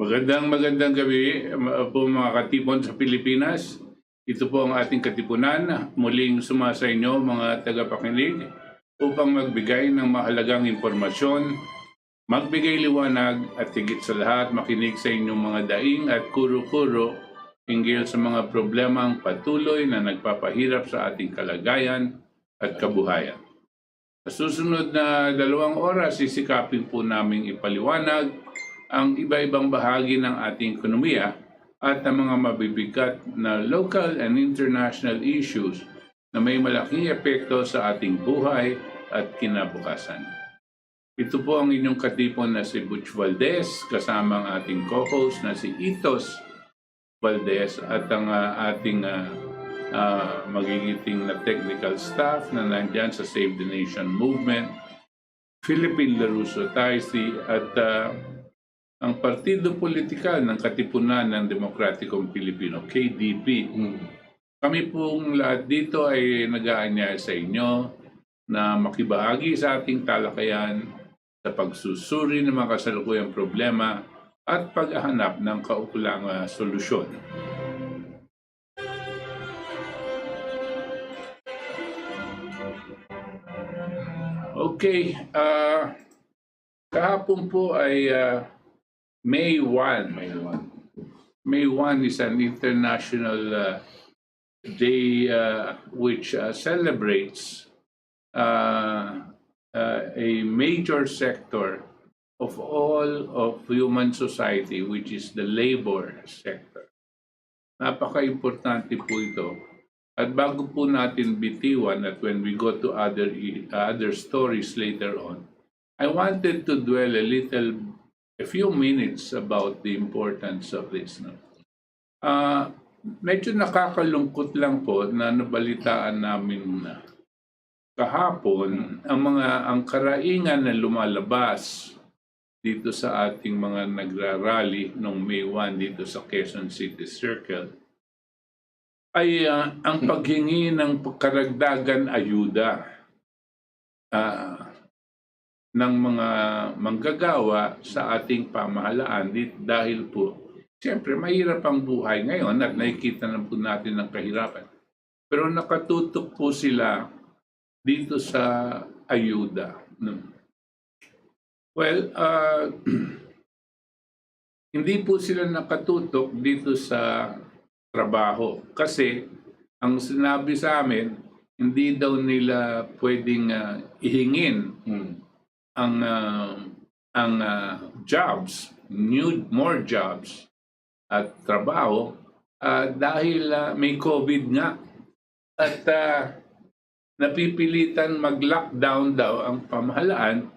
Magandang gabi po mga katipon sa Pilipinas. Ito po ang ating katipunan. Muling sumasa inyo mga tagapakinig upang magbigay ng mahalagang impormasyon, magbigay liwanag at higit sa lahat makinig sa inyong mga daing at kuro-kuro hinggil sa mga problemang patuloy na nagpapahirap sa ating kalagayan at kabuhayan. Sa susunod na 2 oras, sisikapin po namin ipaliwanag ang iba-ibang bahagi ng ating ekonomiya at ang mga mabibigat na local and international issues na may malaking epekto sa ating buhay at kinabukasan. Ito po ang inyong katipon na si Butch Valdes, kasama ang ating co-host na si Itos Valdes at ang ating magigiting na technical staff na nandyan sa Save the Nation Movement, Philippine LaRouche at ang Partido Politikal ng Katipunan ng Demokratikong Pilipino, KDP. Kami pong lahat dito ay nag-aanyaya sa inyo na makibahagi sa ating talakayan sa pagsusuri ng mga kasalukuyang problema at paghahanap ng kaukulang solusyon. Okay, kahapon po ay May 1. May 1 is an international day which celebrates a major sector of all of human society, which is the labor sector. Napaka-importante po ito. At bago po natin bitiwan at when we go to other stories later on, I wanted to dwell a few minutes about the importance of this. Medyo nakakalungkot lang po na nabalitaan namin na kahapon ang karaingan na lumalabas dito sa ating mga nagrarally noong May 1 dito sa Quezon City Circle ay ang paghingi ng karagdagan ayuda ng mga manggagawa sa ating pamahalaan dahil po, siyempre, mahirap ang buhay ngayon at nakikita na po natin ang kahirapan. Pero nakatutok po sila dito sa ayuda. Well, hindi po sila nakatutok dito sa trabaho kasi ang sinabi sa amin, hindi daw nila pwedeng ihingin ang jobs, more jobs at trabaho dahil may COVID nga at napipilitan mag-lockdown daw ang pamahalaan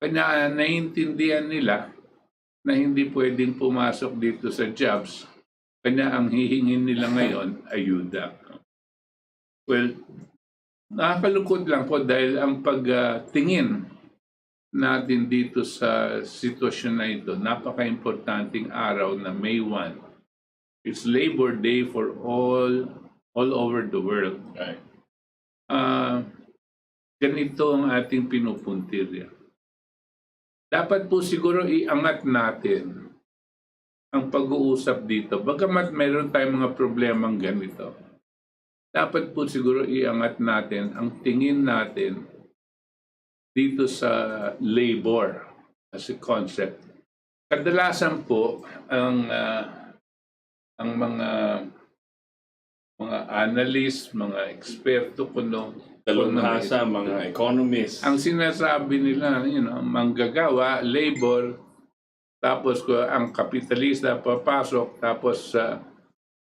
kaya naiintindihan nila na hindi pwedeng pumasok dito sa jobs kaya ang hihingin nila ngayon ayuda. Well, nakakalungkot lang po dahil ang pagtingin natin dito sa sitwasyon na ito, napaka-importanting araw na May 1. It's Labor Day for all over the world. Right. Ganito ang ating pinupuntirya. Dapat po siguro iangat natin ang pag-uusap dito. Bagamat mayroon tayong mga problemang ganito, dapat po siguro iangat natin ang tingin natin dito sa labor as a concept. Kadalasan po ang mga analyst, mga eksperto kuno, dalunhasa, mga economists, ang sinasabi nila, manggagawa, labor, tapos ang kapitalista papasok, tapos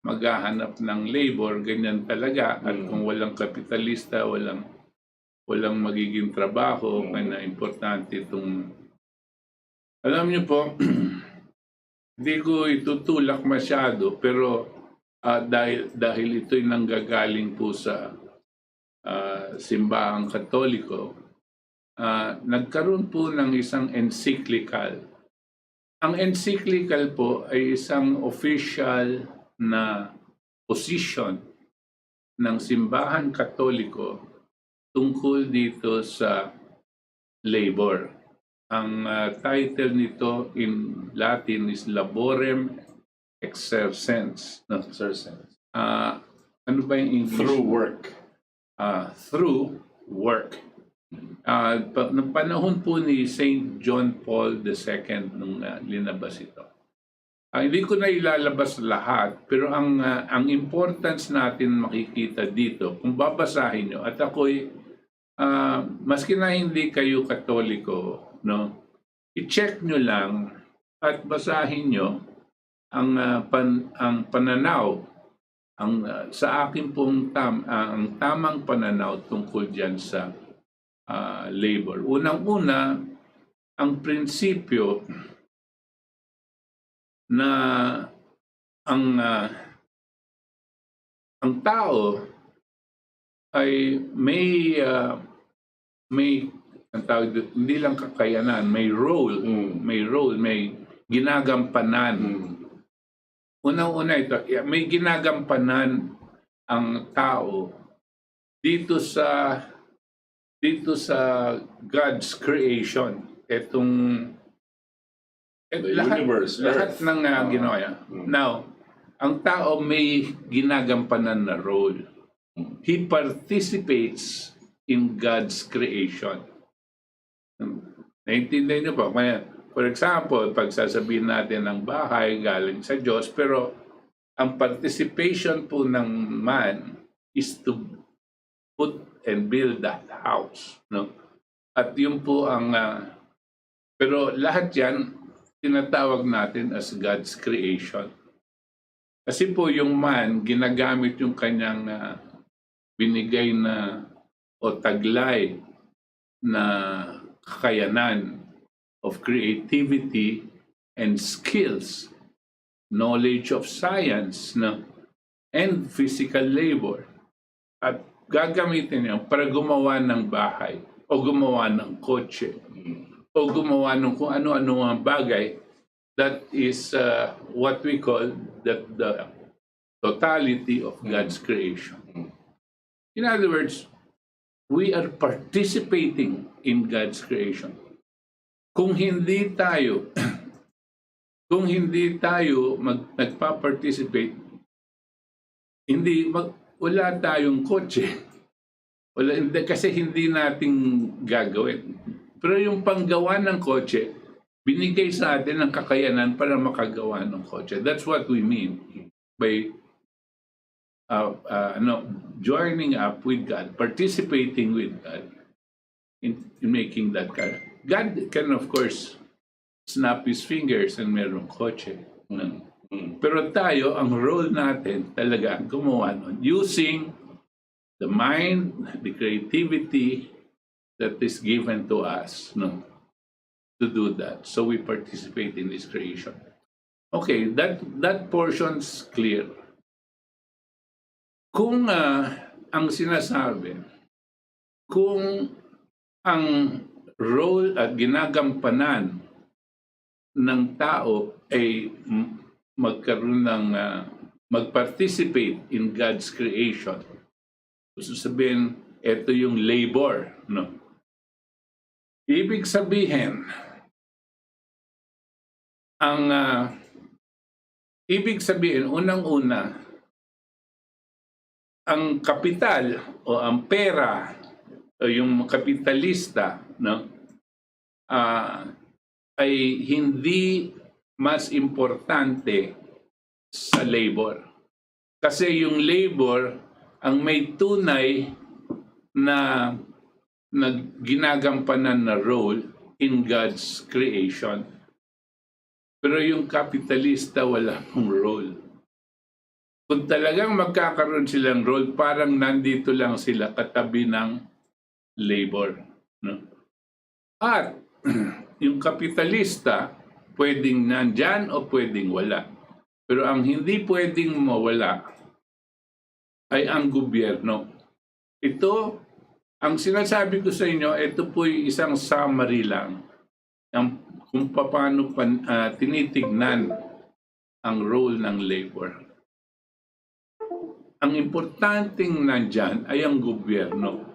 maghahanap ng labor, ganyan talaga. At kung walang kapitalista, walang magiging trabaho, kaya importante itong... Alam niyo po, hindi ko itutulak masyado, pero dahil ito'y nanggagaling po sa simbahang Katoliko, nagkaroon po ng isang encyclical. Ang encyclical po ay isang official na position ng simbahan Katoliko tungkol dito sa labor. Ang title nito in Latin is Laborem Exercens. No? Exercise. Ano ba yung English? Through work. Through work. Noong panahon po ni Saint John Paul II nung linabas ito. Hindi ko na ilalabas lahat, pero ang importance natin makikita dito, kung babasahin nyo, at ako'y, maski na hindi kayo Katoliko, no, i-check nyo lang at basahin nyo ang pananaw, sa akin pong ang tamang pananaw tungkol dyan sa labor. Unang-una, ang prinsipyo na ang tao ay may ang tawag dito, hindi lang kakayanan, may role, may ginagampanan. Unang-una ito, may ginagampanan ang tao dito sa God's creation. Lahat ng ginawa niya. Now, ang tao may ginagampanan na role. He participates in God's creation. Naintindihan niyo po? For example, pag sasabihin natin ng bahay galing sa Diyos, pero ang participation po ng man is to put and build that house. No? At yun po ang... pero lahat yan, tinatawag natin as God's creation. Kasi po yung man, ginagamit yung kanyang binigay na o taglay na kakayanan of creativity and skills, knowledge of science, no? And physical labor. At gagamitin niya para gumawa ng bahay o gumawa ng kotse o gumawa ng kung ano-ano ang bagay. That is what we call the totality of God's creation. In other words, we are participating in God's creation. Kung hindi tayo nagpa-participate, wala tayong kotse. Kasi hindi natin gagawin. Pero yung panggawa ng kotse, binigay sa atin ang kakayanan para makagawa ng kotse. That's what we mean by joining up with God, participating with God in making that car. God can, of course, snap His fingers and merong kotse. Pero tayo, ang role natin talaga gumawa nun using the mind, the creativity that is given to us, no, to do that. So we participate in this creation. Okay, that portion's clear. Kung ang sinasabi, kung ang role at ginagampanan ng tao ay magkaroon ng mag-participate in God's creation, gusto sabihin, ito yung labor, no? Ibig sabihin, unang-una, ang kapital o ang pera o yung kapitalista, no, ay hindi mas importante sa labor. Kasi yung labor ang may tunay na ginagampanan na role in God's creation. Pero yung kapitalista wala pong role. Kung talagang magkakaroon silang role, parang nandito lang sila katabi ng labor. No? At yung kapitalista, pwedeng nandyan o pwedeng wala. Pero ang hindi pwedeng mawala ay ang gobyerno. Ito, ang sinasabi ko sa inyo, ito po'y isang summary lang kung paano tinitignan ang role ng labor. Ang importanteng nandyan ay ang gobyerno.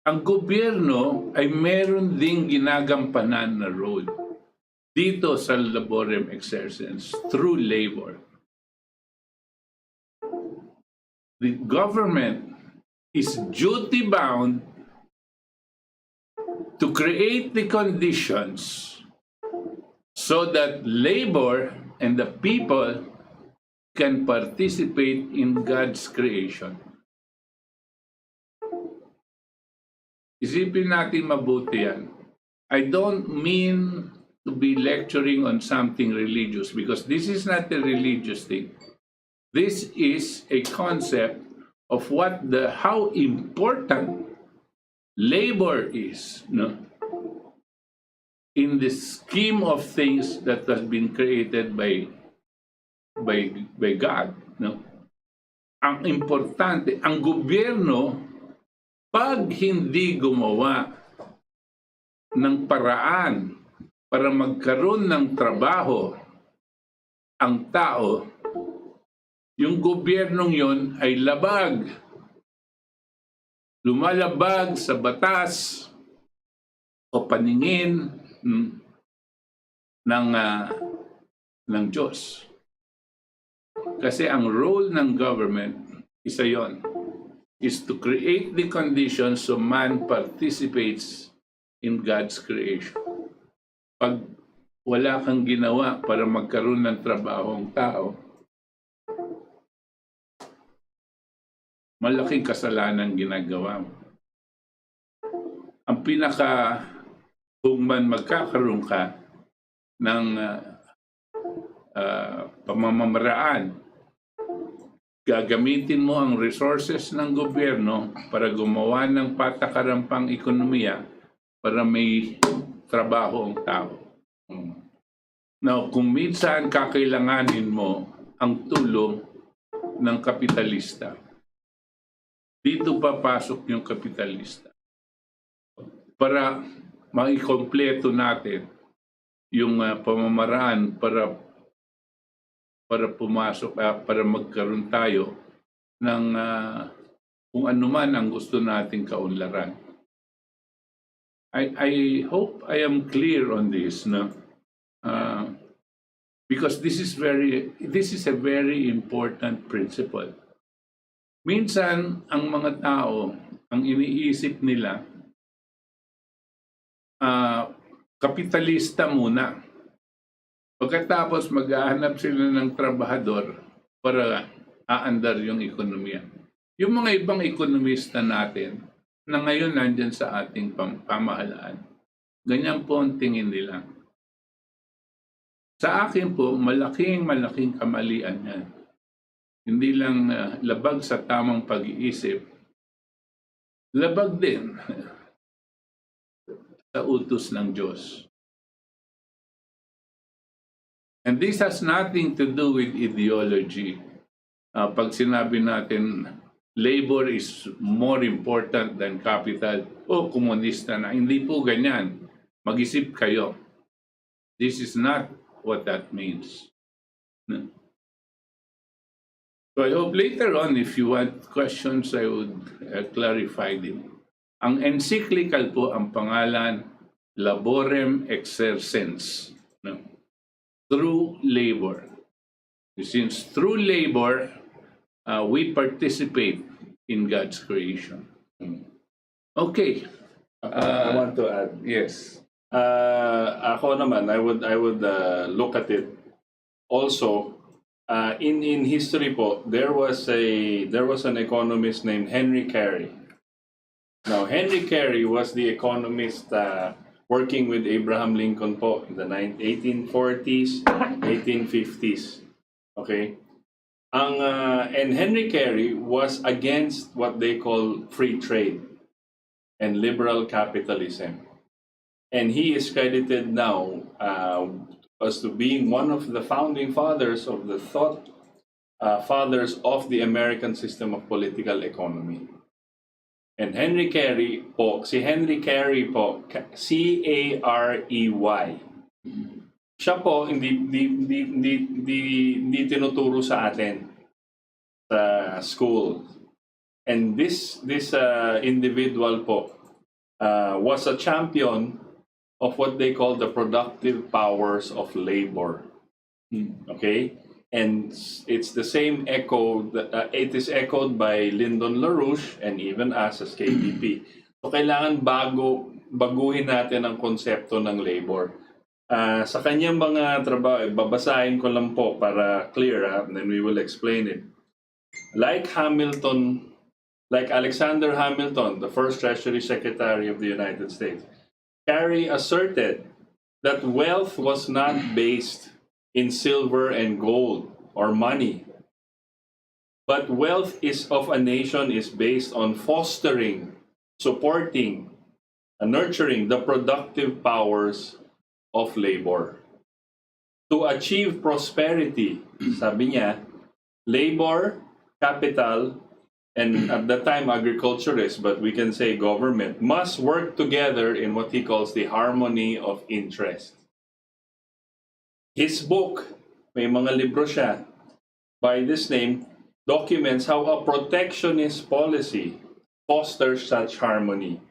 ang gobyerno ay meron ding ginagampanan na role dito sa laborem exercens through labor. The government is duty-bound to create the conditions so that labor and the people can participate in God's creation. Isipin natin mabuti yan. I don't mean to be lecturing on something religious because this is not a religious thing. This is a concept of how important labor is, no? In the scheme of things that has been created by God, no? Ang importante, ang gobyerno, pag hindi gumawa ng paraan para magkaroon ng trabaho ang tao, yung gobyernong yon ay labag. Lumalabag sa batas o paningin ng Diyos. Kasi ang role ng government, isa yon, is to create the conditions so man participates in God's creation. Pag wala kang ginawa para magkaroon ng trabaho ang tao, malaking kasalanan ginagawa mo. Ang kung man magkakaroon ka ng pamamaraan, gagamitin mo ang resources ng gobyerno para gumawa ng patakarampang ekonomiya para may trabaho ang tao. Now, kung minsan kakailanganin mo ang tulong ng kapitalista, dito papasok yung kapitalista para maikompleto natin yung pamamaraan para pumasok, para magkaroon tayo ng kung ano man ang gusto nating kaunlaran. I hope I am clear on this, no? Because this is a very important principle. Minsan, ang mga tao, ang iniisip nila, kapitalista muna. Pagkatapos, maghahanap sila ng trabahador para aandar yung ekonomiya. Yung mga ibang ekonomista natin, na ngayon nandyan sa ating pamahalaan, ganyan po ang tingin nila. Sa akin po, malaking kamalian yan. Hindi lang labag sa tamang pag-iisip, labag din sa utos ng Diyos. And this has nothing to do with ideology. Pag sinabi natin, labor is more important than capital, o komunista na, hindi po ganyan. Mag-isip kayo. This is not what that means. No. So I hope later on, if you want questions, I would clarify them. Ang encyclical po, ang pangalan, Laborem Exercens. No? Through labor. Since through labor, we participate in God's creation. Okay. I want to add. Yes. Ako naman, I would look at it also. In history po, there was an economist named Henry Carey. Now, Henry Carey was the economist working with Abraham Lincoln po in the 1840s, 1850s. Okay? And Henry Carey was against what they call free trade and liberal capitalism. And he is credited now as to being one of the founding fathers of the fathers of the American system of political economy. And Henry Carey po, si Henry Carey po, C-A-R-E-Y. Siya po hindi tinuturo sa atin sa school. And this individual po was a champion of what they call the productive powers of labor. Okay? And it's the same echo, it is echoed by Lyndon LaRouche and even us as KDP. So kailangan baguhin natin ang konsepto ng labor. Sa kanyang mga trabaho, babasahin ko lang po para clear, and then we will explain it. Like Alexander Hamilton, the first Treasury Secretary of the United States, Carey asserted that wealth was not based in silver and gold or money, but wealth of a nation is based on fostering, supporting, and nurturing the productive powers of labor. To achieve prosperity, sabi niya, labor, capital, and at that time agriculturists, but we can say government, must work together in what he calls the harmony of interest. His book, may mga libro siya, by this name, documents how a protectionist policy fosters such harmony.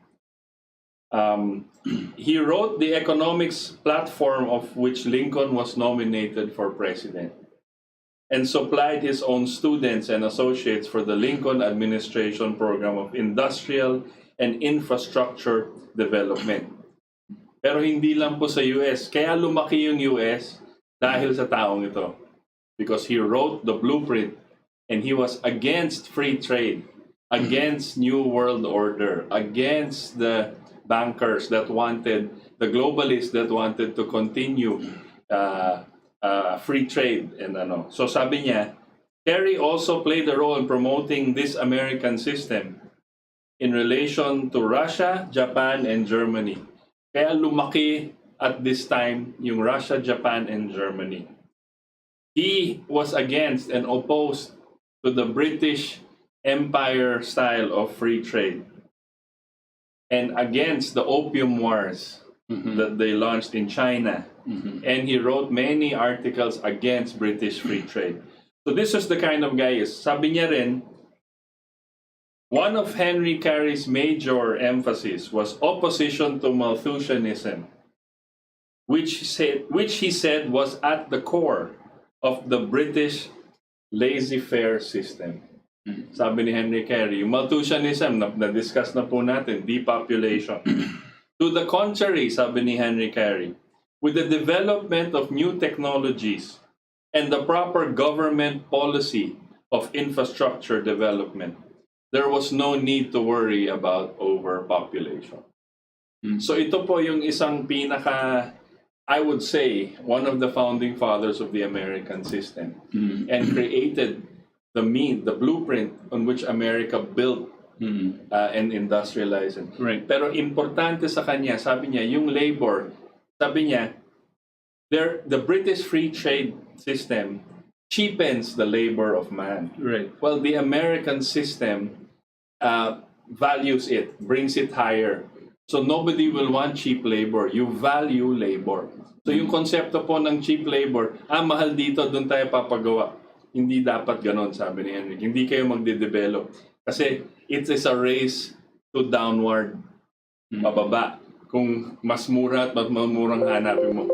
He wrote the economics platform of which Lincoln was nominated for president, and supplied his own students and associates for the Lincoln administration program of industrial and infrastructure development. Pero hindi lang po sa US. Kaya lumaki yung US dahil sa taong ito. Because he wrote the blueprint and he was against free trade, against New World Order, against the bankers that wanted, the globalists that wanted to continue free trade and ano. So sabi niya, Carey also played a role in promoting this American system in relation to Russia, Japan, and Germany. Kaya lumaki at this time yung Russia, Japan, and Germany. He was against and opposed to the British Empire style of free trade and against the Opium Wars that they launched in China. And he wrote many articles against British free trade. So this is the kind of guy is. Sabi niya rin, one of Henry Carey's major emphasis was opposition to Malthusianism, which he said was at the core of the British laissez-faire system. Sabi ni Henry Carey, yung Malthusianism, na-discuss na po natin, depopulation. To the contrary, sabi ni Henry Carey, with the development of new technologies and the proper government policy of infrastructure development, there was no need to worry about overpopulation. So ito po yung isang pinaka, I would say, one of the founding fathers of the American system and created the blueprint on which America built and industrialized it. Right. Pero importante sa kanya, sabi niya, yung labor, sabi niya, the British free trade system cheapens the labor of man. Right. Well, the American system values it, brings it higher. So nobody will want cheap labor. You value labor. So yung konsepto po ng cheap labor, mahal dito, doon tayo papagawa. Hindi dapat ganon, sabi ni Henry. Hindi kayo magde-develop. Kasi it is a race to downward, pababa. Kung mas mura at mas murang hanapin mo.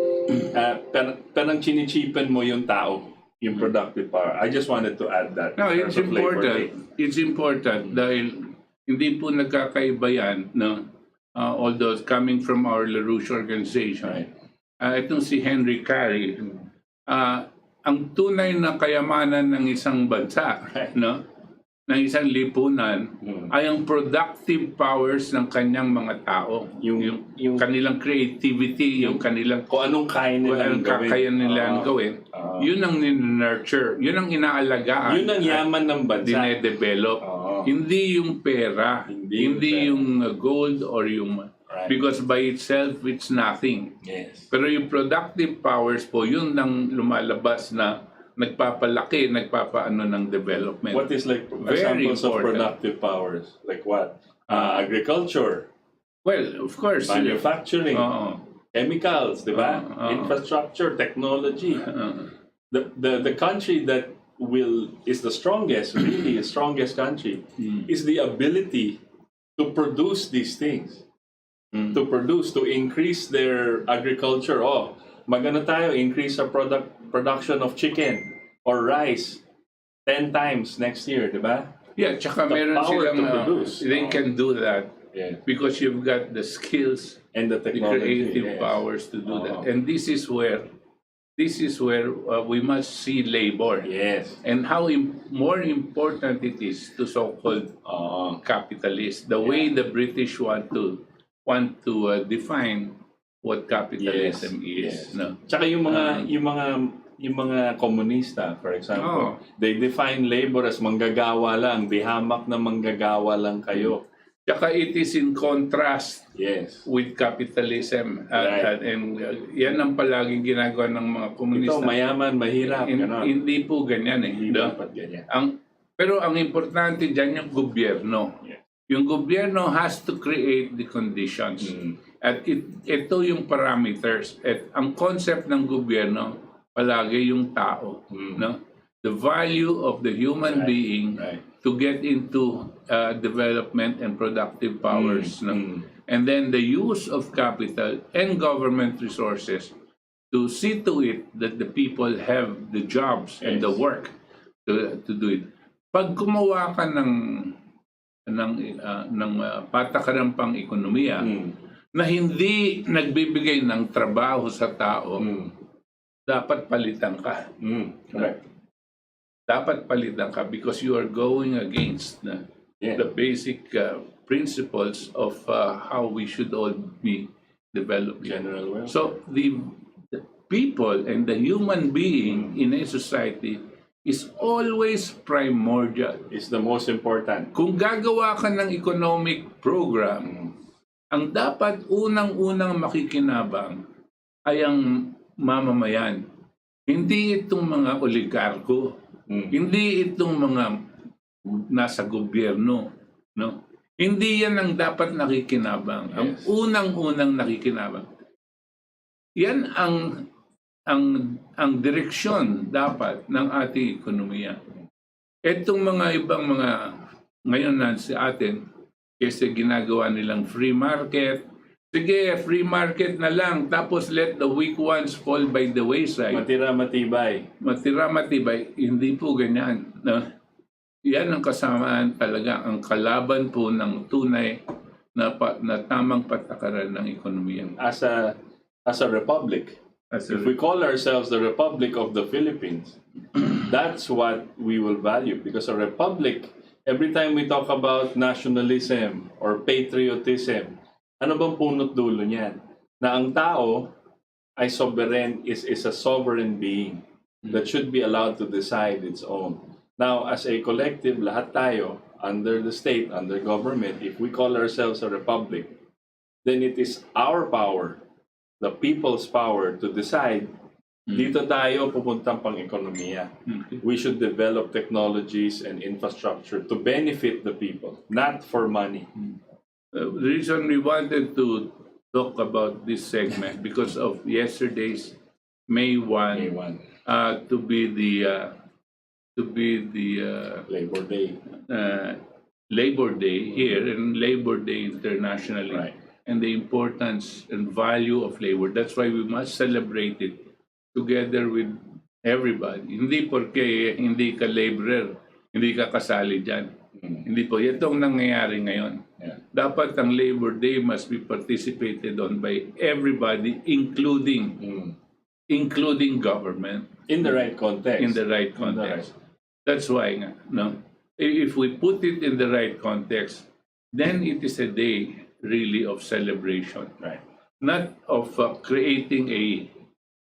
Parang chinichipen mo yung tao, yung productive power. I just wanted to add that. No, it's important. It's important dahil hindi po nagkakaiba yan, no? Although coming from our LaRouche organization, itong si Henry Carey, ang tunay na kayamanan ng isang bansa, no? Ng isang lipunan, ay ang productive powers ng kanyang mga tao. Yung kanilang creativity, yung kanilang kung anong kaya nilang gawin. Yun ang nurture, yun ang inaalagaan. Yun ang yaman ng bansa. Dinedevelop. Hindi yung pera, hindi yung gold or yung... Because by itself, it's nothing. Yes. Pero yung productive powers po, yun ang lumalabas na nagpapalaki, nagpapaano ng development. What is like examples of productive powers? Like what? Agriculture. Well, of course. Manufacturing. Chemicals, di ba? Infrastructure, technology. The country that is the strongest, really the strongest country, is the ability to produce these things. to produce, to increase their agriculture. Oh, magano tayo, increase our production of chicken or rice 10 times next year, di ba? Yeah, tsaka The meron power silang, to produce. they can do that Yeah. because you've got the skills, And the the technology. creative yes. powers to do that. Oo. And this is where we must see labor Yes. and how more important it is to so-called capitalists. The way the British want to define what capitalism is. Yes. No? Tsaka yung mga komunista, for example, they define labor as manggagawa lang, di hamak na manggagawa lang kayo. Tsaka it is in contrast Yes. with capitalism. Right. And yan ang palaging ginagawa ng mga komunista. Ito, mayaman, mahirap. ganon. Hindi po ganyan eh. Hindi No? dapat ganyan. Pero ang importante dyan yung gobyerno. Yeah. Yung gobyerno has to create the conditions. At ito yung parameters. At ang concept ng gobyerno, palagi yung tao. No? The value of the human being to get into development and productive powers. No? And then the use of capital and government resources to see to it that the people have the jobs and the work to do it. Pag gumawa ka ng patakaran pang ekonomiya na hindi nagbibigay ng trabaho sa tao, dapat palitan ka. Correct. Dapat palitan ka because you are going against the basic principles of how we should all be developing. General welfare. So the people and the human being in a society is always primordial. Is the most important. Kung gagawa ka ng economic program, ang dapat unang-unang makikinabang ay ang mamamayan. Hindi itong mga oligarko, hindi itong mga nasa gobyerno, no? Hindi yan ang dapat nakikinabang. Ang unang-unang nakikinabang. Yan ang direksyon dapat ng ating ekonomiya. Itong mga ibang mga ngayon na sa atin, kasi ginagawa nilang free market. Sige, free market na lang, tapos let the weak ones fall by the wayside. Matira matibay. Matira matibay, hindi po ganyan. No? Yan ang kasamaan talaga, ang kalaban po ng tunay na tamang patakaran ng ekonomiya. As a republic. If we call ourselves the Republic of the Philippines, that's what we will value. Because a republic, every time we talk about nationalism or patriotism, ano bang punot dulo niyan? Na ang tao ay sovereign, is a sovereign being that should be allowed to decide its own. Now, as a collective, lahat tayo, under the state, under government, if we call ourselves a republic, then it is our power, the people's power to decide, dito tayo pupuntang pang-ekonomiya. We should develop technologies and infrastructure to benefit the people, not for money. The reason we wanted to talk about this segment because of yesterday's May 1, to be the Labor Day. Labor Day here and Labor Day internationally, and the importance and value of labor. That's why we must celebrate it together with everybody. Hindi porque hindi ka laborer, hindi ka kasali dyan. Hindi po. Itong nangyayari ngayon. Dapat ang Labor Day must be participated on by everybody, including government. In the right context. In the right context. That's why, no? If we put it in the right context, then it is a day really of celebration. Not of creating a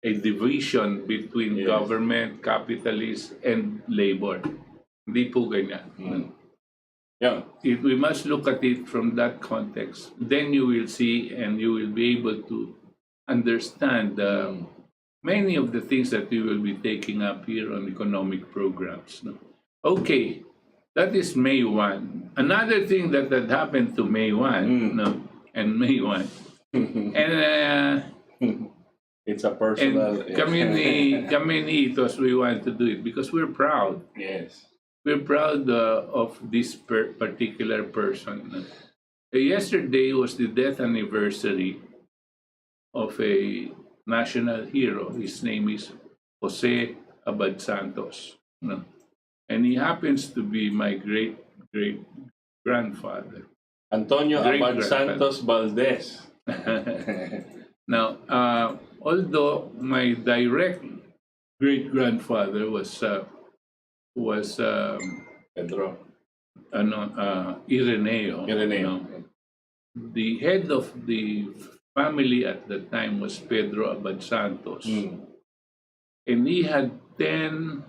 division between government, capitalists, and labor. Hindi po ganyan. If we must look at it from that context, then you will see and you will be able to understand many of the things that we will be taking up here on economic programs. No? Okay, that is May 1. Another thing that had happened to May 1, no, and May 1, and it's a personal. And kami ni Itos, we want to do it because we're proud. Yes. We're proud of this particular person. Yesterday was the death anniversary of a national hero. His name is Jose Abad Santos. No? And he happens to be my great grandfather. Antonio Abad Santos Valdes. Now, although my direct great grandfather was Pedro. Ireneo. Ireneo. The head of the family at the time was Pedro Abad Santos. And he had 10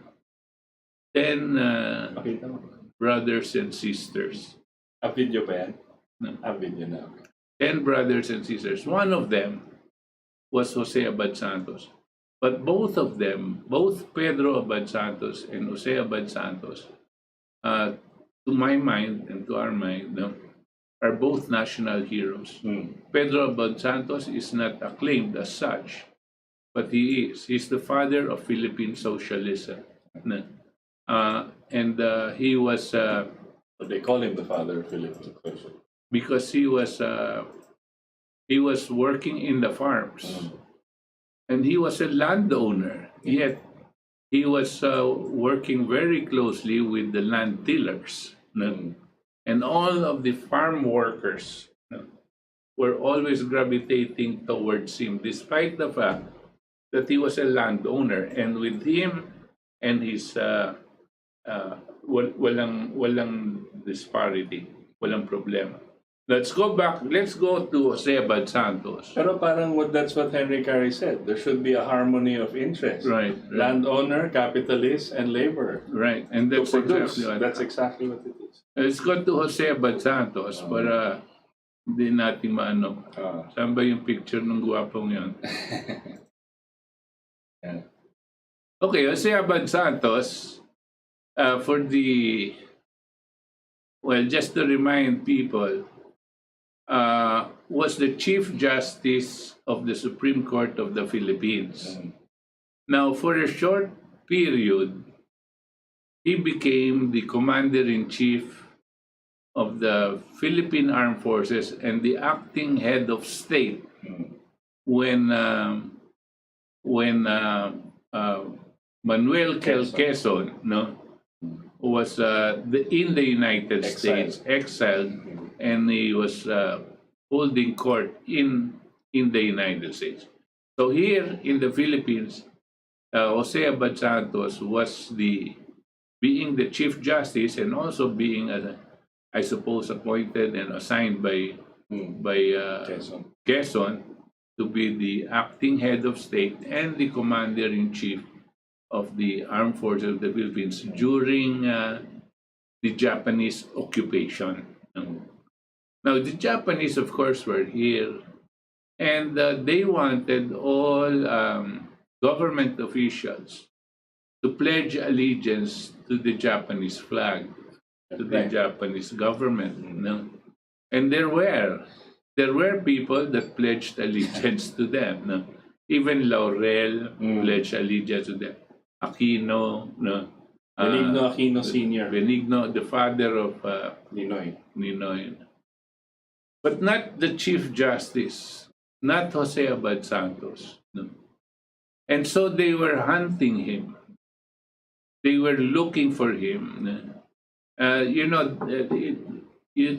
brothers and sisters. A video pa yan? No. A video na. 10 brothers and sisters. One of them was Jose Abad Santos. But both of them, both Pedro Abad Santos and Jose Abad Santos, to my mind and to our mind, are both national heroes. Pedro Abad Santos is not acclaimed as such, but he is. He's the father of Philippine socialism. And he was... But they call him the father of Philippine socialism. Because he was working in the farms. And he was a landowner, yet he was working very closely with the land tillers. And all of the farm workers were always gravitating towards him, despite the fact that he was a landowner. And with him and his walang disparity, walang problema. Let's go back. Let's go to Jose Abad Santos. Pero parang that's what Henry Carey said. There should be a harmony of interest. Right. Landowner, capitalist, and laborer. Right. And that's exactly what it is. Let's go to Jose Abad Santos para hindi natin maano. Saan ba yung picture ng guwapong yun? Yeah. Okay, Jose Abad Santos, just to remind people, was the Chief Justice of the Supreme Court of the Philippines. Now, for a short period, he became the Commander-in-Chief of the Philippine Armed Forces and the acting head of state when Manuel Quezon was in the United States, exiled, and he was holding court in the United States. So here in the Philippines, Jose Abad Santos was being the Chief Justice and also being, I suppose, appointed and assigned by Quezon to be the acting head of state and the Commander-in-Chief of the Armed Forces of the Philippines during the Japanese occupation. Now, the Japanese, of course, were here, and they wanted all government officials to pledge allegiance to the Japanese flag, to the Japanese government. And there were people that pledged allegiance to them. Even Laurel pledged allegiance to them. Aquino, Benigno Aquino Sr. Benigno, the father of Ninoy. But not the Chief Justice, not Jose Abad Santos. And so they were hunting him. They were looking for him. You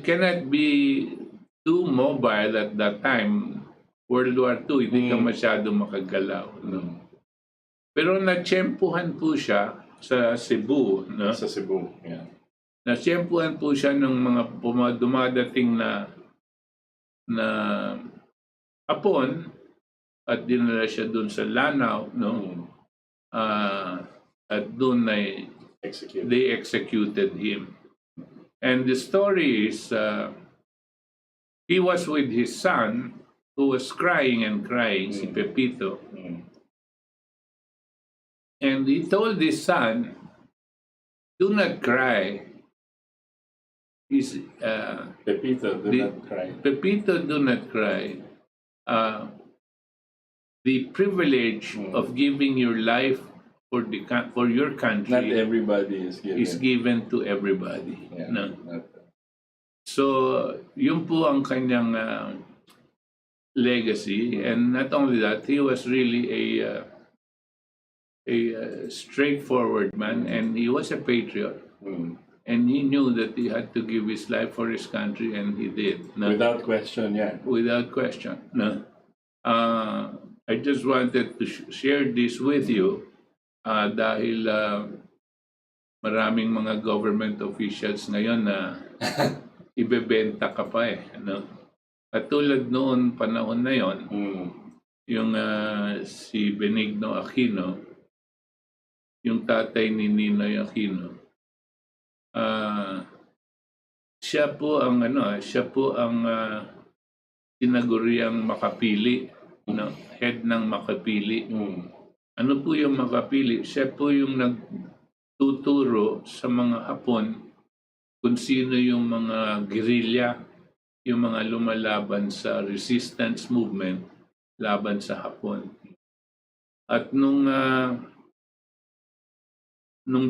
cannot be too mobile at that time. World War II, hindi ka masyado makagalaw. Pero natsyempuhan po siya sa Cebu. Sa Cebu, yeah. Natsyempuhan po siya ng mga dumadating na hapon at dinala siya doon sa Lanao, at doon they executed him. And the story is, he was with his son who was crying and crying, si Pepito. And he told his son, "Do not cry." Pepito, do not cry. Pepito, do not cry. The privilege of giving your life for your country Not everybody is given to everybody. Yeah, No? So, yun po ang kanyang legacy. And not only that, he was really a straightforward man, and he was a patriot. And he knew that he had to give his life for his country, and he did. No? Without question, yeah. Without question. No. I just wanted to share this with you dahil maraming mga government officials ngayon na ibebenta ka pa eh. No? At tulad noon, panahon na yon, yung si Benigno Aquino, yung tatay ni Ninoy Aquino, siya po ang tinaguriang makapili, no? Head ng makapili. Ano po yung makapili? Siya po yung nagtuturo sa mga Hapon kung sino yung mga guerrilla, yung mga lumalaban sa resistance movement laban sa Hapon. At nung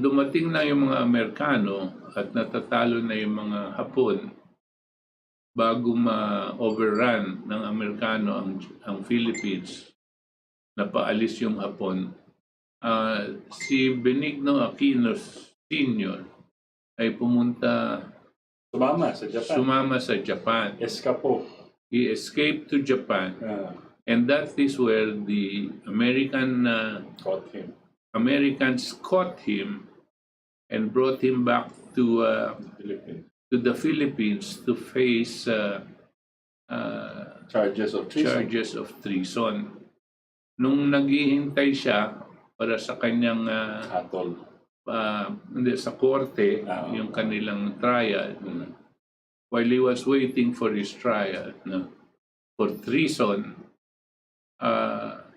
dumating na yung mga Amerikano at natatalo na yung mga Hapon, bago ma-overrun ng Amerikano ang Philippines, napaalis yung Hapon, si Benigno Aquino Sr. ay sumama sa Japan. Escapo. He escaped to Japan. And that is where the Americans caught him and brought him back to the Philippines to face charges of treason. Nung naghihintay siya para sa kanyang sa korte, yung kanilang trial, while he was waiting for his trial for treason,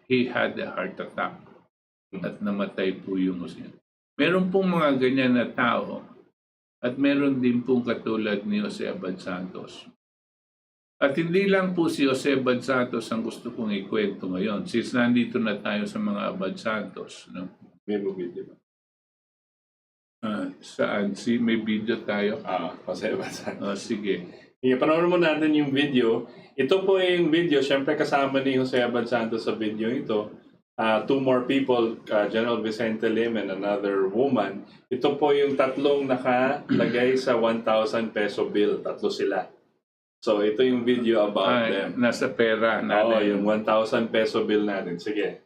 he had a heart attack at namatay po yung Jose. Meron pong mga ganyan na tao at meron din pong katulad ni Jose Abad Santos. At hindi lang po si Jose Abad Santos ang gusto kong ikwento ngayon, since nandito na tayo sa mga Abad Santos. No? May video. Saan? May video tayo? Jose Abad Santos. Sige. Panoorin mo natin yung video. Ito po yung video. Siyempre kasama ni Jose Abad Santos sa video ito. Two more people, General Vicente Lim and another woman. Ito po yung tatlong nakalagay sa 1,000 peso bill. Tatlo sila. So ito yung video about them. Nasa pera natin. Yung 1,000 peso bill natin. Sige.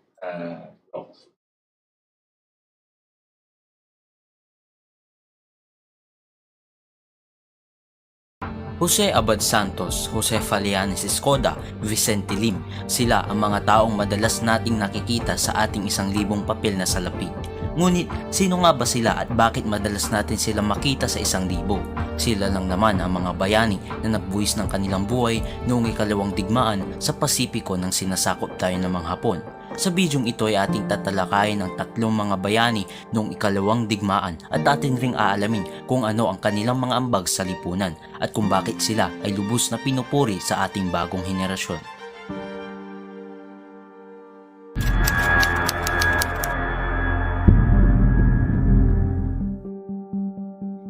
Jose Abad Santos, Jose Falianes Escoda, Vicente Lim, sila ang mga taong madalas nating nakikita sa ating 1,000 papel na salapi. Ngunit, sino nga ba sila at bakit madalas natin sila makita sa 1,000? Sila lang naman ang mga bayani na nagbuwis ng kanilang buhay noong ikalawang digmaan sa Pasipiko nang sinasakop tayo ng mga Hapon. Sa bidyong ito ay ating tatalakayin ang tatlong mga bayani noong ikalawang digmaan at atin ring aalamin kung ano ang kanilang mga ambag sa lipunan at kung bakit sila ay lubos na pinupuri sa ating bagong henerasyon.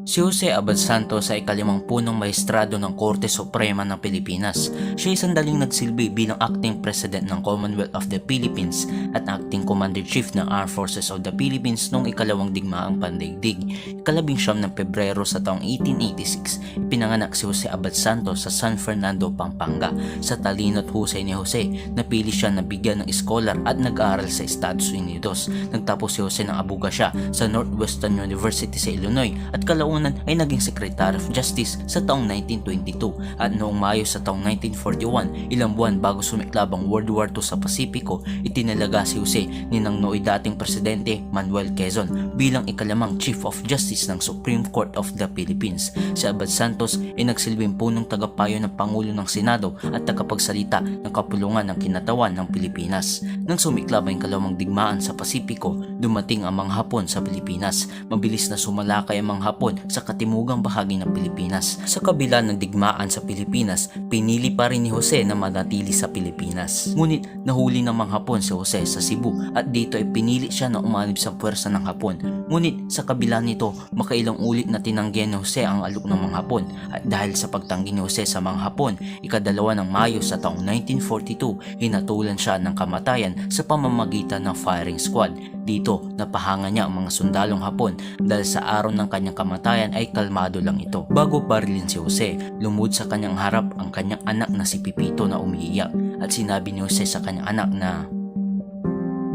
Si Jose Abad Santos ay ika-50 maestrado ng Korte Suprema ng Pilipinas. Siya ay sandaling nagsilbi bilang acting president ng Commonwealth of the Philippines at acting commander-in-chief ng Armed Forces of the Philippines noong ikalawang digmaang pandaigdig. Ika-19 ng Pebrero sa taong 1886, ipinanganak si Jose Abad Santos sa San Fernando, Pampanga. Sa talino at husay ni Jose, napili siya na bigyan ng scholar at nag-aaral sa Estados Unidos. Nagtapos si Jose ng abogasya sa Northwestern University sa Illinois at kalaunan ay naging Secretary of Justice sa taong 1922 at noong Mayo sa taong 1941, ilang buwan bago sumiklab ang World War II sa Pasipiko, itinalaga si Jose ni nang nooy dating Presidente Manuel Quezon bilang ikalimang Chief of Justice ng Supreme Court of the Philippines. Si Abad Santos ay nagsilbing punong tagapayo ng Pangulo ng Senado at tagapagsalita ng kapulungan ng kinatawan ng Pilipinas. Nang sumiklab ang ikalawang digmaan sa Pasipiko, dumating ang mga Hapon sa Pilipinas. Mabilis na sumalakay ang mga Hapon sa katimugang bahagi ng Pilipinas. Sa kabila ng digmaan sa Pilipinas, pinili pa rin ni Jose na manatili sa Pilipinas. Ngunit nahuli ng mga Hapon si Jose sa Cebu at dito ay pinili siya na umanib sa puwersa ng Hapon. Ngunit sa kabila nito, makailang ulit na tinanggihan ni Jose ang alok ng mga Hapon at dahil sa pagtanggi ni Jose sa mga Hapon, ika-2 ng Mayo sa taong 1942, hinatulan siya ng kamatayan sa pamamagitan ng firing squad. Dito, napahanga niya ang mga sundalong Hapon dahil sa araw ng kanyang kamatayan ay kalmado lang ito. Bago barilin si Jose, lumud sa kanyang harap ang kanyang anak na si Pipito na umiiyak at sinabi ni Jose sa kanyang anak na,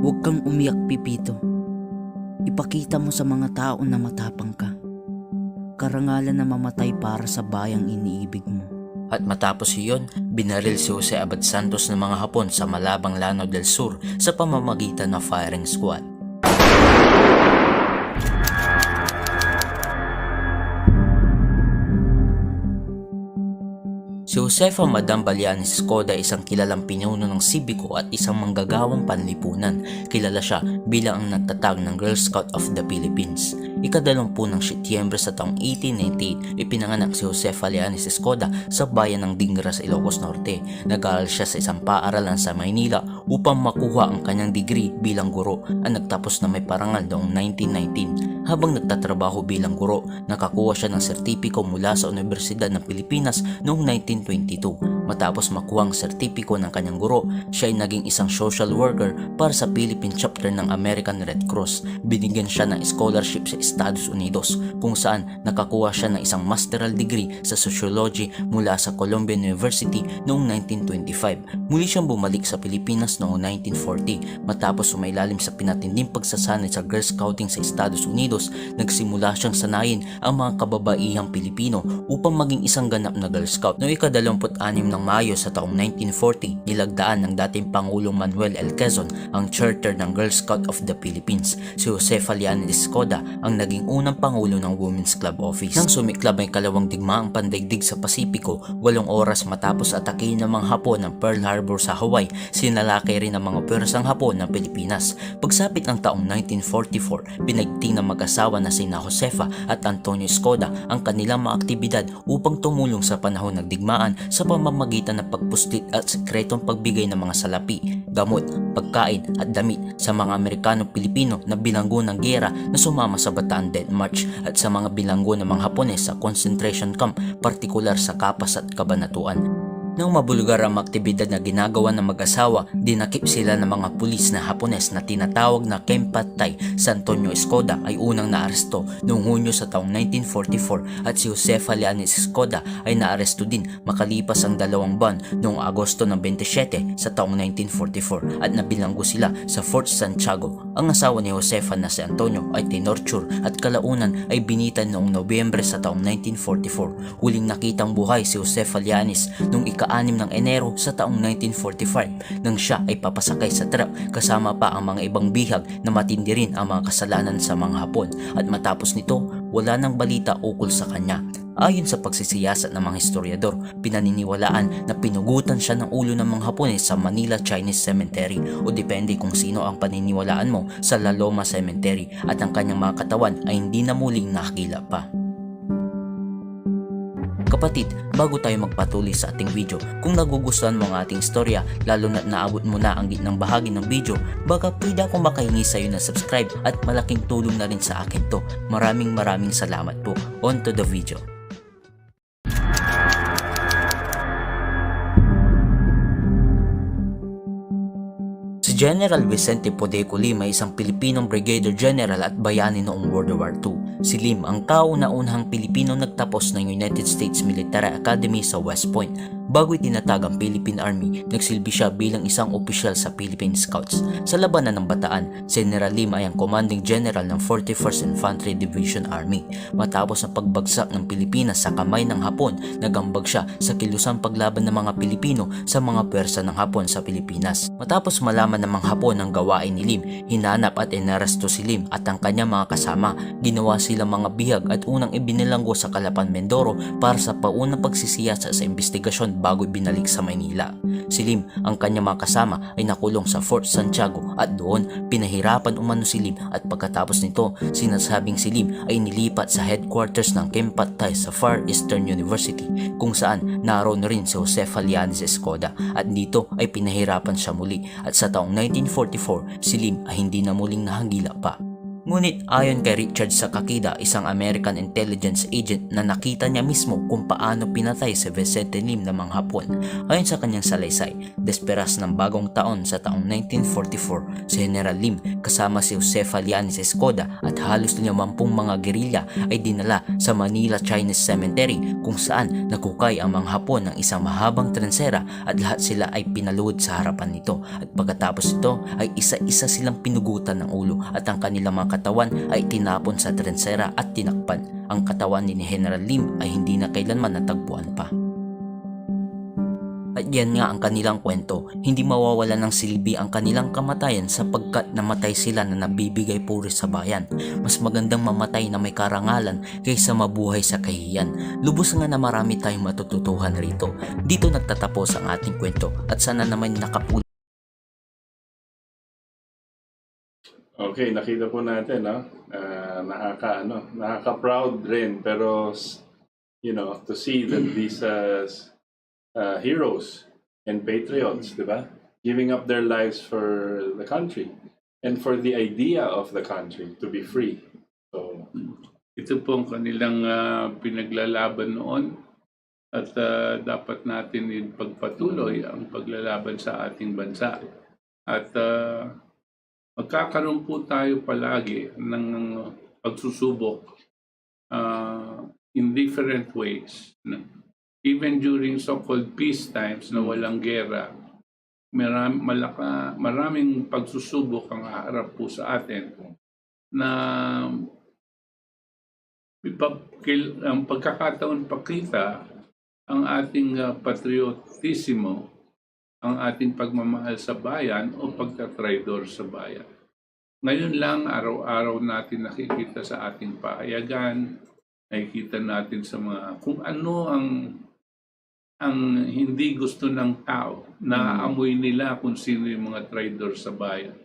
"Huwag kang umiyak, Pipito. Ipakita mo sa mga tao na matapang ka. Karangalan na mamatay para sa bayang iniibig mo." At matapos iyon, binaril si Jose Abad Santos ng mga Hapon sa Malabang Lanao del Sur sa pamamagitan ng firing squad. Si Josefa Madam Balianes Escoda ay isang kilalang pinuno ng sibiko at isang manggagawang panlipunan. Kilala siya bilang ang nagtatag ng Girl Scout of the Philippines. Ika-20 ng Setyembre sa taong 1898, ipinanganak si Josefa Balianes Escoda sa bayan ng Dingaras, Ilocos Norte. Nag-aaral siya sa isang paaralan sa Maynila upang makuha ang kanyang degree bilang guro at nagtapos na may parangal noong 1919. Habang nagtatrabaho bilang guro, nakakuha siya ng sertipiko mula sa Universidad ng Pilipinas noong 1922. Matapos makuha ang sertipiko ng kanyang guro, siya ay naging isang social worker para sa Philippine chapter ng American Red Cross. Binigyan siya ng scholarship sa Estados Unidos kung saan nakakuha siya ng isang masteral degree sa sociology mula sa Columbia University noong 1925. Muli siyang bumalik sa Pilipinas noong 1940. Matapos sumailalim sa pinatinding pagsasanay sa Girl Scouting sa Estados Unidos, nagsimula siyang sanayin ang mga kababaihang Pilipino upang maging isang ganap na Girl Scout. Noong ika-26 ng Mayo sa taong 1940, nilagdaan ng dating Pangulong Manuel L. Quezon ang charter ng Girl Scout of the Philippines. Si Josefa Balianes Escoda ang naging unang Pangulo ng Women's Club Office. Nang sumiklab ay kalawang digmaang pandaigdig sa Pasipiko, 8 oras matapos atakihin ng mga Hapon ng Pearl Harbor sa Hawaii, sinalakay rin ang mga pwersang Hapon ng Pilipinas. Pagsapit ng taong 1944, pinagting ng mag-asawa na sina Josefa at Antonio Escoda ang kanilang mga aktibidad upang tumulong sa panahon ng digmaan sa pamamagitan ng pagpuslit at sekretong pagbigay ng mga salapi, gamot, pagkain at damit sa mga Amerikano-Pilipino na bilanggo ng giyera na sumama sa Bataan Death March at sa mga bilanggo ng mga Hapones sa concentration camp, partikular sa Kapas at Cabanatuan. Nang mabulgar ang aktibidad na ginagawa ng mag-asawa, dinakip sila ng mga pulis na Hapones na tinatawag na Kempatay. Si Antonio Escoda ay unang naaresto noong Hunyo sa taong 1944 at si Josefa Balianes Escoda ay naaresto din makalipas ang 2 buwan noong Agosto ng 27 sa taong 1944 at nabilanggo sila sa Fort Santiago. Ang asawa ni Josefa na si Antonio ay tinorture at kalaunan ay binitan noong Nobyembre sa taong 1944. Huling nakitang buhay si Josefa Balianes noong ika-6 ng Enero sa taong 1945 nang siya ay papasakay sa truck kasama pa ang mga ibang bihag na matindi rin ang mga kasalanan sa mga Hapon at matapos nito wala nang balita ukol sa kanya. Ayon sa pagsisiyasat ng mga historiador, pinaniniwalaan na pinugutan siya ng ulo ng mga Hapones sa Manila Chinese Cemetery o depende kung sino ang paniniwalaan mo sa La Loma Cemetery at ang kanyang mga katawan ay hindi na muling nakakila pa. Kapatid, bago tayo magpatuloy sa ating video, kung nagugustuhan mo ang ating istorya, lalo na naabot mo na ang gitnang bahagi ng video, baka pwede akong makahingi sa iyo ng subscribe at malaking tulong na rin sa akin to. Maraming salamat po. On to the video. Si General Vicente Podeco Lim ay isang Pilipinong Brigadier General at bayani noong World War II. Si Lim ang kauna-unahang Pilipino nagtapos ng United States Military Academy sa West Point. Bago itinatag ang Philippine Army, nagsilbi siya bilang isang opisyal sa Philippine Scouts. Sa labanan ng Bataan, General Lim ay ang Commanding General ng 41st Infantry Division Army. Matapos ang pagbagsak ng Pilipinas sa kamay ng Hapon, nagambag siya sa kilusang paglaban ng mga Pilipino sa mga pwersa ng Hapon sa Pilipinas. Matapos malaman ng mga Hapon ang gawain ni Lim, hinanap at inaresto si Lim at ang kanyang mga kasama. Ginawa silang mga bihag at unang ibinilanggo sa Calapan, Mindoro para sa paunang pagsisiyasat sa investigasyon bago binalik sa Maynila. Si Lim, ang kanyang mga kasama ay nakulong sa Fort Santiago at doon pinahirapan umano si Lim at pagkatapos nito sinasabing si Lim ay nilipat sa headquarters ng Kempatay sa Far Eastern University kung saan naroon rin si Jose Falianes Escoda at dito ay pinahirapan siya muli at sa taong 1944 si Lim ay hindi na muling nahagila pa. Ngunit ayon kay Richard Sakakida, isang American intelligence agent na nakita niya mismo kung paano pinatay si Vicente Lim ng mga Hapon, ayon sa kanyang salaysay, desperas ng bagong taon sa taong 1944, si General Lim kasama si Jose Falianes Escoda at halos 50 mga gerilya ay dinala sa Manila Chinese Cemetery kung saan nagkukay ang mga Hapon ng isang mahabang trensera at lahat sila ay pinaluhod sa harapan nito at pagkatapos ito ay isa-isa silang pinugutan ng ulo at ang kanilang mga katawan ay tinapon sa trensera at tinakpan. Ang katawan ni General Lim ay hindi na kailanman natagpuan pa. At yan nga ang kanilang kwento, hindi mawawala ng silbi ang kanilang kamatayan sapagkat namatay sila na nabibigay puri sa bayan. Mas magandang mamatay na may karangalan kaysa mabuhay sa kahiyan. Lubos nga na marami tayong matututuhan rito. Dito nagtatapos ang ating kwento at sana naman nakapulot. Okay, nakita po natin, no? Nakaka-proud rin, pero, to see that these heroes and patriots, di ba? Giving up their lives for the country and for the idea of the country to be free. So, Ito po ang kanilang pinaglalaban noon at dapat natin ipagpatuloy ang paglalaban sa ating bansa. At magkakaroon po tayo palagi ng pagsusubok in different ways. Even during so-called peace times na walang gera, maraming pagsusubok ang haharap po sa atin na ang pagkakataon pakita ang ating patriotismo, ang ating pagmamahal sa bayan o pagtatraidor sa bayan. Ngayon lang, araw-araw natin nakikita sa ating pahayagan, nakikita natin sa mga kung ano ang hindi gusto ng tao. Naaamoy nila kung sino yung mga traidor sa bayan.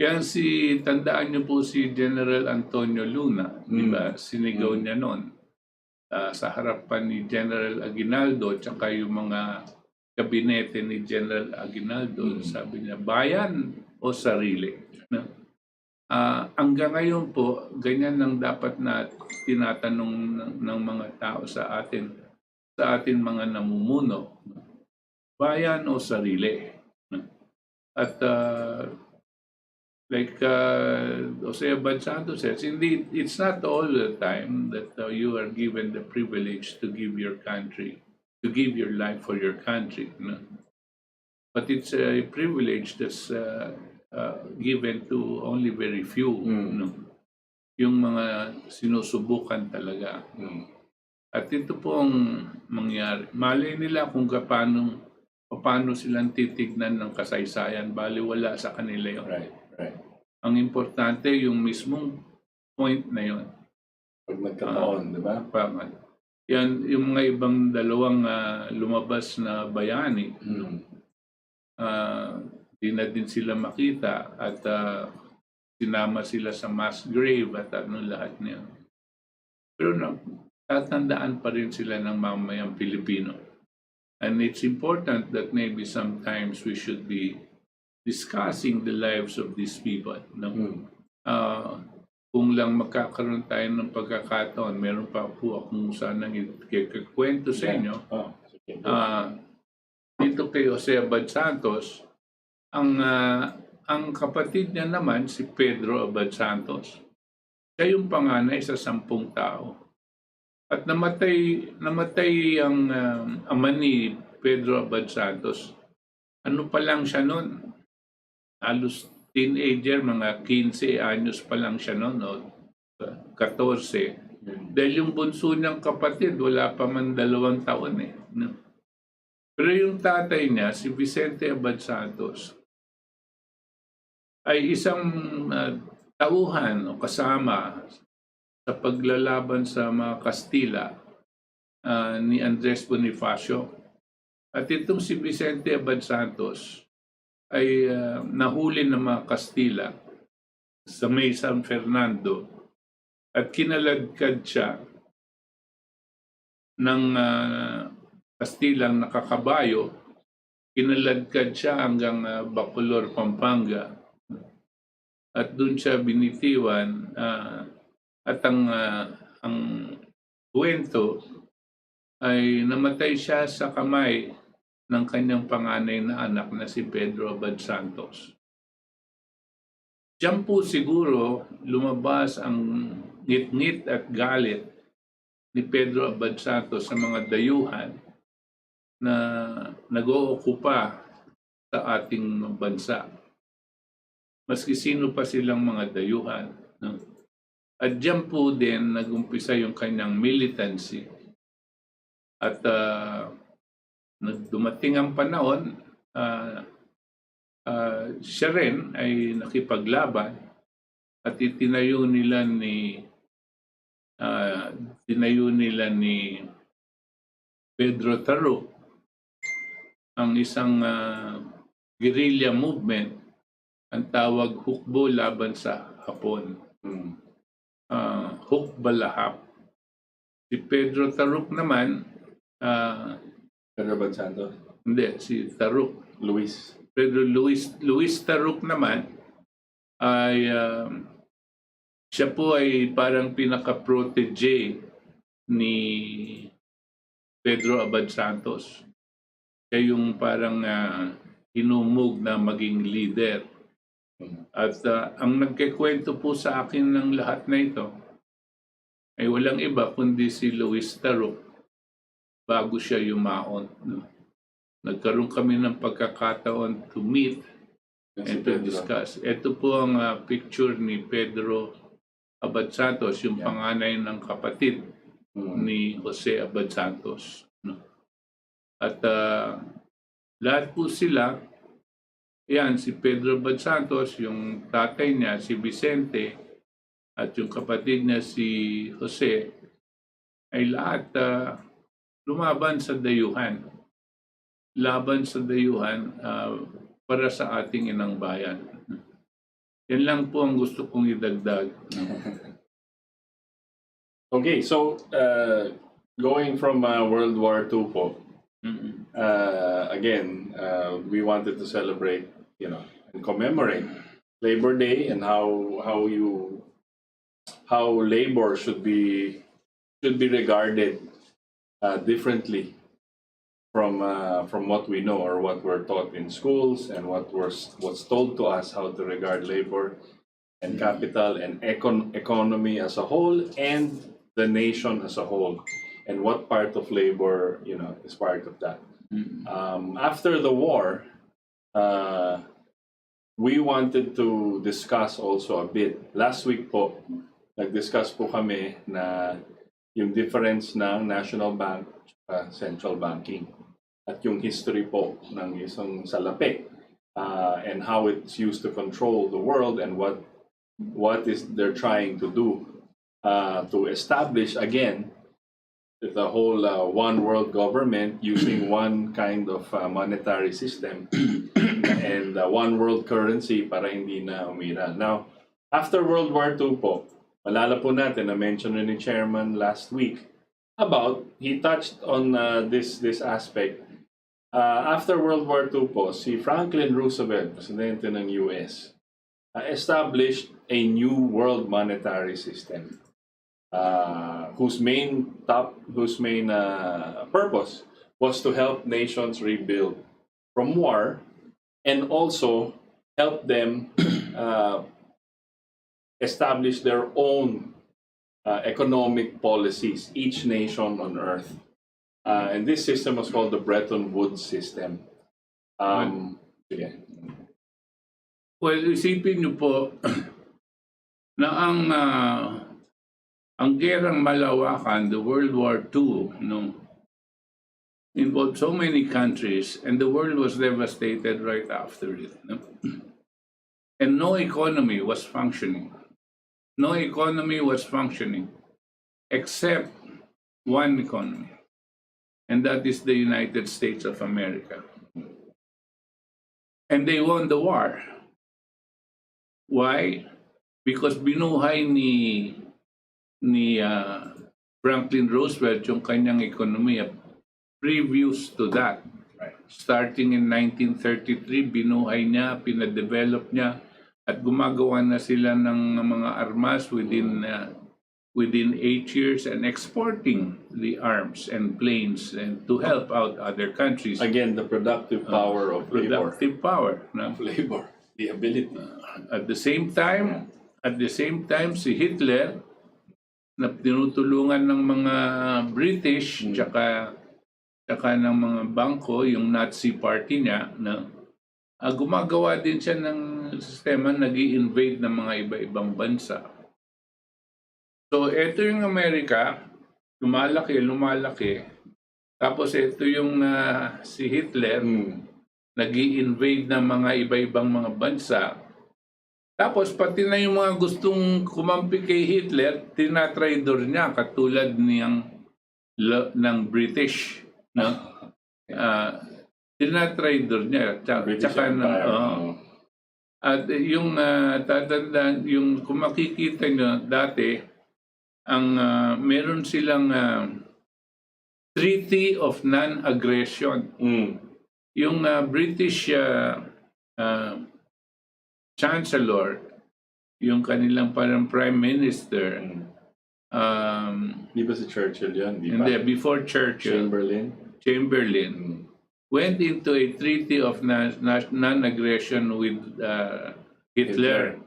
Yan tandaan niyo po si General Antonio Luna, di ba? Sinigaw niya noon sa harapan ni General Aguinaldo at saka yung mga kabinete ni General Aguinaldo. Sabi niya, bayan o sarili? Hanggang ngayon po, ganyan ang dapat na tinatanong ng mga tao sa atin mga namumuno. Bayan o sarili? At like Jose Abad-Santos says, indeed, it's not all the time that you are given the privilege to give your country, to give your life for your country. No? But it's a privilege that's given to only very few. No? Yung mga sinusubukan talaga. At ito pong mangyari. Malay nila kung paano silang titignan ng kasaysayan, bali wala sa kanila yun. right. Ang importante yung mismong point na yun. Pag nagkataon, di ba? Yan, yung mga ibang dalawang lumabas na bayani, di na din sila makita at sinama sila sa mass grave at lahat niya. Pero tatandaan pa rin sila ng mamayang Pilipino. And it's important that maybe sometimes we should be discussing the lives of these people. No? Kung lang magkakaroon tayo ng pagkakataon, meron pa po akong sanang ikakwento sa inyo. Dito kay Jose Abad-Santos, ang kapatid niya naman si Pedro Abad-Santos. Siya yung panganay sa 10 tao. At namatay ang ama ni Pedro Abad-Santos. Ano pa lang siya noon? Halos teenager, mga 15 anyos pa lang siya noon, no? 14. Dahil yung bunso niyang kapatid, wala pa man 2 taon eh. No? Pero yung tatay niya, si Vicente Abad-Santos, ay isang tauhan o kasama sa paglalaban sa mga Kastila ni Andres Bonifacio. At itong si Vicente Abad Santos ay nahuli ng mga Kastila sa may San Fernando at kinaladkad siya ng Kastilang nakakabayo. Kinaladkad siya hanggang Bacolor, Pampanga. At doon siya binitiwan at ang kwento ay namatay siya sa kamay ng kanyang panganay na anak na si Pedro Abad Santos. Diyan po siguro lumabas ang ngit-ngit at galit ni Pedro Abad Santos sa mga dayuhan na nag-ookupa sa ating bansa. Maski sino pa silang mga dayuhan. No? At diyan po din nag-umpisa yung kanyang militancy. At dumating ang panahon, siya rin ay nakipaglaban at itinayo nila ni Pedro Taruk ang isang guerrilla movement, ang tawag hukbo laban sa Hapon. Hukbalahap. Si Pedro Taruk naman, Pedro Abad Santos. hindi, si Taruk. Pedro Luis Taruk naman ay siya po ay parang pinaka-protege ni Pedro Abad Santos. Siya yung parang hinumog na maging leader. At ang nagkikwento po sa akin ng lahat na ito ay walang iba kundi si Luis Taruk bago siya yumaon. No? Nagkaroon kami ng pagkakataon to meet and to discuss. Ito po ang picture ni Pedro Abad Santos, yung panganay ng kapatid ni Jose Abad Santos. No? At lahat po sila, yan, si Pedro Abad Santos, yung tatay niya, si Vicente, at yung kapatid niya, si Jose, ay lahat lumaban sa dayuhan. Laban sa dayuhan para sa ating inang bayan. Yan lang po ang gusto kong idagdag. Okay, so going from World War II po, again, we wanted to celebrate, and commemorate Labor Day and how labor should be regarded differently from what we know or what we're taught in schools and what's told to us how to regard labor and capital and economy as a whole and the nation as a whole, and what part of labor is part of that. After the war, we wanted to discuss also a bit. Last week po, nag-discuss po kami na yung difference ng National Bank at Central Banking at yung history po ng isang salapi and how it's used to control the world and what is they're trying to do to establish again the whole one world government using one kind of monetary system and one world currency para hindi na umira. Now, after World War II po, malala po natin na mention ni Chairman last week about, he touched on this aspect. After World War II po, si Franklin Roosevelt, presidente ng US, established a new world monetary system whose main purpose was to help nations rebuild from war and also help them establish their own economic policies, each nation on earth. And this system was called the Bretton Woods system. Well, isipin niyo po na ang gerang malawakan, the World War II, involved so many countries and the world was devastated right after it. And no economy was functioning. No economy was functioning except one economy. and that is the United States of America. And they won the war. Why? Because binuhay ni Franklin Roosevelt yung kanyang ekonomiya previous to that. Right. Starting in 1933, binuhay niya, pinadevelop niya, at gumagawa na sila ng mga armas within 8 years and exporting the arms and planes and to help out other countries. Again, the productive power of labor. Productive power. No? Of labor. The ability. At the same time, si Hitler na tinutulungan ng mga British tsaka ng mga bangko, yung Nazi party niya, na gumagawa din siya ng sistema, nag-i-invade ng mga iba-ibang bansa. So ito yung Amerika, lumalaki. Tapos ito yung si Hitler, nag-i-invade ng mga iba-ibang mga bansa. Tapos pati na yung mga gustong kumampi kay Hitler, tinatraidor niya katulad ng British, no? Tinatraidor niya. Tsaka at yung tatandaan, yung kung makikita nyo dati, ang meron silang Treaty of Non-Aggression. Yung British Chancellor, yung kanilang parang Prime Minister, Di ba si Churchill yan? Di ba? hindi, before Churchill, Chamberlain went into a treaty of non-aggression with Hitler.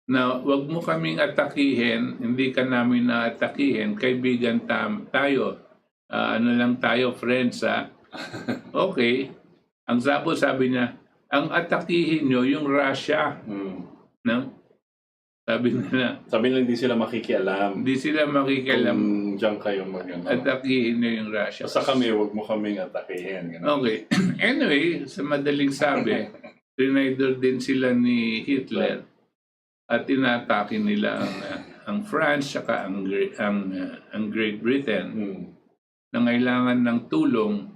Now, wag mo kaming atakihin, hindi ka namin naatakihin, kaibigan tayo. Ano lang tayo, friends, ha? Okay. Ang sabi niya, ang atakihin nyo yung Russia. No? Sabi nila, hindi sila makikialam. hindi sila makikialam. Kung diyan kayo Atakihin nyo yung Russia. Basta kami, huwag mo kaming atakihin. Ganun. Okay. Anyway, sa madaling sabi, trinidor din sila ni Hitler at tinatake nila ang France saka ang Great Britain. Nangailangan ng tulong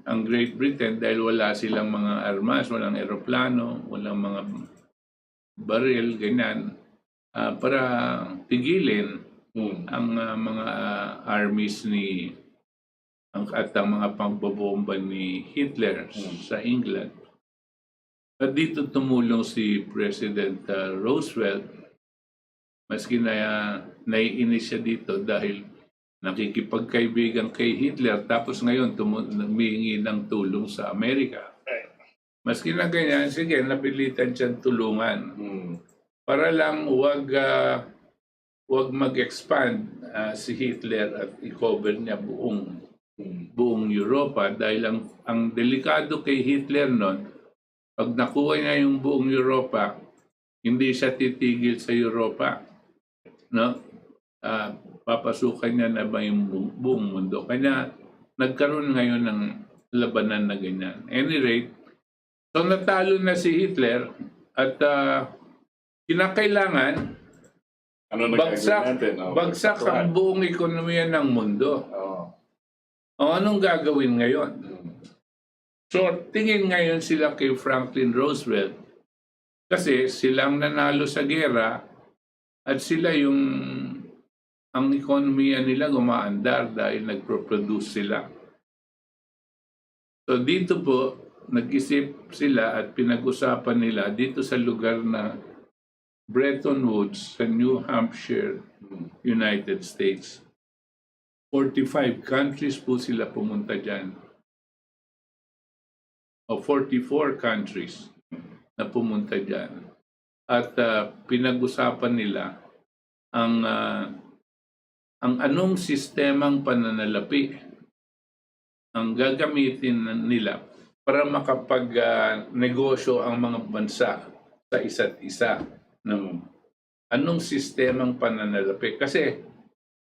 ang Great Britain dahil wala silang mga armas, walang eroplano, walang mga baril, ganyan, para tigilin ang mga armies at ang mga pagbobomba ni Hitler sa England. At dito tumulong si President Roosevelt, maski na naiinis siya dito dahil nakikipagkaibigan kay Hitler tapos ngayon humihingi ng tulong sa Amerika. Maski na ganyan, sige, napilitan siyang tulungan. Para lang wag mag-expand si Hitler at i-cover niya buong Europa dahil ang delikado kay Hitler noon, pag nakuha niya yung buong Europa, hindi siya titigil sa Europa. No? Papasukan niya na ba yung buong mundo. Kaya nagkaroon ngayon ng labanan na ganyan. Any rate, so natalo na si Hitler at kinakailangan bagsak ang buong ekonomiya ng mundo. O anong gagawin ngayon? So tingin ngayon sila kay Franklin Roosevelt kasi silang nanalo sa gera at sila ang ekonomiya nila gumaandar dahil nagproproduce sila. So dito po, nag-isip sila at pinag-usapan nila dito sa lugar na Bretton Woods sa New Hampshire, United States. 45 countries po sila pumunta dyan. O 44 countries na pumunta dyan. At pinag-usapan nila ang anong sistemang pananalapi ang gagamitin nila para makapag-negosyo ang mga bansa sa isa't isa. Anong sistemang pananalapi? Kasi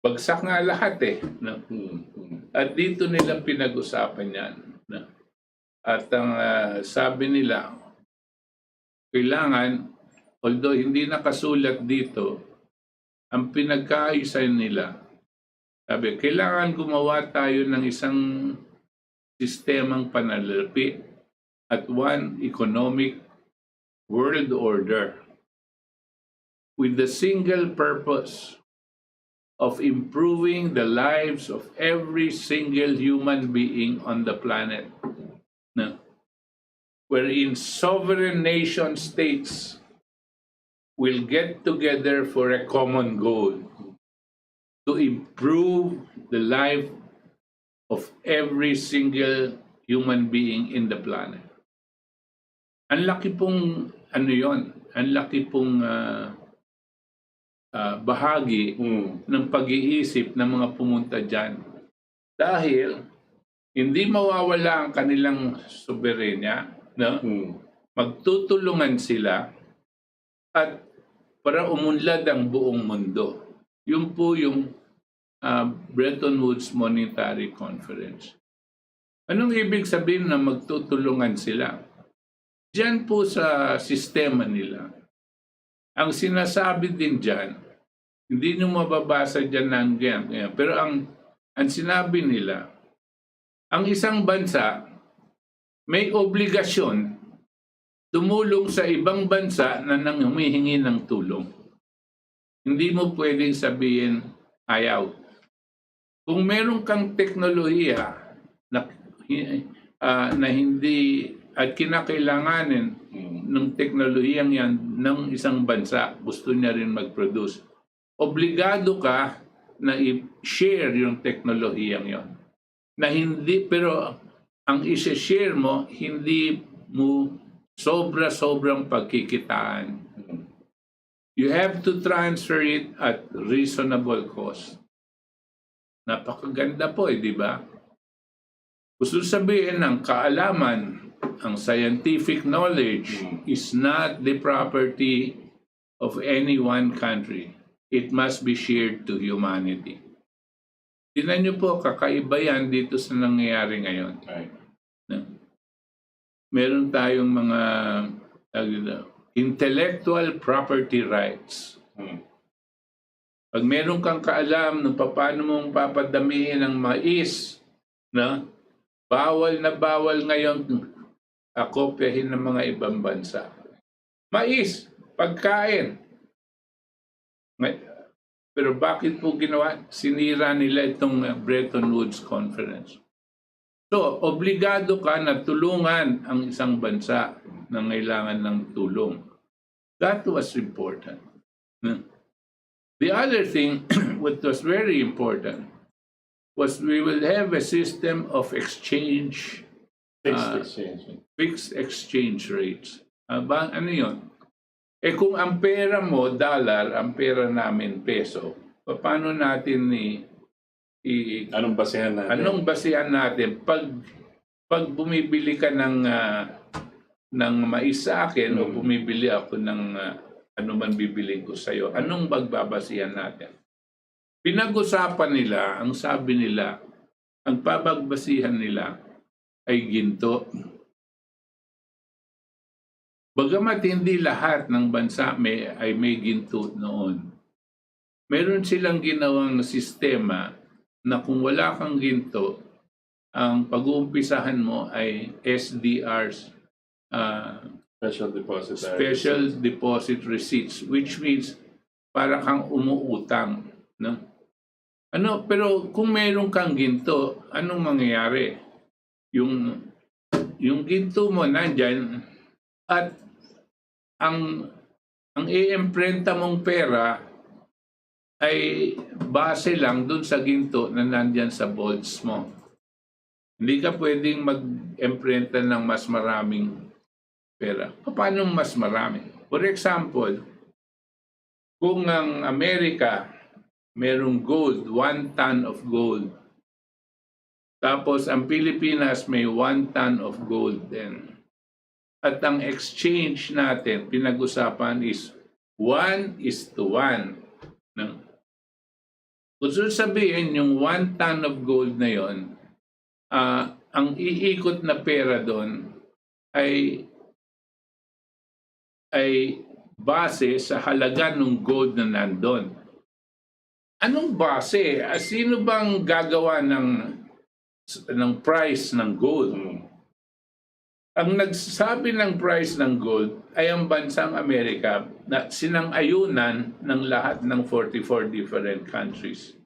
bagsak nga lahat eh. At dito nila pinag-usapan yan. At ang sabi nila, kailangan, although hindi nakasulat dito, ang pinagkaayusan nila Sabi, kailangan gumawa tayo ng isang sistemang pananalapi at one economic world order with the single purpose of improving the lives of every single human being on the planet. No? Wherein sovereign nation states will get together for a common goal to improve the life of every single human being in the planet. Ang laki pong ano yon, ang laki pong bahagi ng pag-iisip ng mga pumunta dyan. Dahil hindi mawawala ang kanilang soberenya, no? Magtutulungan sila at para umunlad ang buong mundo. Yun po yung Bretton Woods Monetary Conference. Anong ibig sabihin na magtutulungan sila? Diyan po sa sistema nila. Ang sinasabi din diyan, hindi nyo mababasa diyan ng ganyan. Pero ang sinabi nila, ang isang bansa may obligasyon tumulong sa ibang bansa na nang humihingi ng tulong. Hindi mo pwedeng sabihin ayaw. Kung meron kang teknolohiya na hindi at kinakailanganin ng teknolohiyang yan ng isang bansa, gusto niya rin mag-produce, obligado ka na i-share yung teknolohiyang yon. Na hindi, pero ang i-share mo, hindi mo sobrang pagkikitaan. You have to transfer it at reasonable cost. Napakaganda po di ba? Gusto sabihin ng kaalaman, ang scientific knowledge is not the property of any one country. It must be shared to humanity. Tingnan niyo po, kakaiba yan dito sa nangyayari ngayon. Right. Meron tayong mga intellectual property rights. Pag meron kang kaalam ng paano mong papadamihin ang mais, na bawal ngayon kopyahin ng mga ibang bansa. Mais, pagkain. Pero bakit po ginawa? Sinira nila itong Bretton Woods Conference. So, obligado ka na tulungan ang isang bansa na kailangan ng tulong. That was important. The other thing, what was very important, was we will have a system of exchange, fixed exchange rates. Ano yun? Kung ang pera mo, dollar, ang pera namin, peso, paano natin Anong basehan natin? Anong basehan natin? Pag bumibili ka ng mais sa akin o bumibili ako ng ano man bibili ko sa iyo, anong magbabasihan natin? Pinag-usapan nila, ang sabi nila, ang pabagbasihan nila ay ginto. Bagamat hindi lahat ng bansa ay may ginto noon, meron silang ginawang sistema na kung wala kang ginto, ang pag-uumpisahan mo ay SDRs, Special Deposit Receipts, which means para kang umuutang. No? Pero kung meron kang ginto, anong mangyayari? Yung ginto mo nandyan at ang i-imprenta mong pera ay base lang dun sa ginto na nandyan sa bolts mo. Hindi ka pwedeng mag-imprenta ng mas maraming pera. Paano mas marami? For example, kung ang Amerika merong gold, 1 ton of gold, tapos ang Pilipinas may 1 ton of gold din. At ang exchange natin, pinag-usapan is 1:1. No? Gusto sabihin, yung 1 ton of gold na yon, ang iikot na pera doon ay base sa halaga ng gold na nandun. Anong base? Sino bang gagawa ng price ng gold? Ang nagsasabi ng price ng gold ay ang bansang Amerika na sinang-ayunan ng lahat ng 44 different countries.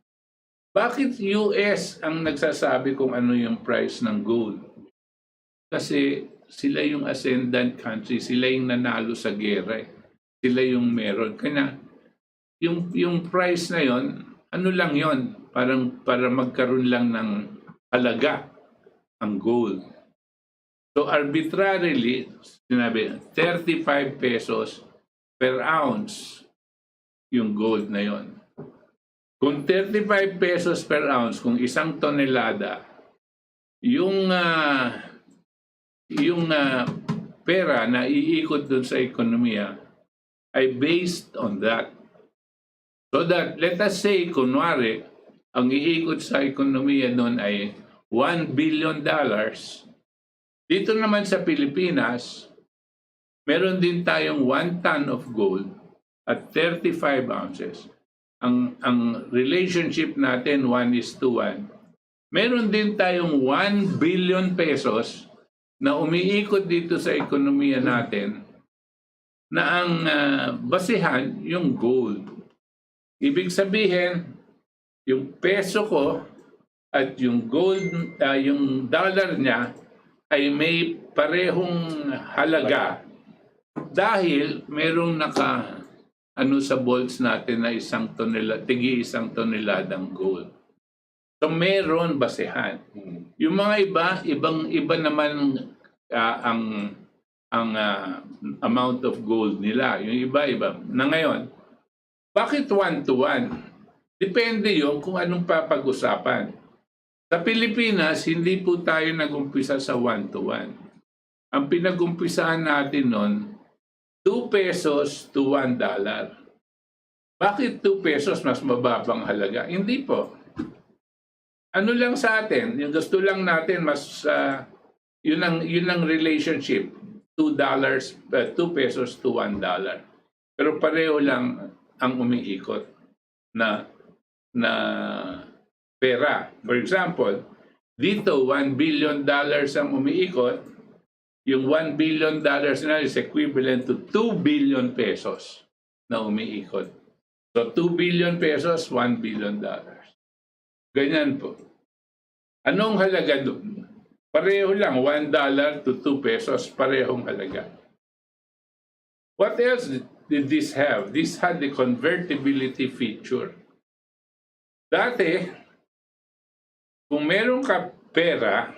Bakit US ang nagsasabi kung ano yung price ng gold? Kasi sila yung ascendant country, sila yung nanalo sa gera. Sila yung meron. Kaya yung price na yon, ano lang yon, para magkaroon lang ng halaga ang gold. So arbitrarily, sinabi, 35 pesos per ounce yung gold na yon. Kung 35 pesos per ounce, kung isang tonelada, yung pera na iikot dun sa ekonomiya ay based on that. So that, let us say, kunwari, ang iikot sa ekonomiya nun ay $1 billion. Dito naman sa Pilipinas, meron din tayong 1 ton of gold at 35 ounces. Ang relationship natin, 1:1. Meron din tayong 1 billion pesos na umiikot dito sa ekonomiya natin na ang basihan yung gold. Ibig sabihin, yung peso ko at yung gold, yung dollar niya ay may parehong halaga dahil merong sa bolts natin na tigi isang toneladang gold. So meron basehan. Yung mga iba naman ang amount of gold nila. Yung iba. Na ngayon, bakit 1:1? Depende yon kung anong papag-usapan. Sa Pilipinas, hindi po tayo nag-umpisa sa 1:1. Ang pinag-umpisahan natin nun, 2 pesos to $1. Bakit 2 pesos mas mababang halaga? Hindi po. Ano lang sa atin, yung gusto lang natin mas yun ang relationship, $2 2 pesos to $1. Pero pareho lang ang umiikot na pera. For example, dito $1 billion ang umiikot. Yung $1 billion na is equivalent to 2 billion pesos na umiikot. So 2 billion pesos, $1 billion. Ganyan po. Anong halaga doon? Pareho lang, $1 to 2 pesos, parehong halaga. What else did this have? This had the convertibility feature. Dati, kung meron ka pera,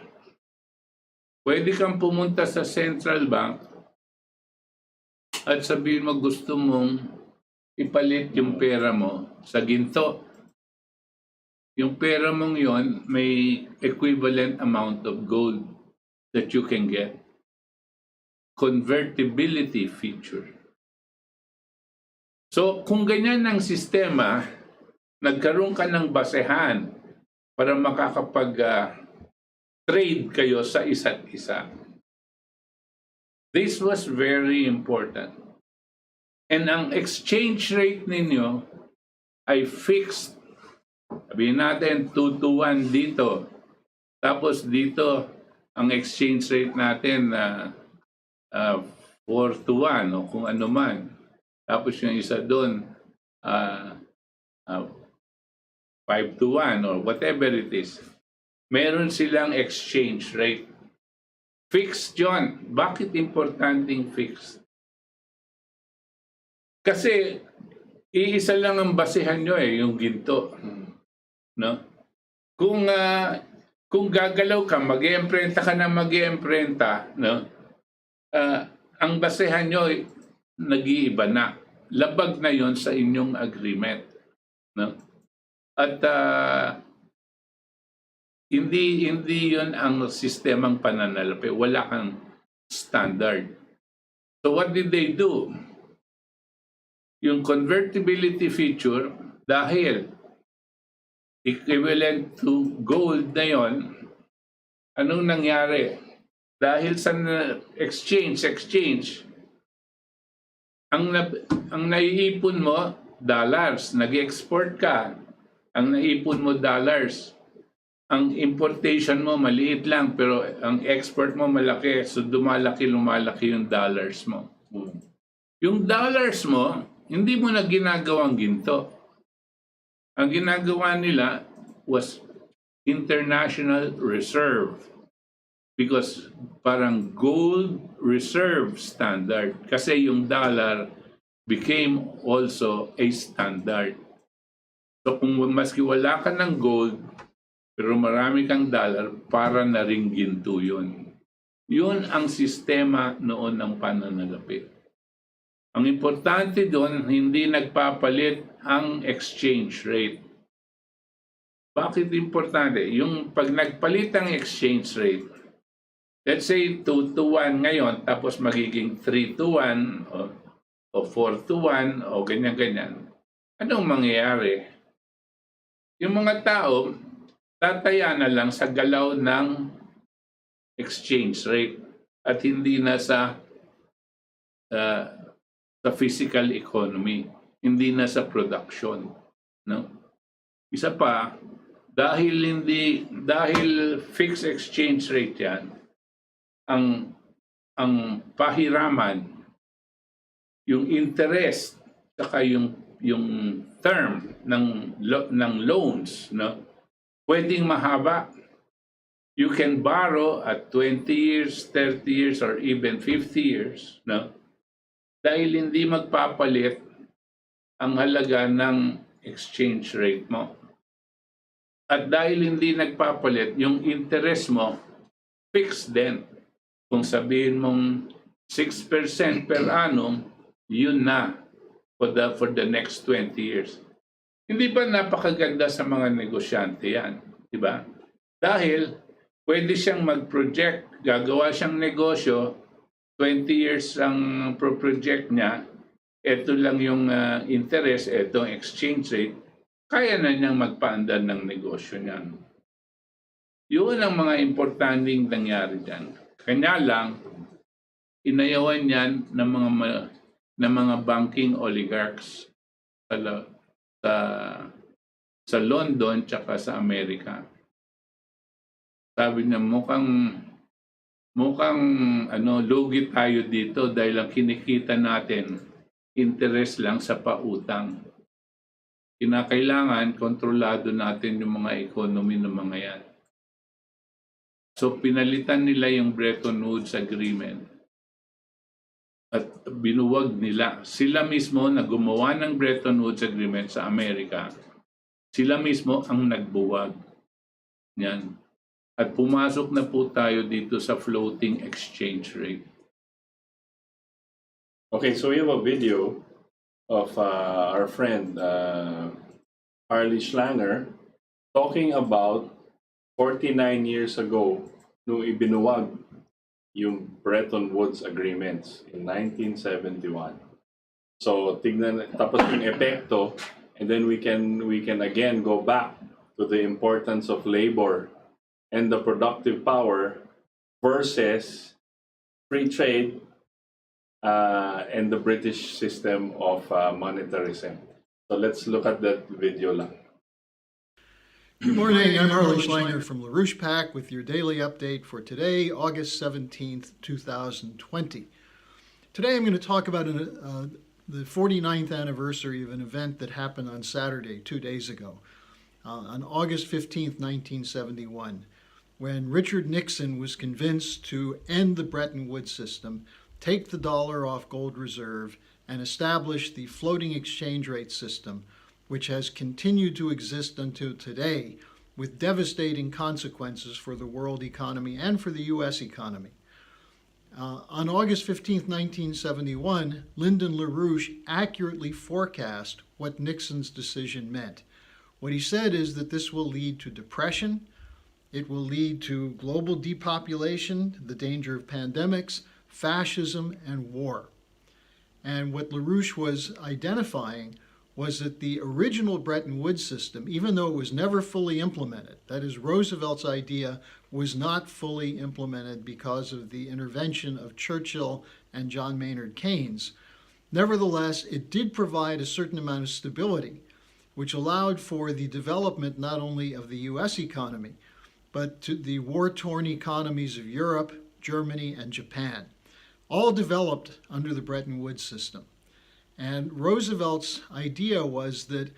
pwede kang pumunta sa central bank at sabihin mo gusto mong ipalit yung pera mo sa ginto. Yung pera mong yon may equivalent amount of gold that you can get. Convertibility feature. So kung ganyan ang sistema, nagkaroon ka ng basehan para makakapag-trade kayo sa isa't isa. This was very important. And ang exchange rate ninyo ay fixed. Sabihin natin 2-1 dito. Tapos dito, ang exchange rate natin na 4-1 o kung ano man. Tapos yung isa doon, 5-1 or whatever it is. Meron silang exchange rate. Fixed yun. Bakit importanteng fixed? Kasi iisa lang ang basehan nyo yung ginto. No? Kung gagalaw ka, mag-iemprenta ka na mag-iemprenta, no? Ang basehan nyo nag-iiba na. Labag na yon sa inyong agreement. No? At hindi yon ang sistemang pananalapi. Wala kang standard. So what did they do? Yung convertibility feature, dahil equivalent to gold na yon, anong nangyari? Dahil sa exchange, ang naiipon mo, dollars, nag-export ka, Ang naipon mo dollars. Ang importation mo maliit lang pero ang export mo malaki. So lumalaki yung dollars mo. Yung dollars mo, hindi mo na ginagawang ginto. Ang ginagawa nila was international reserve. Because parang gold reserve standard. Kasi yung dollar became also a standard. So kung maski wala ka ng gold, pero marami kang dollar, para na ring ginto yun. Yun ang sistema noon ng pananalapi. Ang importante doon, hindi nagpapalit ang exchange rate. Bakit importante? Yung pag nagpalit ang exchange rate, let's say 2 to 1 ngayon, tapos magiging 3 to 1 o 4 to 1 o ganyan-ganyan. Anong mangyayari? Yung mga tao, tataya na lang sa galaw ng exchange rate at hindi na sa physical economy, hindi na sa production, no? Isa pa, dahil fixed exchange rate 'yan, ang pahiraman, yung interest saka yung term ng loans, no? Pwedeng mahaba. You can borrow at 20 years, 30 years, or even 50 years, no? Dahil hindi magpapalit ang halaga ng exchange rate mo. At dahil hindi nagpapalit, yung interest mo, fixed din. Kung sabihin mong 6% per annum, yun na for the next 20 years. Hindi ba napakaganda sa mga negosyante yan? Diba? Dahil pwede siyang mag-project, gagawa siyang negosyo, 20 years ang pro-project niya, ito lang yung interest, ito ang exchange rate, kaya na niyang magpaandar ng negosyo niyan. Yun ang mga importanteng nangyari dyan. Kanya lang, inayawan yan ng mga banking oligarchs sa London tsaka sa Amerika. Sabi niya, mukhang lugi tayo dito dahil ang kinikita natin interest lang sa pautang. Kinakailangan kontrolado natin yung mga economy ng mga yan. So pinalitan nila yung Bretton Woods Agreement at binuwag nila. Sila mismo na gumawa ng Bretton Woods Agreement sa Amerika, sila mismo ang nagbuwag. Yan. At pumasok na po tayo dito sa floating exchange rate. Okay, so we have a video of our friend Harley Schlanger talking about 49 years ago nung ibinuwag yung Bretton Woods Agreements in 1971. So tignan, tapos yung epekto, and then we can again go back to the importance of labor and the productive power versus free trade and the British system of monetarism. So let's look at that video lang. Good morning, I'm Harley Schlanger from LaRouche PAC with your daily update for today, August 17th, 2020. Today I'm going to talk about the 49th anniversary of an event that happened on Saturday, 2 days ago, on August 15th, 1971, when Richard Nixon was convinced to end the Bretton Woods system, take the dollar off gold reserve, and establish the floating exchange rate system, which has continued to exist until today with devastating consequences for the world economy and for the U.S. economy. On August 15, 1971, Lyndon LaRouche accurately forecast what Nixon's decision meant. What he said is that this will lead to depression, it will lead to global depopulation, the danger of pandemics, fascism, and war. And what LaRouche was identifying was that the original Bretton Woods system, even though it was never fully implemented, that is, Roosevelt's idea was not fully implemented because of the intervention of Churchill and John Maynard Keynes, nevertheless, it did provide a certain amount of stability, which allowed for the development not only of the U.S. economy, but to the war-torn economies of Europe, Germany, and Japan, all developed under the Bretton Woods system. And Roosevelt's idea was that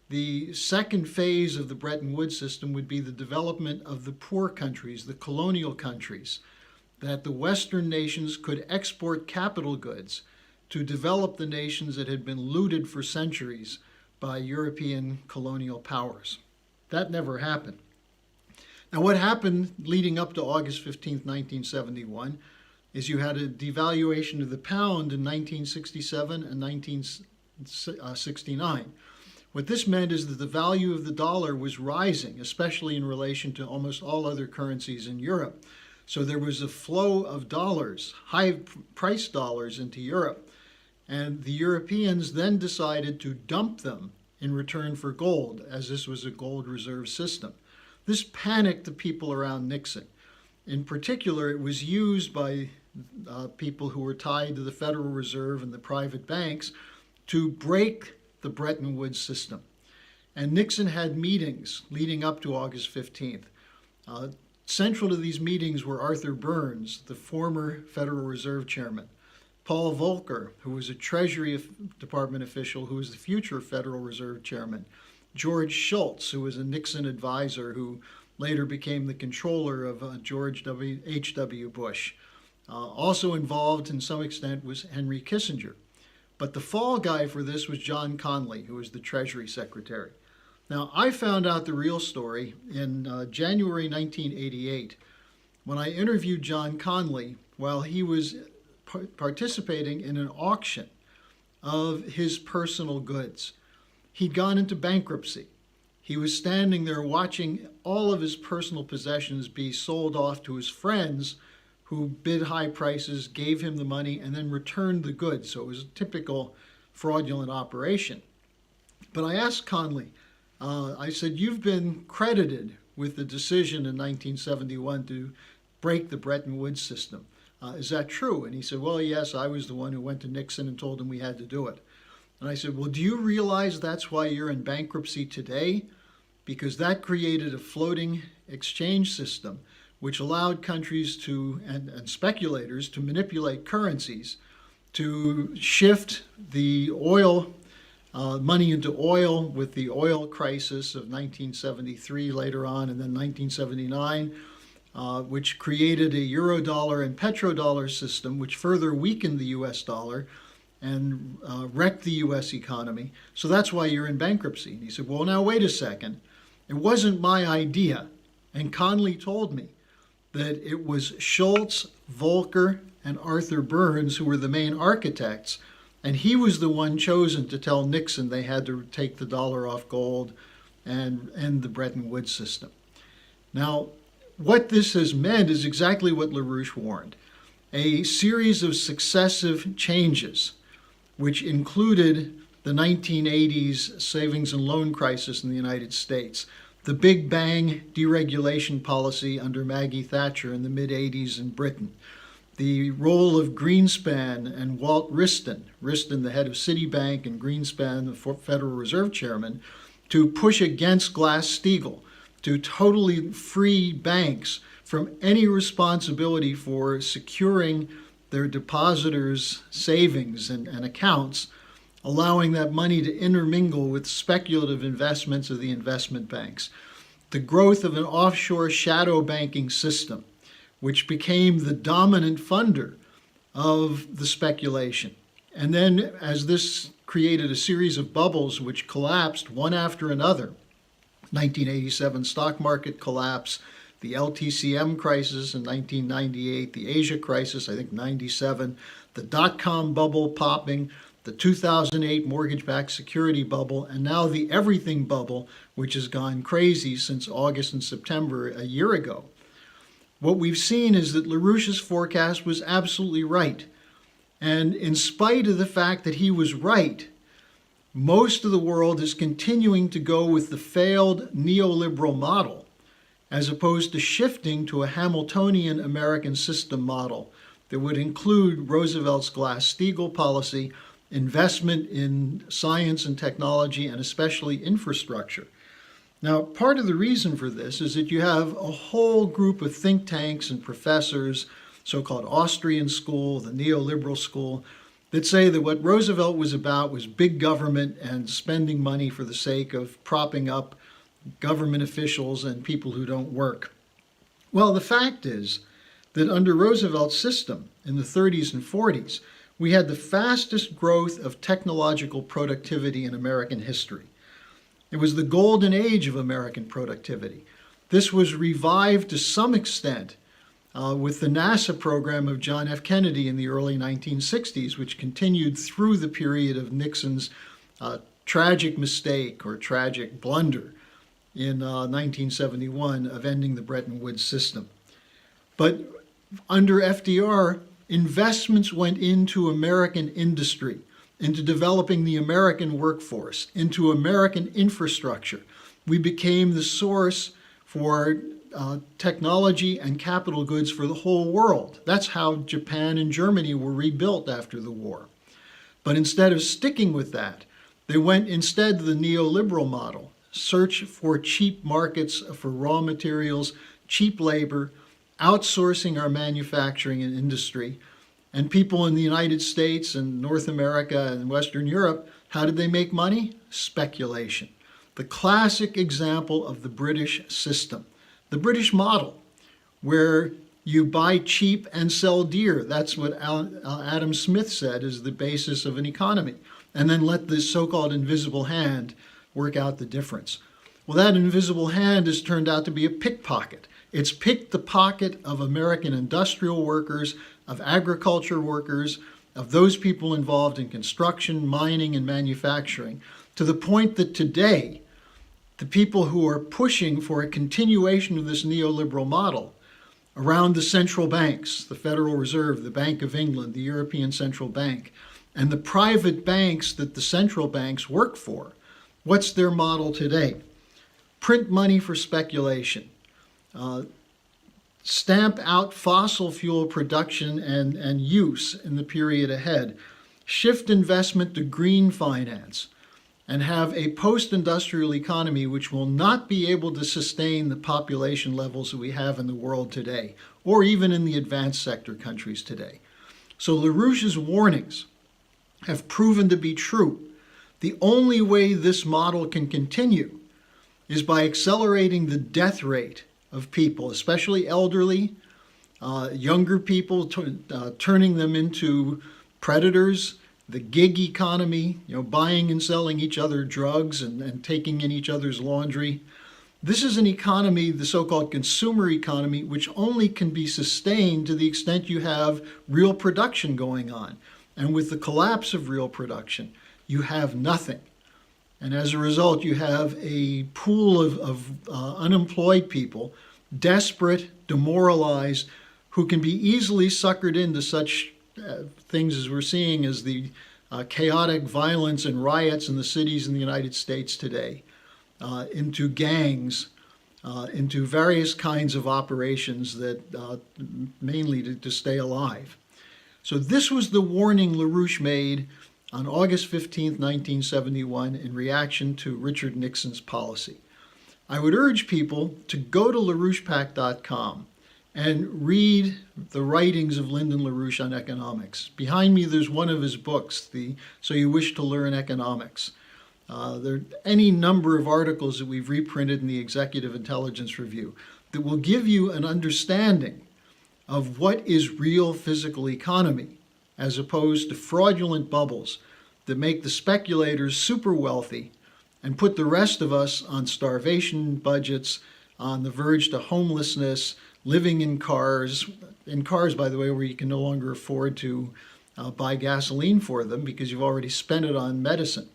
the second phase of the Bretton Woods system would be the development of the poor countries, the colonial countries, that the Western nations could export capital goods to develop the nations that had been looted for centuries by European colonial powers. That never happened. Now, what happened leading up to August 15, 1971, is you had a devaluation of the pound in 1967 and 1969. What this meant is that the value of the dollar was rising, especially in relation to almost all other currencies in Europe. So there was a flow of dollars, high-priced dollars, into Europe. And the Europeans then decided to dump them in return for gold, as this was a gold reserve system. This panicked the people around Nixon. In particular, it was used by people who were tied to the Federal Reserve and the private banks to break the Bretton Woods system. And Nixon had meetings leading up to August 15th. Central to these meetings were Arthur Burns, the former Federal Reserve Chairman, Paul Volcker, who was a Treasury Department official who was the future Federal Reserve Chairman, George Shultz, who was a Nixon advisor who later became the controller of George H.W. Bush. Also involved in some extent was Henry Kissinger. But the fall guy for this was John Connally, who was the Treasury Secretary. Now, I found out the real story in January 1988 when I interviewed John Connally while he was participating in an auction of his personal goods. He'd gone into bankruptcy. He was standing there watching all of his personal possessions be sold off to his friends who bid high prices, gave him the money, and then returned the goods. So it was a typical fraudulent operation. But I asked Connally, I said, you've been credited with the decision in 1971 to break the Bretton Woods system. Is that true? And he said, well, yes, I was the one who went to Nixon and told him we had to do it. And I said, well, do you realize that's why you're in bankruptcy today? Because that created a floating exchange system which allowed countries to, and speculators to manipulate currencies, to shift the oil money into oil with the oil crisis of 1973 later on, and then 1979, which created a eurodollar and petrodollar system, which further weakened the US dollar and wrecked the US economy. So that's why you're in bankruptcy. And he said, well, now wait a second. It wasn't my idea. And Connally told me that it was Shultz, Volcker, and Arthur Burns who were the main architects. And he was the one chosen to tell Nixon they had to take the dollar off gold and end the Bretton Woods system. Now, what this has meant is exactly what LaRouche warned. A series of successive changes, which included the 1980s savings and loan crisis in the United States, the Big Bang deregulation policy under Maggie Thatcher in the mid-80s in Britain, the role of Greenspan and Walt Wriston, the head of Citibank, and Greenspan, the Federal Reserve Chairman, to push against Glass-Steagall, to totally free banks from any responsibility for securing their depositors' savings and accounts, allowing that money to intermingle with speculative investments of the investment banks. The growth of an offshore shadow banking system, which became the dominant funder of the speculation. And then as this created a series of bubbles which collapsed one after another, 1987 stock market collapse, the LTCM crisis in 1998, the Asia crisis, I think 97, the dot-com bubble popping, the 2008 mortgage-backed security bubble, and now the everything bubble, which has gone crazy since August and September a year ago. What we've seen is that LaRouche's forecast was absolutely right. And in spite of the fact that he was right, most of the world is continuing to go with the failed neoliberal model, as opposed to shifting to a Hamiltonian American system model that would include Roosevelt's Glass-Steagall policy, investment in science and technology, and especially infrastructure. Now, part of the reason for this is that you have a whole group of think tanks and professors, so-called Austrian school, the neoliberal school, that say that what Roosevelt was about was big government and spending money for the sake of propping up government officials and people who don't work. Well, the fact is that under Roosevelt's system in the 30s and 40s, we had the fastest growth of technological productivity in American history. It was the golden age of American productivity. This was revived to some extent with the NASA program of John F. Kennedy in the early 1960s, which continued through the period of Nixon's tragic mistake or tragic blunder in 1971 of ending the Bretton Woods system. But under FDR, investments went into American industry, into developing the American workforce, into American infrastructure. We became the source for technology and capital goods for the whole world. That's how Japan and Germany were rebuilt after the war. But instead of sticking with that, they went instead to the neoliberal model, search for cheap markets for raw materials, cheap labor, outsourcing our manufacturing and industry. And people in the United States and North America and Western Europe, how did they make money? Speculation. The classic example of the British system, the British model, where you buy cheap and sell dear. That's what Adam Smith said is the basis of an economy. And then let this so-called invisible hand work out the difference. Well, that invisible hand has turned out to be a pickpocket. It's picked the pocket of American industrial workers, of agriculture workers, of those people involved in construction, mining, and manufacturing, to the point that today, the people who are pushing for a continuation of this neoliberal model around the central banks, the Federal Reserve, the Bank of England, the European Central Bank, and the private banks that the central banks work for, what's their model today? Print money for speculation. Stamp out fossil fuel production and use in the period ahead, shift investment to green finance, and have a post-industrial economy which will not be able to sustain the population levels that we have in the world today, or even in the advanced sector countries today. So LaRouche's warnings have proven to be true. The only way this model can continue is by accelerating the death rate of people, especially elderly, younger people, turning them into predators, the gig economy, buying and selling each other drugs and taking in each other's laundry. This is an economy, the so-called consumer economy, which only can be sustained to the extent you have real production going on. And with the collapse of real production, you have nothing. And as a result, you have a pool of unemployed people, desperate, demoralized, who can be easily suckered into such things as we're seeing as the chaotic violence and riots in the cities in the United States today, into gangs, into various kinds of operations that mainly to stay alive. So this was the warning LaRouche made on August 15, 1971, in reaction to Richard Nixon's policy. I would urge people to go to LaRouchePAC.com and read the writings of Lyndon LaRouche on economics. Behind me, there's one of his books, So You Wish to Learn Economics. There are any number of articles that we've reprinted in the Executive Intelligence Review that will give you an understanding of what is real physical economy, as opposed to fraudulent bubbles that make the speculators super wealthy and put the rest of us on starvation budgets, on the verge to homelessness, living in cars, by the way, where you can no longer afford to buy gasoline for them because you've already spent it on medicine.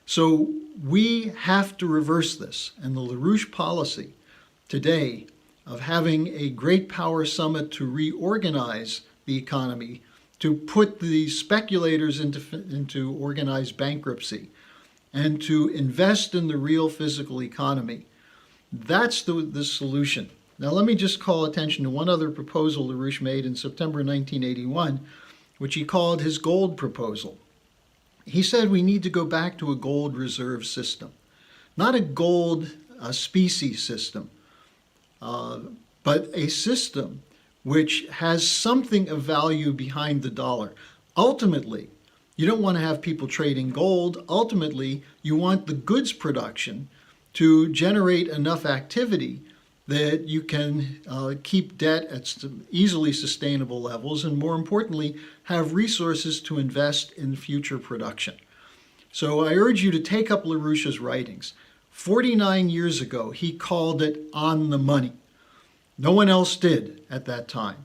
So we have to reverse this. And the LaRouche policy today of having a great power summit to reorganize the economy, to put the speculators into organized bankruptcy, and to invest in the real physical economy, that's the solution. Now let me just call attention to one other proposal LaRouche made in September 1981, which he called his gold proposal. he said we need to go back to a gold reserve system, not a gold species system, but a system which has something of value behind the dollar. Ultimately, you don't want to have people trading gold. Ultimately, you want the goods production to generate enough activity that you can keep debt at easily sustainable levels, and more importantly, have resources to invest in future production. So I urge you to take up LaRouche's writings. 49 years ago, he called it on the money. No one else did at that time.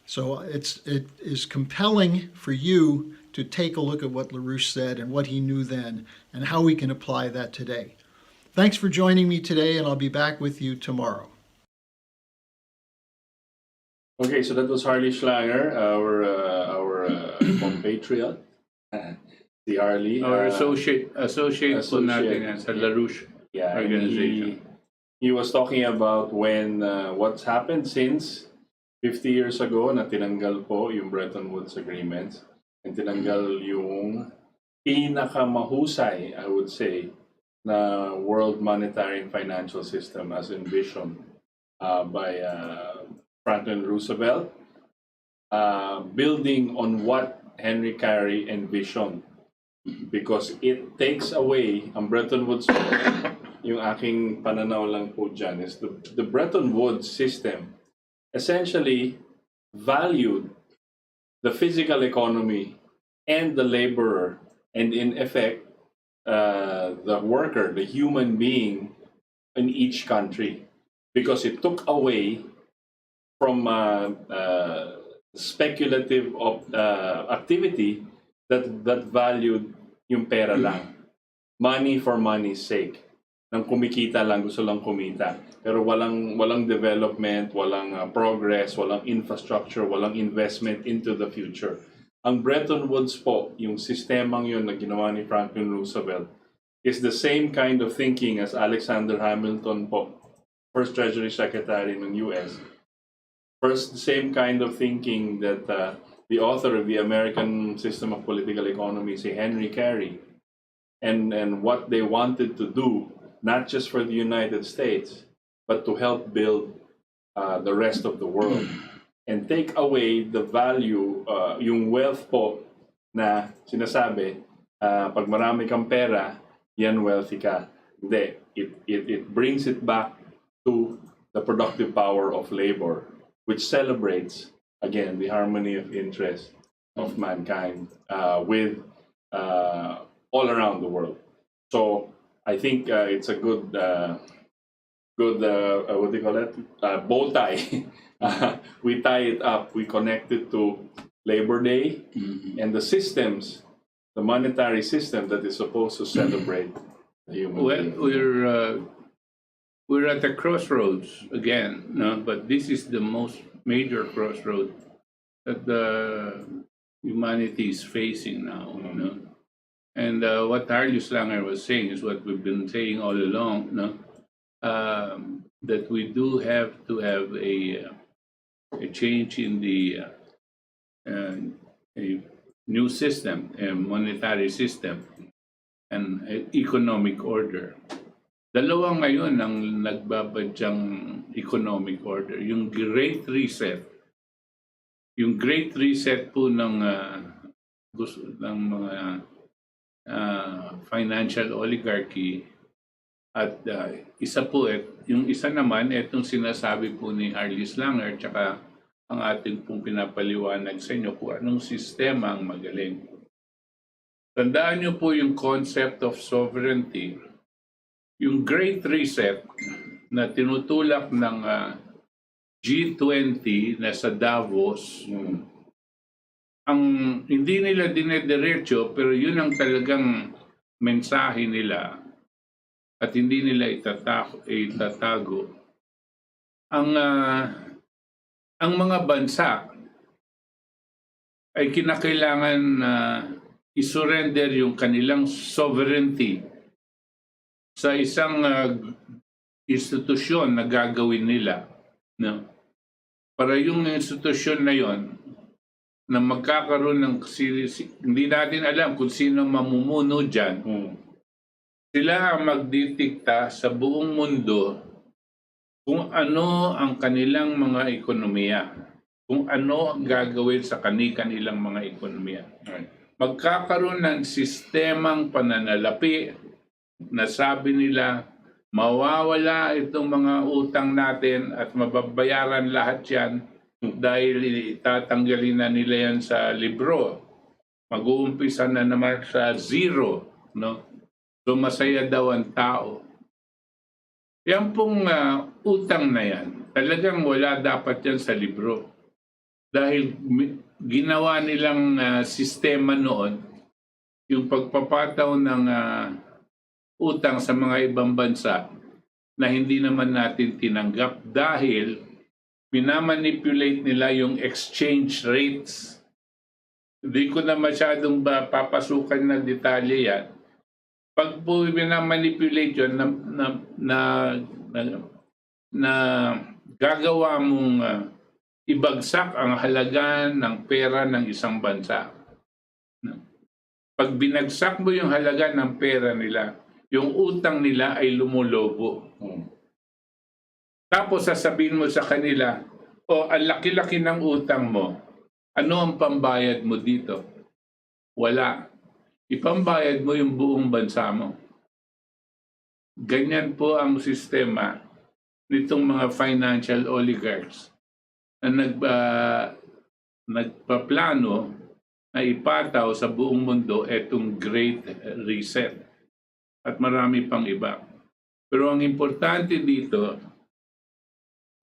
So it is compelling for you to take a look at what LaRouche said and what he knew then and how we can apply that today. Thanks for joining me today, and I'll be back with you tomorrow. Okay, so that was Harley Schlanger, our compatriot, the Harley. Our associate po natin yan sa LaRouche Yeah, and organization. he was talking about when what's happened since 50 years ago na tinanggal po yung Bretton Woods agreements and tinanggal yung pinakamahusay, I would say, na world monetary and financial system as envisioned by Franklin Roosevelt, building on what Henry Carey envisioned, because it takes away ang Bretton Woods. Yung aking pananaw lang po dyan is the Bretton Woods system essentially valued the physical economy and the laborer, and in effect, the worker, the human being in each country, because it took away from speculative activity that valued yung pera lang. Money for money's sake. Nang kumikita lang, gusto lang kumita. Pero walang development, walang progress, walang infrastructure, walang investment into the future. Ang Bretton Woods po, yung sistemang yun na ginawa ni Franklin Roosevelt, is the same kind of thinking as Alexander Hamilton po, first Treasury Secretary ng US. First, the same kind of thinking that the author of the American System of Political Economy, si Henry Carey, and what they wanted to do, not just for the United States, but to help build the rest of the world and take away the value, yung wealth po na sinasabi, pag marami kang pera, yan wealthy ka. Hindi. It brings it back to the productive power of labor, which celebrates, again, the harmony of interest of mankind with all around the world. So I think it's a good what do you call it? Bow tie. We tie it up. We connect it to Labor Day and the systems, the monetary system that is supposed to celebrate the human being. We're at a crossroads again, no? But this is the most major crossroad that the humanity is facing now. No? And what Harley Schlanger was saying is what we've been saying all along, no? That we do have to have a change in the a new system, a monetary system, and economic order. Dalawa ngayon ang nagbabadyang economic order. Yung Great Reset. Yung Great Reset po ng mga financial oligarchy, at isa po, yung isa naman, itong sinasabi po ni Harley Schlanger, tsaka ang ating pong pinapaliwanag sa inyo kung anong sistema ang magaling. Tandaan niyo po yung concept of sovereignty. Yung Great Reset na tinutulak ng G20 na sa Davos, ang hindi nila dinediretso, pero yun ang talagang mensahe nila at hindi nila itatago. Ang mga bansa ay kinakailangan isurrender yung kanilang sovereignty sa isang institusyon na gagawin nila, no? Para yung institusyon na yon na magkakaroon ng hindi natin alam kung sino mamumuno dyan. Sila ang magdidikta sa buong mundo kung ano ang kanilang mga ekonomiya, kung ano ang gagawin sa kanilang mga ekonomiya. Magkakaroon ng sistemang pananalapi na sabi nila, mawawala itong mga utang natin at mababayaran lahat yan dahil itatanggalin na nila yan sa libro. Mag-uumpisa na naman sa zero, no? So masaya daw ang tao. Yan pong utang na yan, talagang wala dapat yan sa libro. Dahil ginawa nilang sistema noon, yung pagpapataw ng utang sa mga ibang bansa na hindi naman natin tinanggap dahil minamanipulate nila yung exchange rates. Hindi ko na masyadong papasukan na detalye yan. Pag po minamanipulate yun na gagawa mong ibagsak ang halaga ng pera ng isang bansa. Pag binagsak mo yung halaga ng pera nila, yung utang nila ay lumulobo. Tapos sasabihin mo sa kanila, ang laki-laki ng utang mo, ano ang pambayad mo dito? Wala. Ipambayad mo yung buong bansa mo. Ganyan po ang sistema nitong mga financial oligarchs na nagpaplano na ipataw sa buong mundo itong Great Reset at marami pang iba. Pero ang importante dito,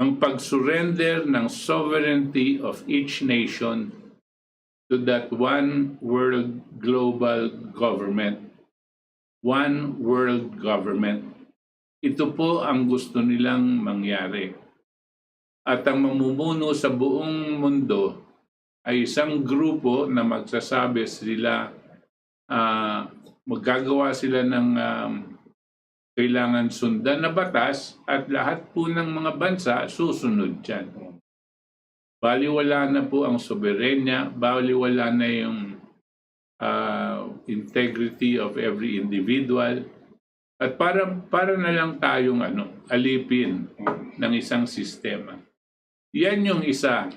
ang pag-surrender ng sovereignty of each nation to that one world global government. One world government. Ito po ang gusto nilang mangyari. At ang mamumuno sa buong mundo ay isang grupo na magsasabi sila, magagawa sila ng kailangan sundan na batas at lahat po ng mga bansa susunod dyan. Baliwala na po ang soberenya, baliwala na yung integrity of every individual. At para na lang tayong alipin ng isang sistema. Yan yung isa.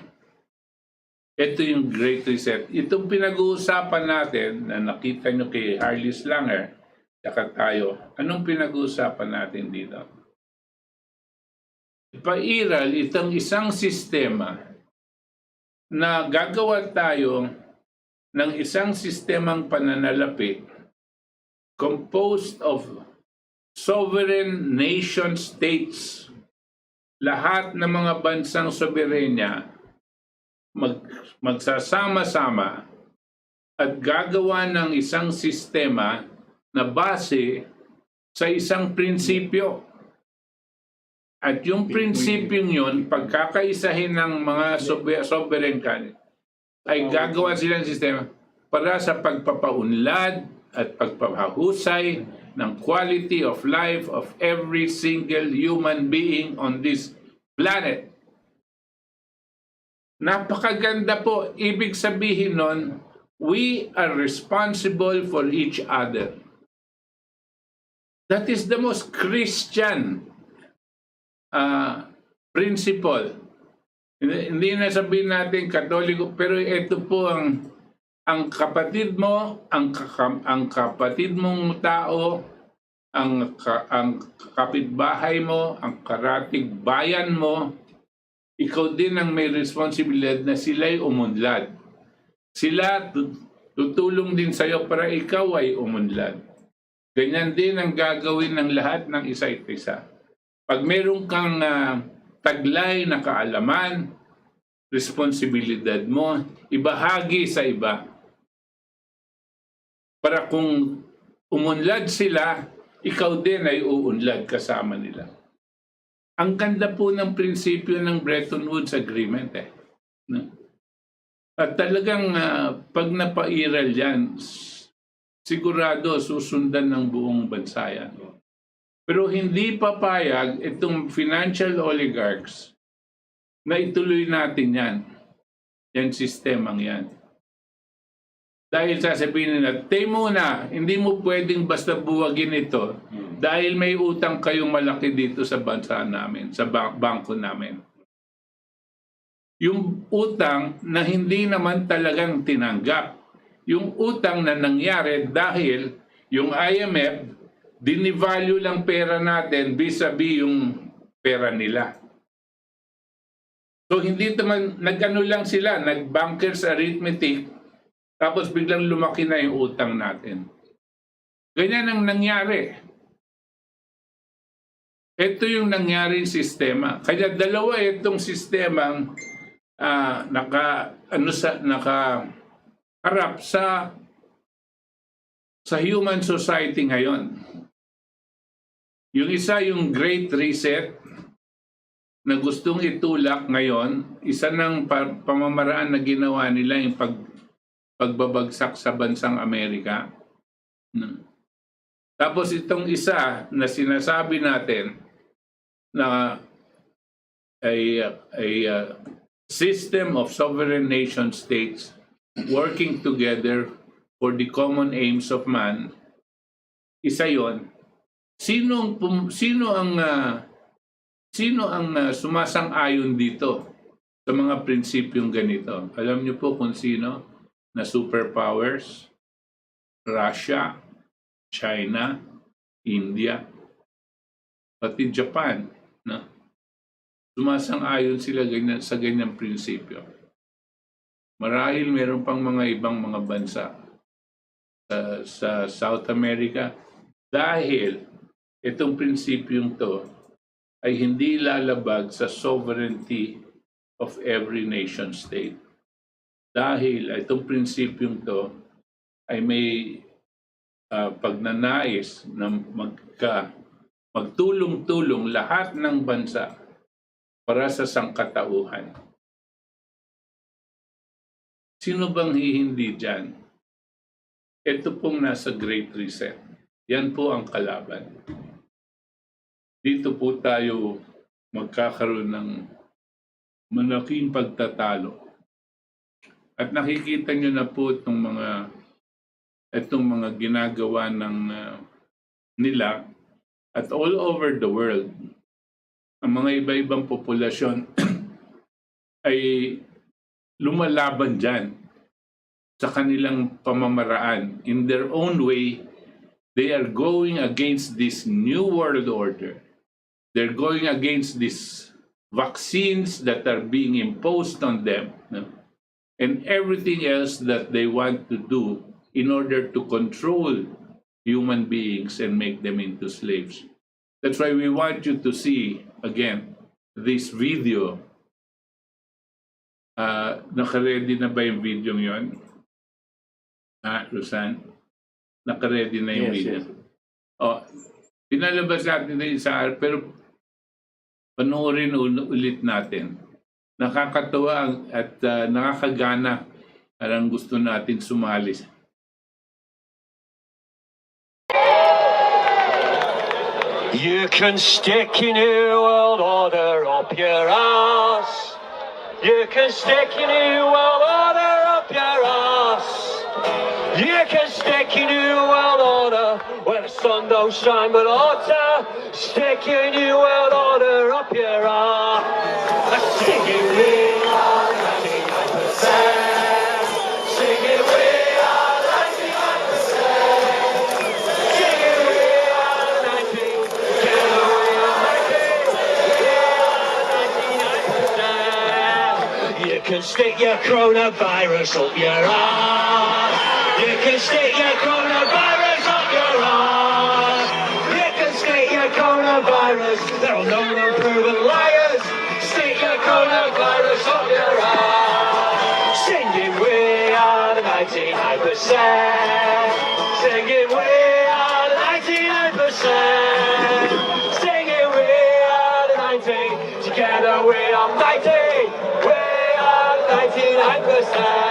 Ito yung Great Reset. Itong pinag-uusapan natin na nakita nyo kay Harley Slanger, saka tayo, anong pinag-uusapan natin dito? Ipairal itong isang sistema na gagawa tayo ng isang sistemang pananalapi composed of sovereign nation states. Lahat ng mga bansang soberenya magsasama-sama at gagawa ng isang sistema na base sa isang prinsipyo. At yung prinsipyong yun, pagkakaisahin ng mga sovereign country, ay gagawa silang sistema para sa pagpapaunlad at pagpapahusay ng quality of life of every single human being on this planet. Napakaganda po. Ibig sabihin nun, we are responsible for each other. That is the most Christian principle. Hindi na sabihin natin Katoliko, pero ito po ang kapatid mo, ang kapatid mong tao, ang kapitbahay mo, ang karatig bayan mo, ikaw din ang may responsibilidad na sila'y umunlad. Sila tutulong din sa'yo para ikaw ay umunlad. Ganyan din ang gagawin ng lahat ng isa't isa. Pag meron kang taglay na kaalaman, responsibilidad mo, ibahagi sa iba. Para kung umunlad sila, ikaw din ay uunlad kasama nila. Ang ganda po ng prinsipyo ng Bretton Woods Agreement. At talagang pag napairal yan, sigurado susundan ng buong bansa yan. Pero hindi papayag itong financial oligarchs na ituloy natin yan. Yan sistemang yan. Dahil sasabihin nila, "Tay muna, hindi mo pwedeng basta buwagin ito dahil may utang kayong malaki dito sa bansa namin, sa bangko namin." Yung utang na hindi naman talagang tinanggap. Yung utang na nangyari dahil yung IMF, dinivalue lang pera natin vis-a-vis yung pera nila. So hindi naman, nag-ano lang sila, nag-bankers arithmetic, tapos biglang lumaki na yung utang natin. Ganyan ang nangyari. Ito yung nangyaring sistema. Kaya dalawa itong sistemang nakaharap sa human society ngayon. Yung isa, yung Great Reset, na gustong itulak ngayon, isa ng pamamaraan na ginawa nila yung pagbabagsak sa bansang Amerika. Tapos itong isa na sinasabi natin na a system of sovereign nation states working together for the common aims of man, isa yon. Sino ang sumasang-ayon dito sa mga prinsipyong ganito? Alam niyo po kung sino? Na superpowers, Russia, China, India, pati Japan. No? Sumasang-ayon sila sa ganyang prinsipyo. Marahil meron pang mga ibang mga bansa sa South America dahil itong prinsipyong to ay hindi lalabag sa sovereignty of every nation state. Dahil itong prinsipyong to ay may pagnanais na magtulong-tulong lahat ng bansa para sa sangkatauhan. Sino bang hihindi dyan? Ito pong nasa Great Reset. Yan po ang kalaban. Dito po tayo magkakaroon ng malaking pagtatalo. At nakikita nyo na po itong mga ginagawa nila at all over the world. Ang mga iba-ibang populasyon ay lumalaban dyan sa kanilang pamamaraan. In their own way, they are going against this new world order. They're going against these vaccines that are being imposed on them. No? And everything else that they want to do in order to control human beings and make them into slaves. That's why we want you to see, again, this video. Naka-ready na ba yung video yon? Rosan? Naka-ready na yung video. Yes. Oh, pinalabas natin na isa, pero panoorin ulit natin. Nakakatuwa at nakakagana. Parang gusto natin sumali. You can stick your new world order up your ass. You can stick your new world order up your ass. You can stick your new world order where the sun don't shine but oughta. Stick your new world order up your ass. Sing it we are 99%. Sing it we are 99%. Sing it we are 90. Together we are 90. We are 99%. You can stick your coronavirus up your ass. You can stick your coronavirus up your ass. You can stick your coronavirus. They're all known and proven liars. Stick your coronavirus up your ass. Singing we are the 99%. Singing we are the 99%. Singing we are the 90. Together we are mighty. We are 99%.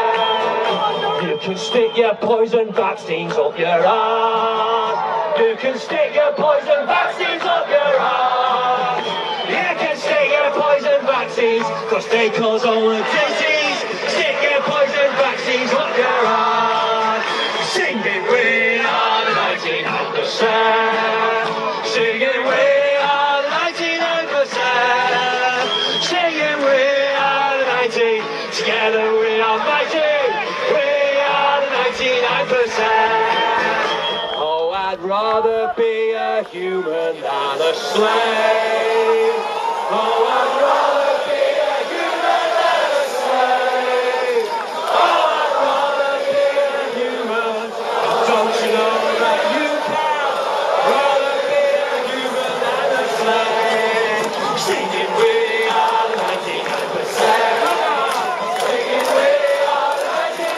You can stick your poison vaccines up your ass. You can stick your poison vaccines up your ass. You can stick your poison vaccines, cause they cause all the disease. Stick your poison vaccines up your ass. Singing we are the 99%. Singing we are the 90. Together we are mighty. We are the 99%. Oh, I'd rather be a human than a slave. Oh, I'd rather be a human than a slave. Oh, I'd rather be a human. Don't you know that you can rather be a human than a slave? Singing we are the 99%. Come on. Singing we are the 99%.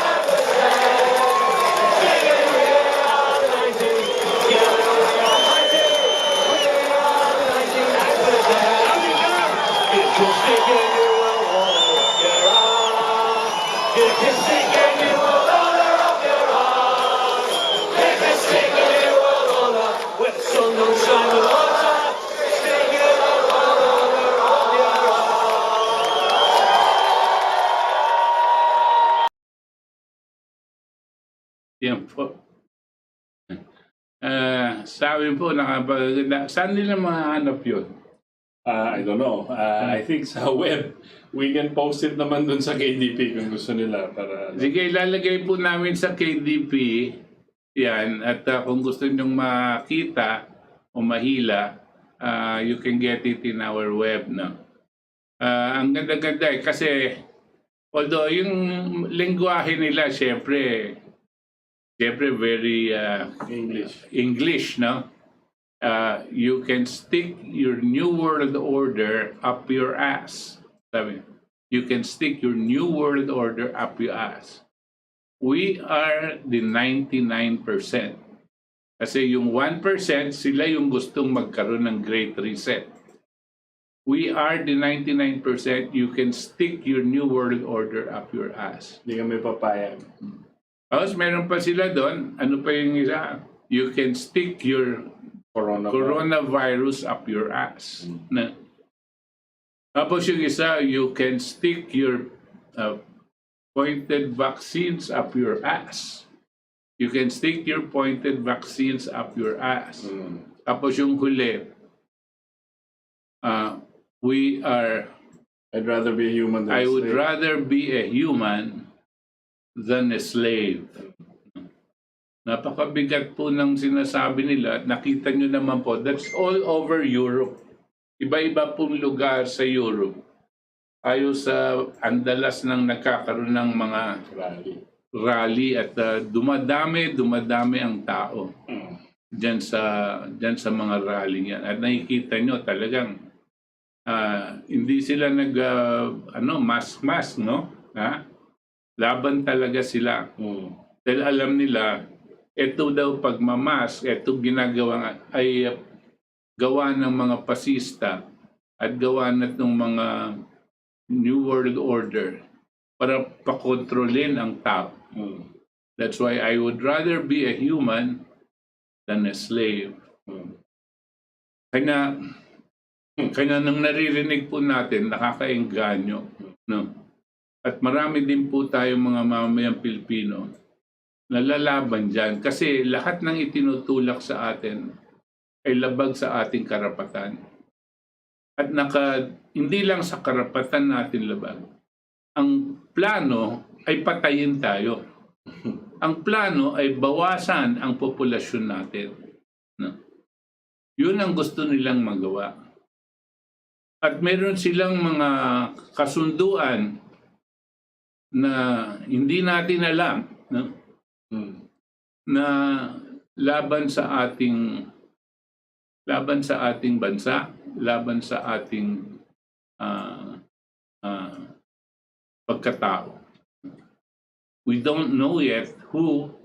Singing we are the 90. Together we are mighty. We are the 99%. If you're singing, you will roll your arms. If you're singing, you will roll up your arms. If you're singing, you will roll up when the sun don't shine the water. Singing, you will roll up your Yan po. Sabi po, saan nila mahanap yun? I don't know. I think sa web, we can post it naman dun sa KDP kung gusto nila. Para... Sige, ilalagay po namin sa KDP yan. At kung gusto nyong makita o mahila, you can get it in our web. No? Ang ganda-ganda kasi although yung lengguwahe nila, syempre very English, no? You can stick your new world order up your ass. Sabi, you can stick your new world order up your ass. We are the 99%. Kasi yung 1%, sila yung gustong magkaroon ng Great Reset. We are the 99%. You can stick your new world order up your ass. Hindi kami papayag. Tapos meron pa sila doon. Ano pa yung isa? You can stick your coronavirus up your ass. Na. Tapos yung isa, you can stick your pointed vaccines up your ass. You can stick your pointed vaccines up your ass. Tapos yung huli, I'd rather be a human than I a would slave. rather be a human than a slave. Napakabigat po ng sinasabi nila. Nakita nyo naman po, that's all over Europe. Iba-iba pong lugar sa Europe. Ayos sa andalas ng nagkakaroon ng mga rally at dumadami ang tao diyan sa mga rally yan. At nakikita nyo talagang hindi sila mask, no? Ha? Laban talaga sila. Dahil alam nila, ito daw pagmamask, ito ginagawa ay gawa ng mga pasista at gawa na ng mga New World Order para pakontrolin ang tao. That's why I would rather be a human than a slave. Kaya nang naririnig po natin, nakakaengganyo. No? At marami din po tayong mga mamamayang Pilipino na lalaban dyan. Kasi lahat ng itinutulak sa atin ay labag sa ating karapatan. At hindi lang sa karapatan natin labag. Ang plano ay patayin tayo. Ang plano ay bawasan ang populasyon natin. No? Yun ang gusto nilang magawa. At meron silang mga kasunduan na hindi natin alam, no? Na laban sa ating bansa, laban sa ating pagkatao. We don't know yet who,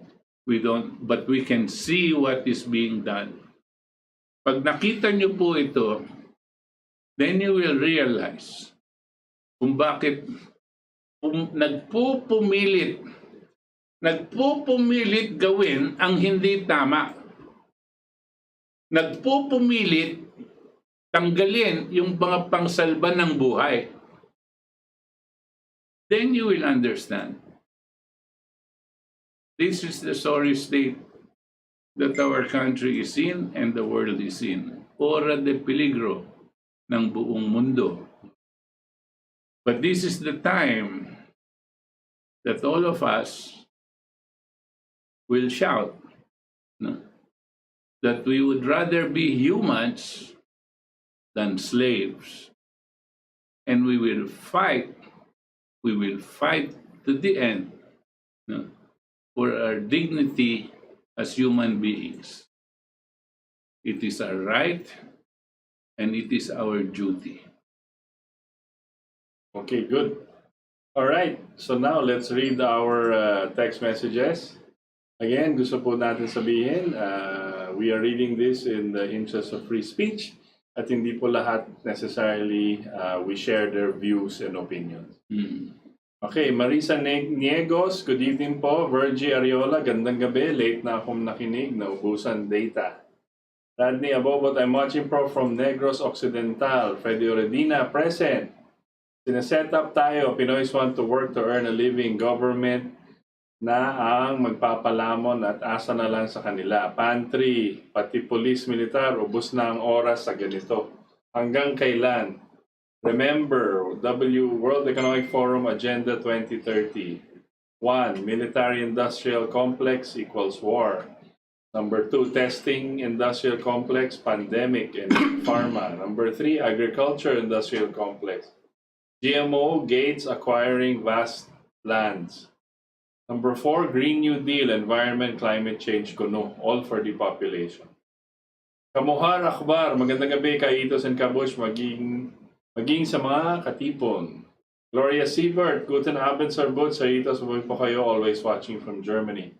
but we can see what is being done. Pag nakita niyo po ito, then you will realize kung bakit nagpupumilit gawin ang hindi tama. Nagpupumilit tanggalin yung mga pangsalba ng buhay. Then you will understand. This is the sorry state that our country is in and the world is in. Ora de peligro ng buong mundo. But this is the time that all of us will shout, no? That we would rather be humans than slaves. And we will fight to the end, no? For our dignity as human beings. It is our right and it is our duty. Okay, good. All right. So now let's read our text messages. Again, gusto po natin sabihin, we are reading this in the interest of free speech at hindi po lahat necessarily we share their views and opinions. Okay, Marisa Niegos, good evening po. Virgie Ariola, gandang gabi. Late na akong nakinig, naubusan data. Rodney Abobot, I'm watching from Negros Occidental. Freddy Oredina, present. Sineset up tayo, Pinoys want to work to earn a living. Government na ang magpapalamon at asa na lang sa kanila. Pantry, pati police, militar, ubos na ang oras sa ganito. Hanggang kailan? Remember, World Economic Forum Agenda 2030. 1. Military-industrial complex equals war. Number 2, testing industrial complex, pandemic, and pharma. Number 3, agriculture-industrial complex. GMO, Gates acquiring vast lands. Number 4, Green New Deal, environment, climate change, kuno, all for the population. Kamuhar Akbar, magandang gabi kay Itos and Kabush, maging sa mga katipon. Gloria Sievert, guten Abend, Sir Butch, sa Itos, mabuhay po kayo, always watching from Germany.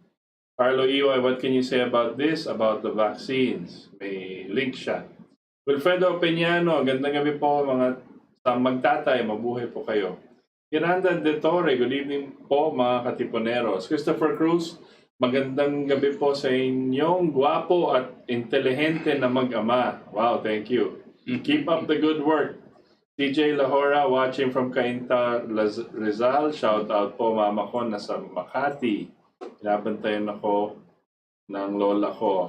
Carlo Iway, what can you say about this, about the vaccines? May link siya. Wilfredo Peñano, gandang gabi po mga magtatay, mabuhay po kayo. Miranda De Torre, good evening po mga katiponeros. Christopher Cruz, magandang gabi po sa inyong gwapo at intelihente na mag-ama. Wow, thank you. Keep up the good work. TJ Lahora, watching from Cainta, Rizal. Shout out po mama ko na sa Makati. Pinabantayan ako ng lola ko.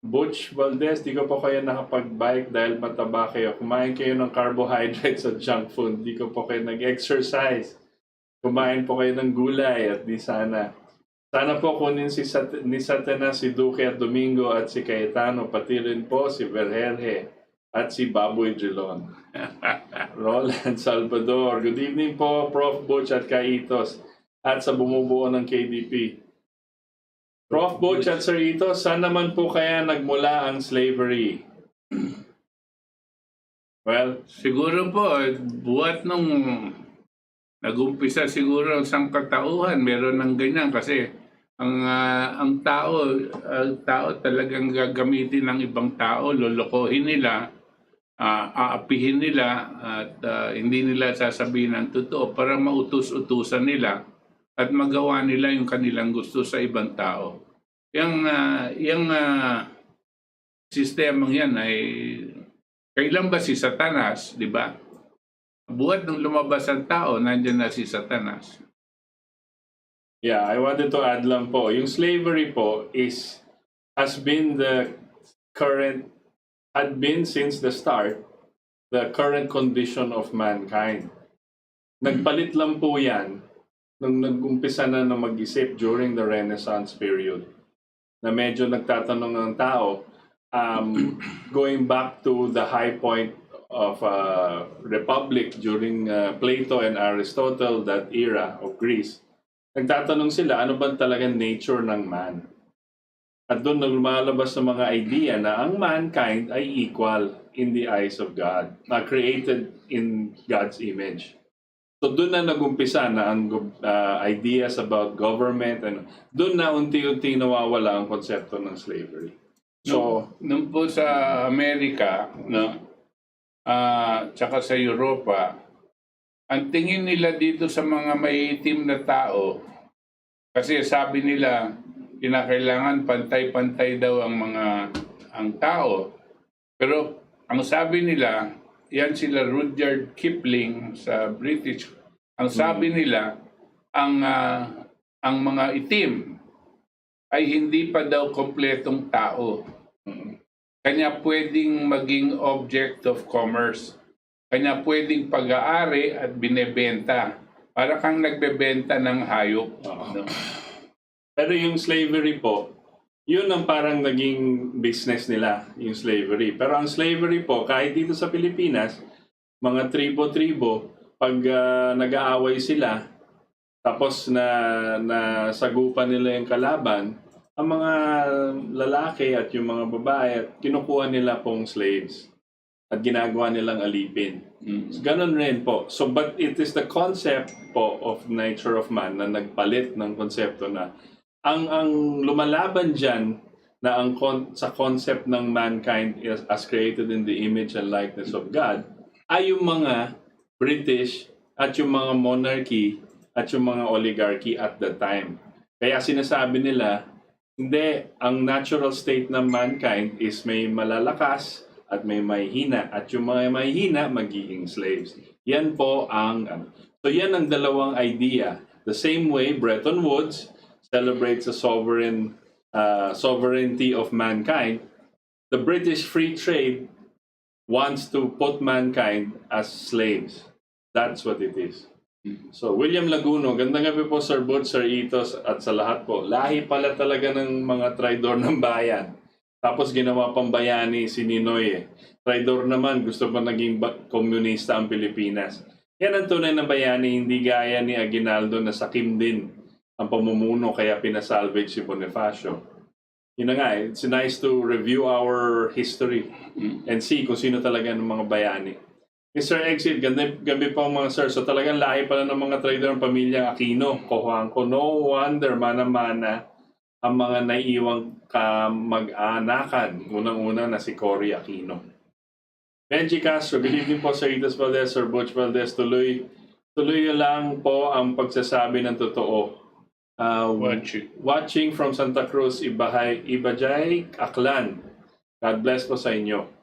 Butch Valdes, di ko po kayo nakapag-bike dahil mataba kayo. Kumain kayo ng carbohydrates at junk food. Di ko po kayo nag-exercise. Kumain po kayo ng gulay at di sana. Sana po kunin ni Satanas, si Duque at Domingo at si Cayetano. Pati rin po si Verherje at si Baboy Drilon. Roland Salvador. Good evening po, Prof. Butch at Kaitos at sa bumubuo ng KDP. Prof. Butch at Sir Ito, saan naman po kaya nagmula ang slavery? Well, siguro po, buhat nung nag-umpisa siguro ang sangkatauhan, meron ng ganyan kasi ang tao talagang gagamitin ng ibang tao, lolokohin nila, aapihin nila at hindi nila sasabihin ang totoo para mautus-utusan nila at magawa nila yung kanilang gusto sa ibang tao. Yung sistemang yan ay kailan ba si Satanas, di ba? Buhat nung lumabas ang tao, nandiyan na si Satanas. Yeah, I wanted to add lang po, yung slavery po had been since the start the current condition of mankind. Nagpalit lang po yan nung nag-umpisa na mag-isip during the Renaissance period, na medyo nagtatanong ng tao, going back to the high point of Republic during Plato and Aristotle, that era of Greece, nagtatanong sila, ano ba talagang nature ng man? At doon lumalabas sa mga idea na ang mankind ay equal in the eyes of God, na created in God's image. So doon na nag-umpisa na ang ideas about government, and doon na unti-unti nawawala ang konsepto ng slavery. So, nung po sa Amerika, no, tsaka sa Europa, ang tingin nila dito sa mga maiitim na tao, kasi sabi nila, kinakailangan pantay-pantay daw ang tao. Pero ang sabi nila, yan sila Rudyard Kipling sa British. Ang sabi nila, ang mga itim ay hindi pa daw kompletong tao. Kanya pwedeng maging object of commerce. Kanya pwedeng pag-aari at binebenta. Para kang nagbebenta ng hayop. No? Pero yung slavery po, yun ang parang naging business nila, yung slavery. Pero ang slavery po, kahit dito sa Pilipinas, mga tribo-tribo, pag nag-aaway sila, tapos na sagupan nila yung kalaban, ang mga lalaki at yung mga babae, kinukuha nila pong slaves at ginagawa nilang alipin. So, ganun rin po. So, but it is the concept po of nature of man na nagpalit ng konsepto na ang lumalaban dyan na sa concept ng mankind as created in the image and likeness of God ay yung mga British at yung mga monarchy at yung mga oligarchy at the time. Kaya sinasabi nila, hindi, ang natural state ng mankind is may malalakas at may mahihina at yung mga mahihina magiging slaves. Yan po so yan ang dalawang idea. The same way Bretton Woods celebrates the sovereignty of mankind, the British free trade wants to put mankind as slaves. That's what it is. So, William Laguno, gandang gabi po Sir Butch, Sir Itos at sa lahat po. Lahi pala talaga ng mga traidor ng bayan. Tapos ginawa pang bayani si Ninoy. Traidor naman, gusto pa naging komunista ang Pilipinas. Yan ang tunay ng bayani, hindi gaya ni Aguinaldo na sakim din ang pamumuno kaya pinasalvage si Bonifacio. Yun na nga, it's nice to review our history and see kung sino talaga ng mga bayani. Mr. Exit, gabi po mga sir. So talagang lahi pala ng mga trader ng pamilyang Aquino. Cojuangco, no wonder mana-mana ang mga naiiwang mag-aanakan. Unang-una na si Carey Aquino. Benji Castro, good evening po Sir Itos Valdes, Sir Butch Valdes. Tuloy lang po ang pagsasabi ng totoo. Watching from Santa Cruz, Ibajay, Aklan. God bless po sa inyo.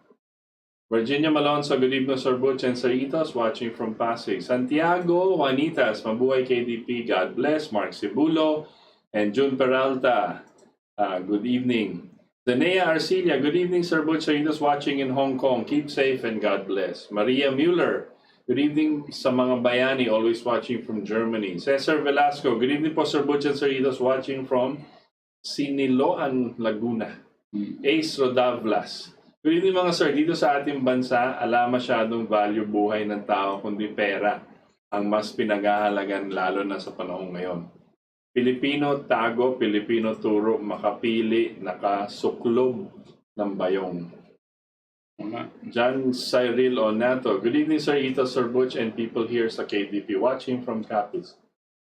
Virginia Malonzo, good evening Sir Butch and Sir Itos, watching from Pasig. Santiago Juanitas, mabuhay KDP, God bless. Mark Cibulo and June Peralta, good evening. Danea Arcilia, good evening Sir Butch, Sir Itos, watching in Hong Kong. Keep safe and God bless. Maria Mueller, good evening sa mga bayani, always watching from Germany. Cesar Velasco, good evening po Sir Butch and Sir Itos, watching from Siniloan, Laguna. Ace Rodavlas, good evening mga sir, dito sa ating bansa, masyadong value buhay ng tao kundi pera ang mas pinag-ahalagan lalo na sa panahon ngayon. Pilipino tago, Pilipino turo, makapili, nakasuklob ng bayong. John Cyril Onato, good evening Sir Ito, Sir Butch and people here sa KDP watching from Capiz.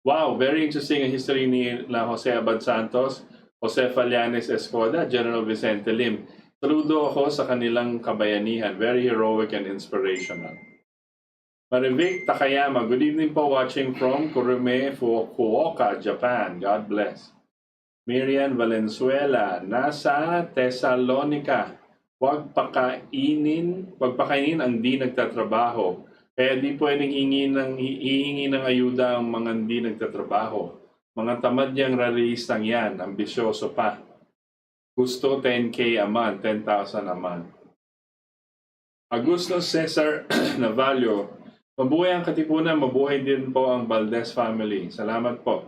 Wow, very interesting ang history ni Jose Abad Santos, Jose Fallanes Escoda, General Vicente Lim. Saludo ako sa kanilang kabayanihan. Very heroic and inspirational. Marivic Takayama, good evening po watching from Kurume, Fukuoka, Japan. God bless. Miriam Valenzuela, nasa Thessalonica. Huwag pakainin ang di nagtatrabaho. Kaya di pwedeng hihingi ng ayuda ang mga di nagtatrabaho. Mga tamad niyang raristang yan, ambisyoso pa. Gusto 10K a month, 10,000 a month. Augusto Cesar Navalio, mabuhay ang Katipunan, mabuhay din po ang Valdes family. Salamat po.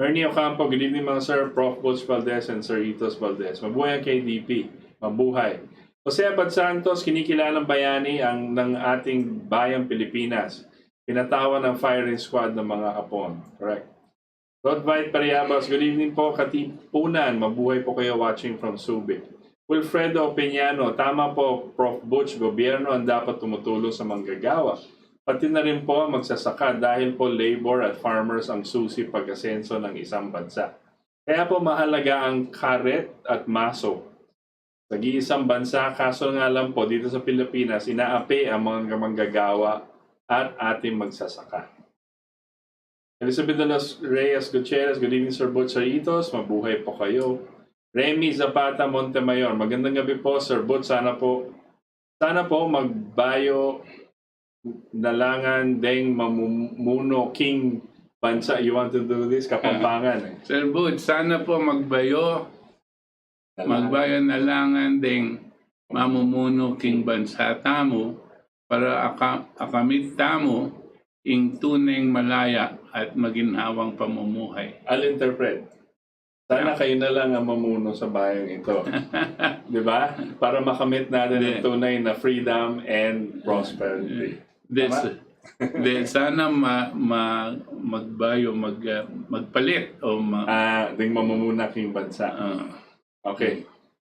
Ernie Ocampo, good evening mga sir, Prof. Butch Valdes and Sir Itos Valdes. Mabuhay ang KDP, mabuhay. Jose Abad Santos, kinikilalang bayani ng ating bayang Pilipinas. Pinatawan ng firing squad ng mga Hapon. Correct. Rodvite Pariabas, good evening po Katipunan, mabuhay po kayo watching from Subic. Wilfredo Peñano, tama po Prof. Butch, gobyerno ang dapat tumutulong sa manggagawa. Pati na rin po ang magsasaka dahil po labor at farmers ang susi pag-asenso ng isang bansa. Kaya po mahalaga ang karet at maso. Nag-iisang bansa, kaso nga lang po dito sa Pilipinas, inaapi ang mga manggagawa at ating magsasaka. Elizabeth de los Reyes Gutierrez, good evening Sir Butch, Sir Itos, mabuhay po kayo. Remy Zapata Montemayor, magandang gabi po Sir Butch, sana po magbayo nalangan deng mamumuno King bansa. You want to do this? Kapampangan eh. Sir Butch, sana po magbayo nalangan ding mamumuno king bansa tamo para akamit tamo ing tuneng malaya at maginhawang pamumuhay. I'll interpret. Sana kayo na lang ang mamuno sa bayang ito. Di ba? Para makamit natin ang tunay na freedom and prosperity. Sana magbayo, magpalit o ding mamumuna king bansa. Okay.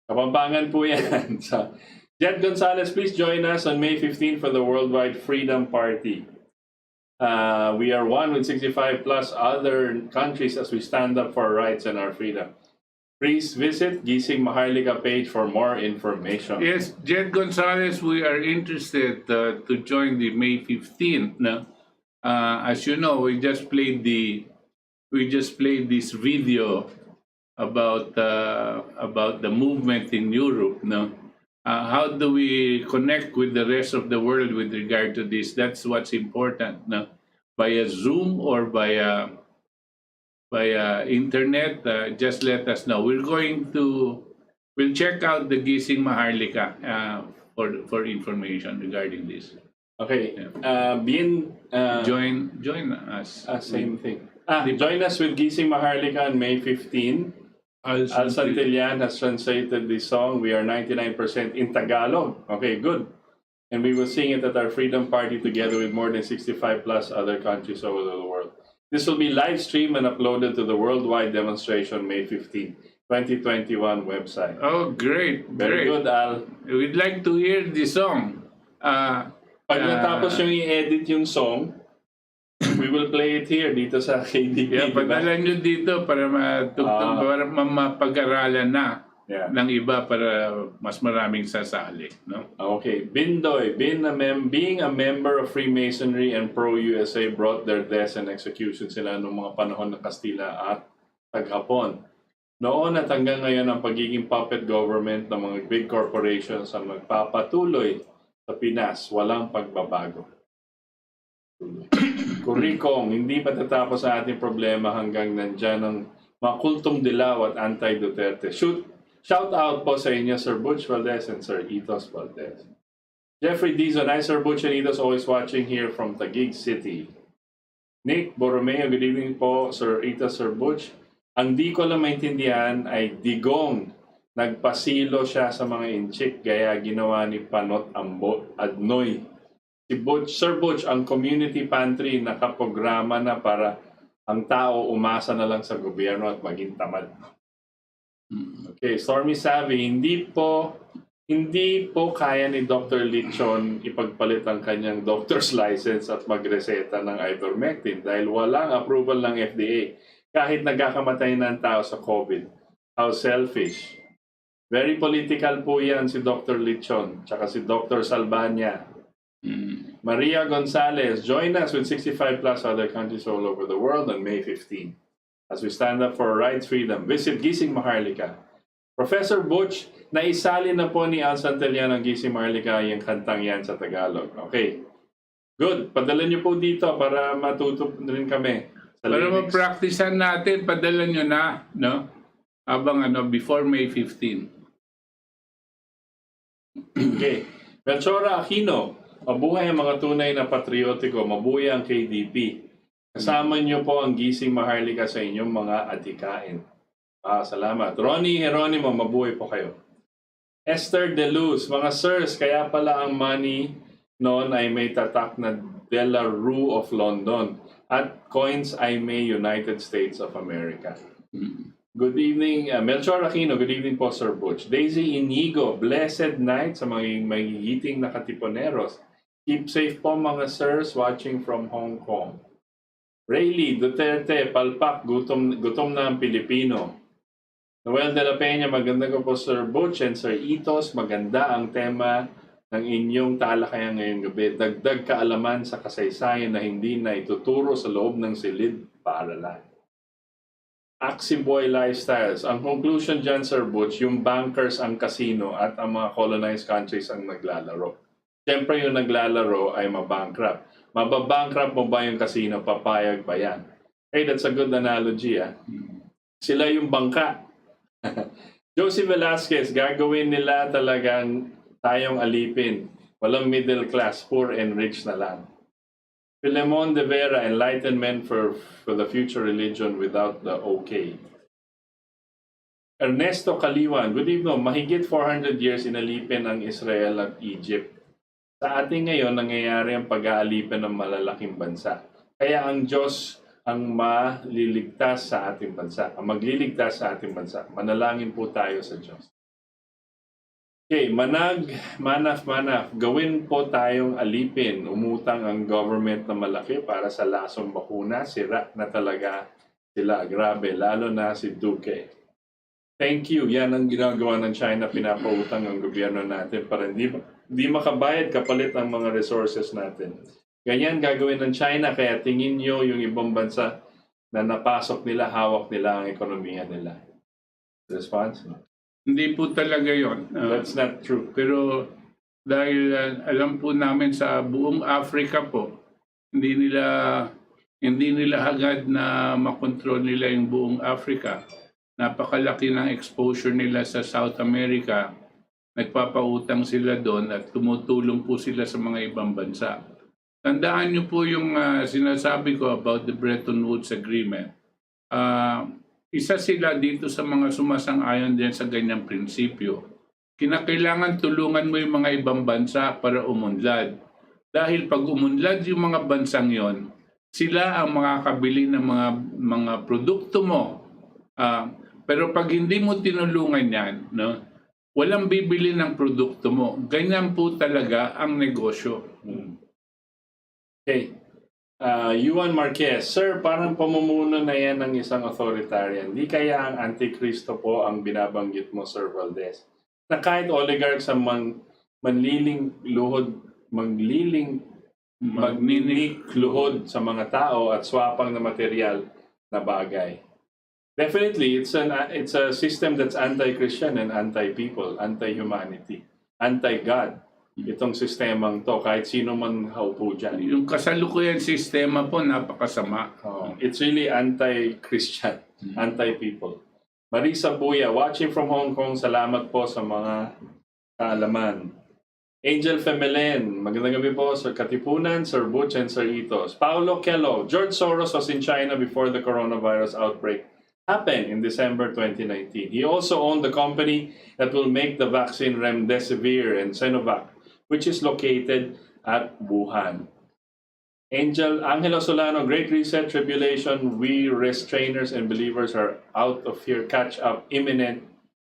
Kapampangan po yan. So, Jet Gonzalez, please join us on May 15 for the Worldwide Freedom Party. We are one with 65 plus other countries as we stand up for our rights and our freedom. Please visit Gising Maharlika page for more information. Yes, Jet Gonzalez, we are interested to join the May 15th. No? As you know, we just played this video about the movement in Europe. No? How do we connect with the rest of the world with regard to this? That's what's important. No? Via Zoom or via internet, just let us know. We'll check out the Gising Maharlika for information regarding this. Okay. Join us. Same thing. Join us with Gising Maharlika on May 15. Al Santillan has translated this song. We are 99% in Tagalog. Okay, good. And we will sing it at our Freedom Party together with more than 65 plus other countries over the world. This will be live streamed and uploaded to the worldwide demonstration May 15, 2021 website. Oh, great. Very good, Al. We'd like to hear the song. Pag natapos yung i-edit yung song, we will play it here dito sa KDP. Yeah, padala nyo dito para para mapag-aralan na ng iba para mas maraming sasali. No? Okay. Bindoy, being a member of Freemasonry and pro-USA brought their deaths and executions sila noong mga panahon ng Kastila at Tag-Hapon. Noon at hanggang ngayon ang pagiging puppet government ng mga big corporations ang magpapatuloy sa Pinas, walang pagbabago. Kurikong, hindi patatapos ang ating problema hanggang nandyan ang mga kultong dilaw at anti-Duterte. Shout out po sa inyo, Sir Butch Valdes and Sir Itos Valdes. Jeffrey Dizon, hi Sir Butch and Itos, always watching here from Taguig City. Nick Borromeo, good evening po, Sir Itos, Sir Butch. Ang di ko lang maintindihan ay digong nagpasilo siya sa mga inchik gaya ginawa ni Panot Adnoy. Si Butch, Sir Butch, ang community pantry nakaprograma na para ang tao umasa na lang sa gobyerno at maging tamad. Okay, Stormy Savvy, hindi po kaya ni Dr. Lichon ipagpalit ang kanyang doctor's license at magreseta ng ivermectin dahil walang approval ng FDA kahit nagkakamatay ng tao sa COVID. How selfish. Very political po yan si Dr. Lichon tsaka si Dr. Salbania. Maria Gonzalez, join us with 65 plus other countries all over the world on May 15. As we stand up for rights freedom, visit Gising Maharlika. Professor Butch, naisali na po ni Al Santillan ang Gising Maharlika yung kantang yan sa Tagalog. Okay. Good. Padala niyo po dito para matuto rin kami. Para ma-practicean natin, padala nyo na, no? Habang before May 15. Okay. Melchora Aquino, mabuhay ang mga tunay na patriotiko, mabuhay ang KDP. Kasama niyo po ang Gising Maharlika sa inyong mga atikain. Salamat. Ronnie Heronimo, mabuhay po kayo. Esther De Luz, mga sirs, kaya pala ang money noon ay may tatak na LaRouche of London at coins ay may United States of America. Good evening, Melchor Aquino. Good evening po, Sir Butch. Daisy Inigo, blessed night sa mga magigiting na katipuneros. Keep safe po mga sirs watching from Hong Kong. Rayleigh Duterte, palpak, gutom na ang Pilipino. Noel de la Peña, maganda ko po Sir Butch and Sir Itos. Maganda ang tema ng inyong talakayan ngayong gabi. Dagdag kaalaman sa kasaysayan na hindi na ituturo sa loob ng silid paaralan. Axie Boy Lifestyles. Ang conclusion dyan, Sir Butch, yung bankers ang casino at ang mga colonized countries ang naglalaro. Siyempre yung naglalaro ay mabankrupt. Mababankrupt mo ba yung casino? Papayag ba yan? Hey, that's a good analogy, ah. Sila yung bangka. Josie Velasquez, gagawin nila talagang tayong alipin. Walang middle class, poor and rich na lang. Filemon de Vera, enlightenment for the future religion without the okay. Ernesto Caliwan, good evening. Mahigit 400 years inalipin ang Israel at Egypt. Sa atin ngayon, nangyayari ang pag-aalipin ng malalaking bansa. Kaya ang Diyos ang maliligtas sa ating bansa, ang magliligtas sa ating bansa. Manalangin po tayo sa Diyos. Okay, manaf, gawin po tayong alipin. Umutang ang government na malaki para sa lasong bakuna. Sira na talaga sila. Grabe, lalo na si Duque. Thank you. Yan ang ginagawa ng China. Pinapautang ang gobyerno natin para hindi makabayad kapalit ang mga resources natin. Ganyan gagawin ng China, kaya tingin nyo yung ibang bansa na napasok nila, hawak nila ang ekonomiya nila. Response? Hindi po talaga yon. That's not true. Pero dahil alam po namin sa buong Africa po, hindi nila agad na makontrol nila yung buong Africa. Napakalaki ng exposure nila sa South America. Nagpapautang sila doon at tumutulong po sila sa mga ibang bansa. Tandaan niyo po yung sinasabi ko about the Bretton Woods Agreement. Isa sila dito sa mga sumasang-ayon din sa ganyang prinsipyo. Kinakailangan tulungan mo yung mga ibang bansa para umunlad. Dahil pag umunlad yung mga bansang yon, sila ang makakabili ng mga produkto mo. Pero pag hindi mo tinulungan yan, no, walang bibili ng produkto mo. Ganyan po talaga ang negosyo. Okay. Juan Marquez, Sir, parang pamumuno na yan ng isang authoritarian. Di kaya ang Antikristo po ang binabanggit mo, Sir Valdes? Na kahit oligarchs ang magninik luhod sa mga tao at swapang na material na bagay. Definitely, it's a system that's anti-Christian and anti-people, anti-humanity, anti-God. Itong sistemang to, kahit sino man haupo dyan. Yung kasalukuyan sistema po, napakasama. It's really anti-Christian, anti-people. Marisa Buya, watching from Hong Kong, salamat po sa mga kaalaman. Angel Femelen, magandang gabi po, Sir Katipunan, Sir Butch, and Sir Itos. Paulo Kello, George Soros was in China before the coronavirus outbreak happened in December 2019. He also owned the company that will make the vaccine Remdesivir and Sinovac, which is located at Wuhan. Angelo Solano, Great Reset, Tribulation, we restrainers and believers are out of here, catch up imminent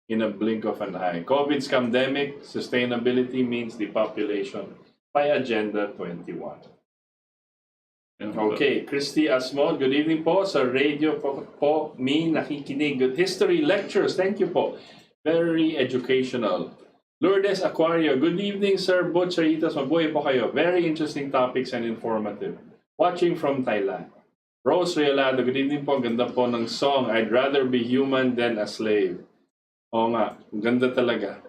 in a blink of an eye. COVID's pandemic, sustainability means depopulation by Agenda 21. Okay, Christy Asmod, good evening po. Sa radio po nakikinig. Good history lectures, thank you po. Very educational. Lourdes Aquario, good evening, Sir Butch, Sir Itas, mabuhay po kayo. Very interesting topics and informative. Watching from Thailand. Rose Riolado, good evening po. Ganda po ng song, I'd rather be human than a slave. Oo nga, ganda talaga.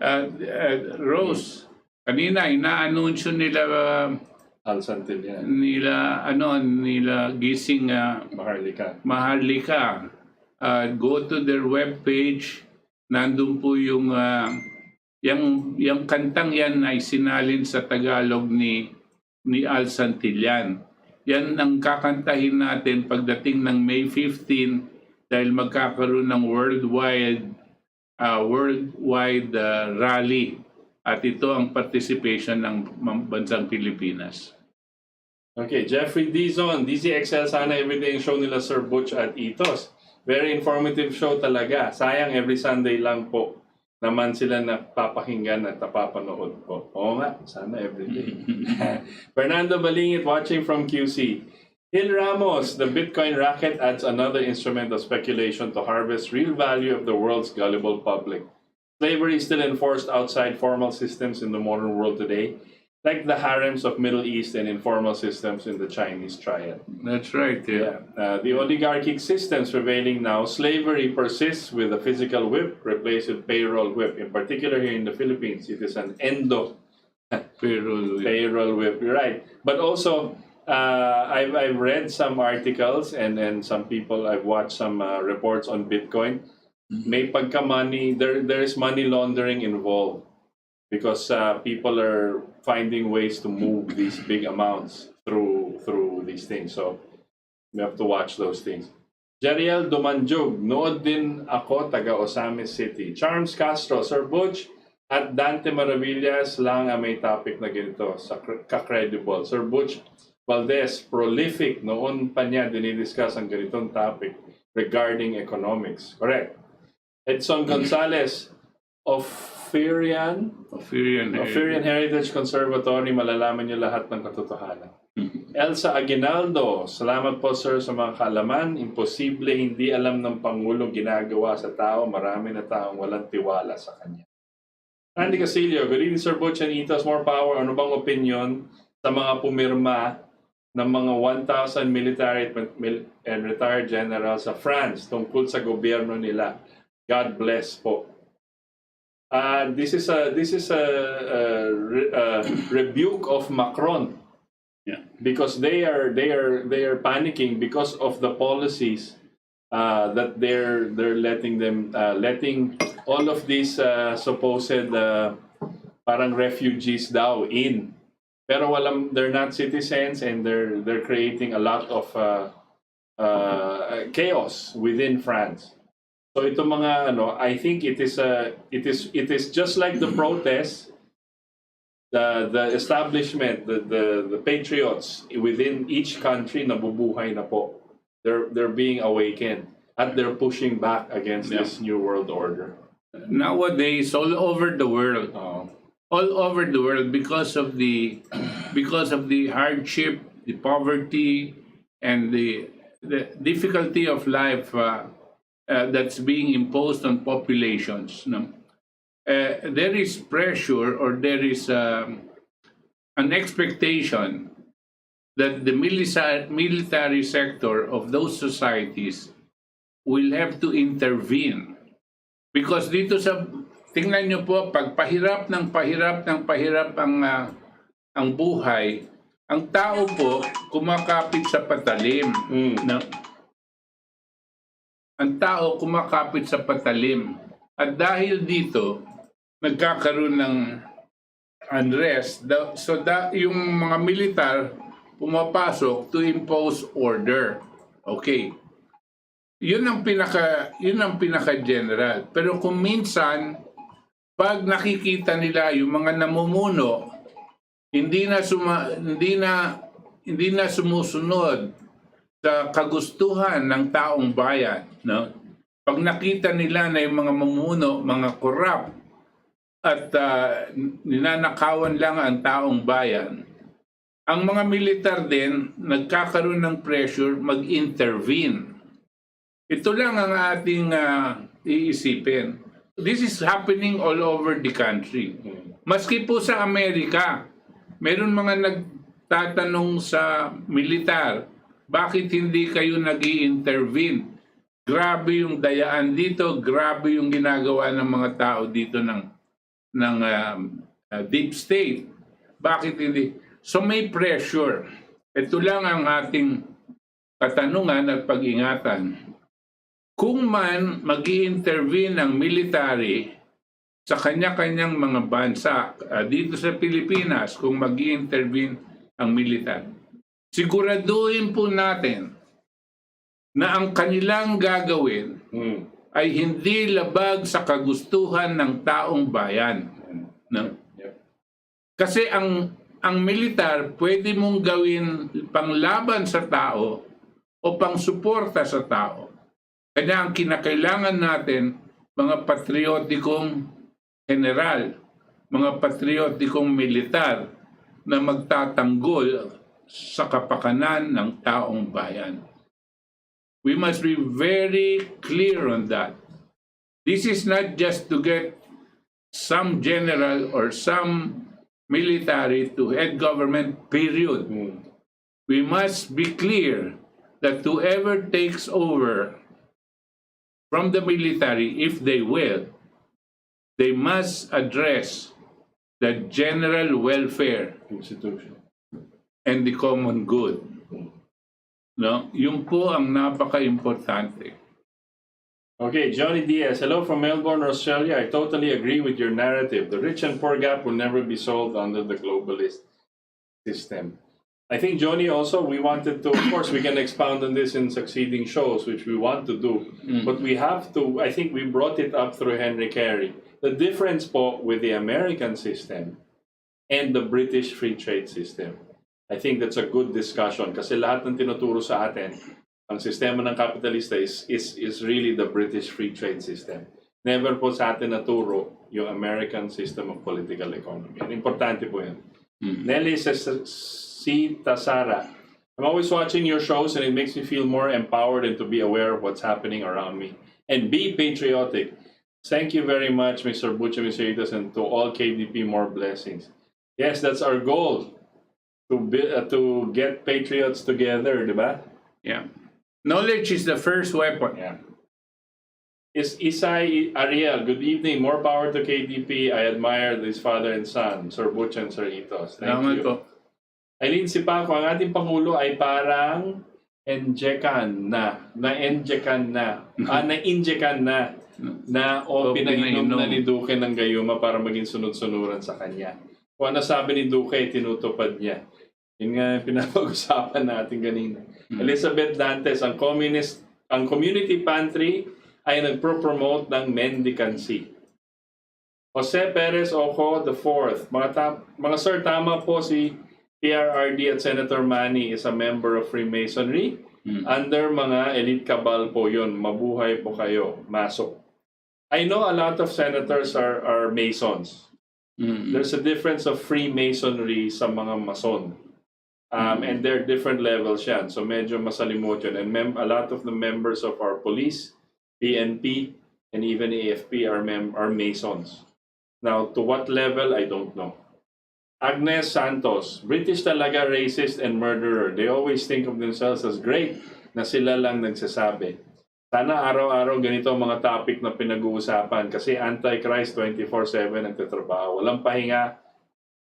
Rose, kanina inaanunsyo nila nila gising Maharlika. Go to their webpage, nandun po yung kantang yan ay sinalin sa Tagalog ni Al Santillan. Yan ang kakantahin natin pagdating ng May 15 dahil magkakaroon ng worldwide rally. At ito ang participation ng bansang Pilipinas. Okay, Jeffrey Dizon, DZXL, sana everyday show nila Sir Butch at Itos. Very informative show talaga. Sayang every Sunday lang po naman sila napapakinggan at napapanood po. Oo nga, sana everyday. Fernando Balingit watching from QC. Hill Ramos, the Bitcoin racket adds another instrument of speculation to harvest real value of the world's gullible public. Slavery is still enforced outside formal systems in the modern world today, like the harems of Middle East and informal systems in the Chinese triad. That's right, yeah. The oligarchic systems prevailing now, slavery persists with a physical whip replaced with payroll whip. In particular here in the Philippines, it is an payroll whip. You're right. But also, I've read some articles and some people, I've watched some reports on Bitcoin. May pagka-money, there's money laundering involved because people are finding ways to move these big amounts through these things. So we have to watch those things. Jariel Dumanjug, nood din ako, taga Osamis City. Charms Castro, Sir Butch at Dante Maravillas lang ang may topic na ganito sa ka-credible. Sir Butch Valdes, prolific, noon pa niya dinidiscuss ang ganitong topic regarding economics. Correct. Edson Gonzalez of Ofirian Heritage Conservatory, malalaman niyo lahat ng katotohanan. Elsa Aguinaldo, salamat po sir sa mga kaalaman. Imposible hindi alam ng Pangulong ginagawa sa tao. Marami na taong walang tiwala sa kanya. Andy Casilio, good evening Sir Butch and Itos, more power. Ano bang opinion sa mga pumirma ng mga 1,000 military and retired generals sa France tungkol sa gobyerno nila? God bless po. This is a rebuke of Macron. Yeah. Because they are panicking because of the policies that they're letting all of these supposed parang refugees daw in, pero they're not citizens and they're creating a lot of chaos within France. So ito mga I think it is just like the protests. The establishment, the patriots within each country nabubuhay na po. They're being awakened at they're pushing back against this new world order. Nowadays, all over the world, because of the hardship, the poverty, and the difficulty of life that's being imposed on populations. No? There is pressure, or there is an expectation that the military sector of those societies will have to intervene. Because dito tingnan nyo po, pag pahirap ang buhay, ang tao po kumakapit sa patalim. No? Ang tao kumakapit sa patalim. At dahil dito, nagkakaroon ng unrest. Yung mga militar pumapasok to impose order. Okay. Yun ang pinaka-general. Pero kung minsan, pag nakikita nila yung mga namumuno, hindi na sumusunod sa kagustuhan ng taong bayan, no? Pag nakita nila na yung mga mamumuno, mga corrupt, at ninanakawan lang ang taong bayan, ang mga militar din nagkakaroon ng pressure mag-intervene. Ito lang ang ating iisipin. This is happening all over the country. Maski po sa Amerika, meron mga nagtatanong sa militar, bakit hindi kayo nag-i-intervene? Grabe yung dayaan dito, grabe yung ginagawa ng mga tao dito ng deep state. Bakit hindi? So may pressure. Ito lang ang ating katanungan at pag-ingatan. Kung man mag-i-intervene ang military sa kanya-kanyang mga bansa, dito sa Pilipinas, kung mag-i-intervene ang militar, siguraduhin po natin na ang kanilang gagawin ay hindi labag sa kagustuhan ng taong bayan. No? Kasi ang militar pwede mong gawin panglaban sa tao o pangsuporta sa tao. Kaya ang kinakailangan natin, mga patriotikong general, mga patriotikong militar na magtatanggol sa kapakanan ng taong bayan. We must be very clear on that. This is not just to get some general or some military to head government, period. We must be clear that whoever takes over from the military, if they will, they must address the general welfare Institution. and the common good. No? Yun po ang napaka-importante. Okay, Johnny Diaz, hello from Melbourne, Australia. I totally agree with your narrative. The rich and poor gap will never be solved under the globalist system. I think, Johnny, also, we wanted to, of course, we can expound on this in succeeding shows, which we want to do. But we have to, I think we brought it up through Henry Carey. The difference po with the American system and the British free trade system. I think that's a good discussion kasi lahat ng tinuturo sa atin, ang sistema ng kapitalista is really the British free trade system. Never po sa atin naturo yung American system of political economy. Importante po yan. Nelly Tasara, I'm always watching your shows and it makes me feel more empowered and to be aware of what's happening around me. And be patriotic. Thank you very much, Mr. Butch and Mr. Itas, and to all KDP, more blessings. Yes, that's our goal. To get patriots together, di ba? Yeah. Knowledge is the first weapon. Yeah. Is Isai Ariel, good evening. More power to KDP. I admire this father and son, Sir Butch and Sir Itos. Thank Salamat you. po. Aileen Sipaco, ang ating Pangulo ay parang na-injekan na o pinainom na ni Duque ng gayuma para maging sunod-sunuran sa kanya. Kung ano sabi ni Duque, tinutupad niya. Yun nga yung pinapag-usapan natin kanina. Elizabeth Dantes, ang community pantry ay nagpro-promote ng mendicancy. Jose Perez Oco IV, mga sir, tama po si PRRD at Senator Manny is a member of Freemasonry. Under mga elite cabal po yun. Mabuhay po kayo. Masok. I know a lot of senators are Masons. There's a difference of Freemasonry sa mga Mason. And there are different levels yan. So medyo masalimot yun. And a lot of the members of our police, PNP, and even AFP are Masons. Now, to what level, I don't know. Agnes Santos, British talaga racist and murderer. They always think of themselves as great na sila lang nagsasabi. Sana araw-araw ganito ang mga topic na pinag-uusapan kasi Antichrist 24/7 nagtatrabaho. Walang pahinga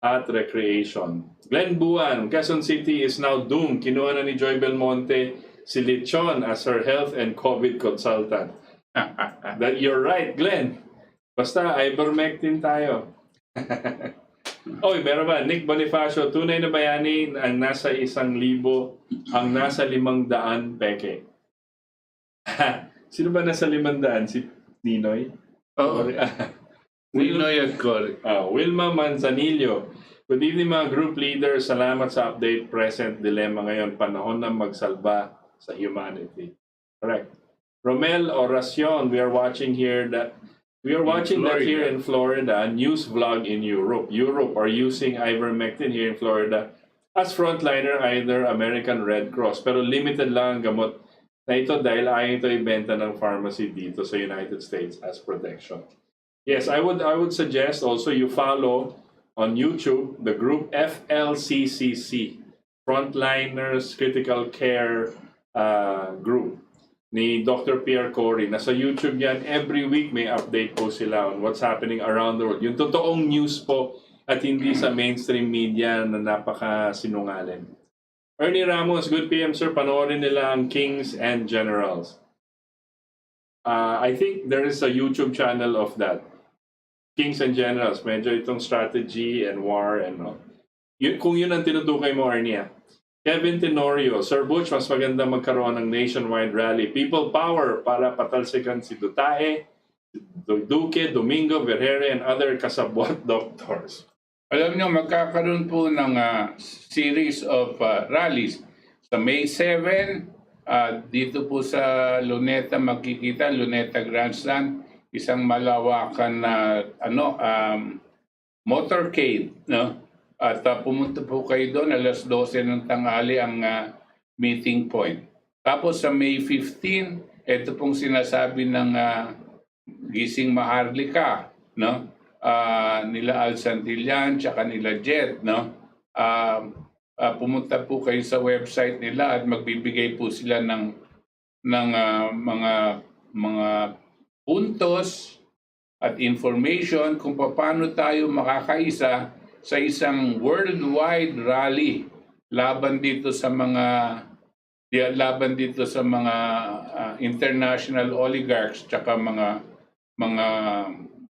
at recreation. Glenn Buwan, Quezon City is now doomed. Kinuha na ni Joy Belmonte si Lechon as her health and COVID consultant. That you're right, Glenn. Basta ivermectin tayo. Oy, meron ba? Nick Bonifacio, tunay na bayani ang nasa 1,000, ang nasa 500 peke. Sino ba nasa 500? Si Ninoy? Oo. Ninoy at Corey. Wilma Manzanillo. Good evening mga group leaders. Salamat sa update. Present dilemma ngayon. Panahon na magsalba sa humanity. Correct. Romel Oracion, we are watching that here in Florida, news vlog in Europe. Europe are using ivermectin here in Florida as frontliner, either American Red Cross. Pero limited lang ang gamot na ito dahil ayaw ito ibenta ng pharmacy dito sa United States as protection. Yes, I would suggest also you follow on YouTube the group FLCCC, Frontliners Critical Care Group. Ni Dr. Pierre Carey. Nasa YouTube yan. Every week may update po sila on what's happening around the world. Yung totoong news po at hindi sa mainstream media na napaka-sinungaling. Ernie Ramos, good PM sir. Panoorin nila ang Kings and Generals. I think there is a YouTube channel of that. Kings and Generals. Medyo itong strategy and war and all. Kung yun ang tinutukay mo, Ernie. Kevin Tenorio, Sir Butch, mas maganda magkaroon ng nationwide rally. People power para patalsikan si Dutae, Duque, Domingo, Vergere, and other kasabwat doctors. Alam niyo, magkakaroon po ng series of rallies. Sa May 7, dito po sa Luneta makikita, Luneta Grandstand, isang malawakan na motorcade, no? At pumunta po kayo doon, alas 12 ng tanghali ang meeting point. Tapos sa May 15, ito pong sinasabi ng Gising Maharlika, no? Nila Al Santillan, tsaka nila Jed, no? Pumunta po kayo sa website nila at magbibigay po sila ng mga puntos at information kung paano tayo makakaisa sa isang worldwide rally laban dito sa mga international oligarchs tsaka mga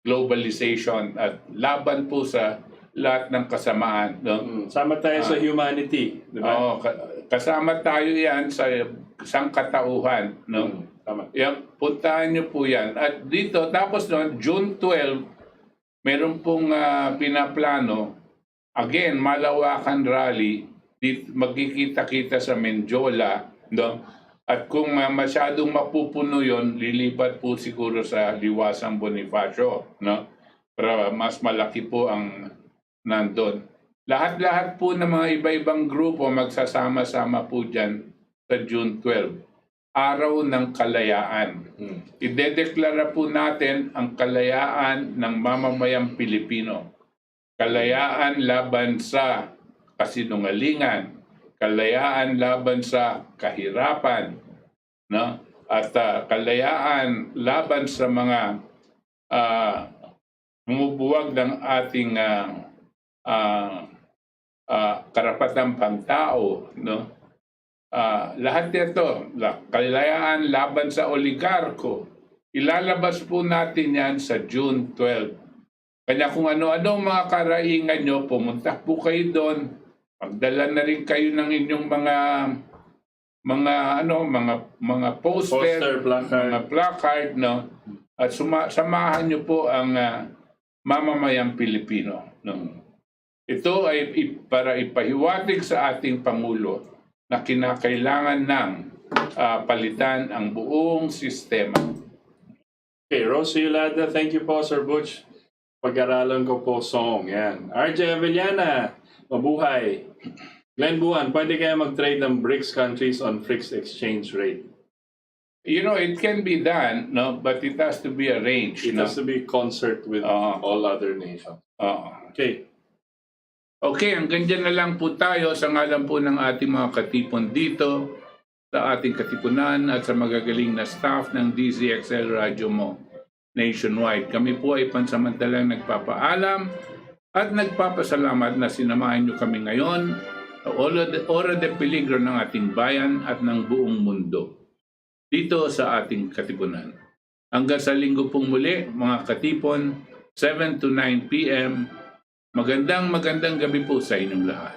globalization at laban po sa lahat ng kasamaan, no? Sama tayo sa humanity, di ba? Oo, kasama tayo yan sa sangkatauhan, no? Tama. Yan, puntahan niyo po yan. At dito, tapos noon, June 12, meron pong pinaplano, again, malawakan rally, magkikita-kita sa Menjola, no? At kung masyadong mapupuno yon, lilipat po siguro sa Liwasang Bonifacio, no? Para mas malaki po ang nandun. Lahat-lahat po ng mga iba-ibang grupo magsasama-sama po dyan sa June 12. Araw ng Kalayaan. Idedeklara po natin ang kalayaan ng mamamayang Pilipino. Kalayaan laban sa kasinungalingan, kalayaan laban sa kahirapan, no? At kalayaan laban sa mga bumubuwag ng ating karapatang pangtao, no? Lahat nito, kalayaan laban sa oligarko, ilalabas po natin yan sa June 12. Kanya kung ano-ano mga karaingan nyo, pumunta po kayo doon. Magdala na rin kayo ng inyong mga poster, mga placard, no? At samahan niyo po ang mamamayang Pilipino, no? Ito ay para ipahiwatig sa ating Pangulo na kinakailangan ng palitan ang buong sistema. Okay, Rosy Yolanda, thank you po, Sir Butch. Pag-aralan ko po song, yan. RJ Avellana, mabuhay. Glenn Buwan, pwede kaya mag-trade ng BRICS countries on fixed exchange rate? You know, it can be done, no, but it has to be arranged. It has to be concert with all other nations. Okay. Okay, hanggang dyan na lang po tayo sa ngalan po ng ating mga katipon dito, sa ating katipunan at sa magagaling na staff ng DZXL Radio mo nationwide. Kami po ay pansamantalang nagpapaalam at nagpapasalamat na sinamahan nyo kami ngayon sa ora de peligro ng ating bayan at ng buong mundo dito sa ating katipunan. Hanggang sa linggo pong muli, mga katipon, 7 to 9 p.m. Magandang gabi po sa inyong lahat.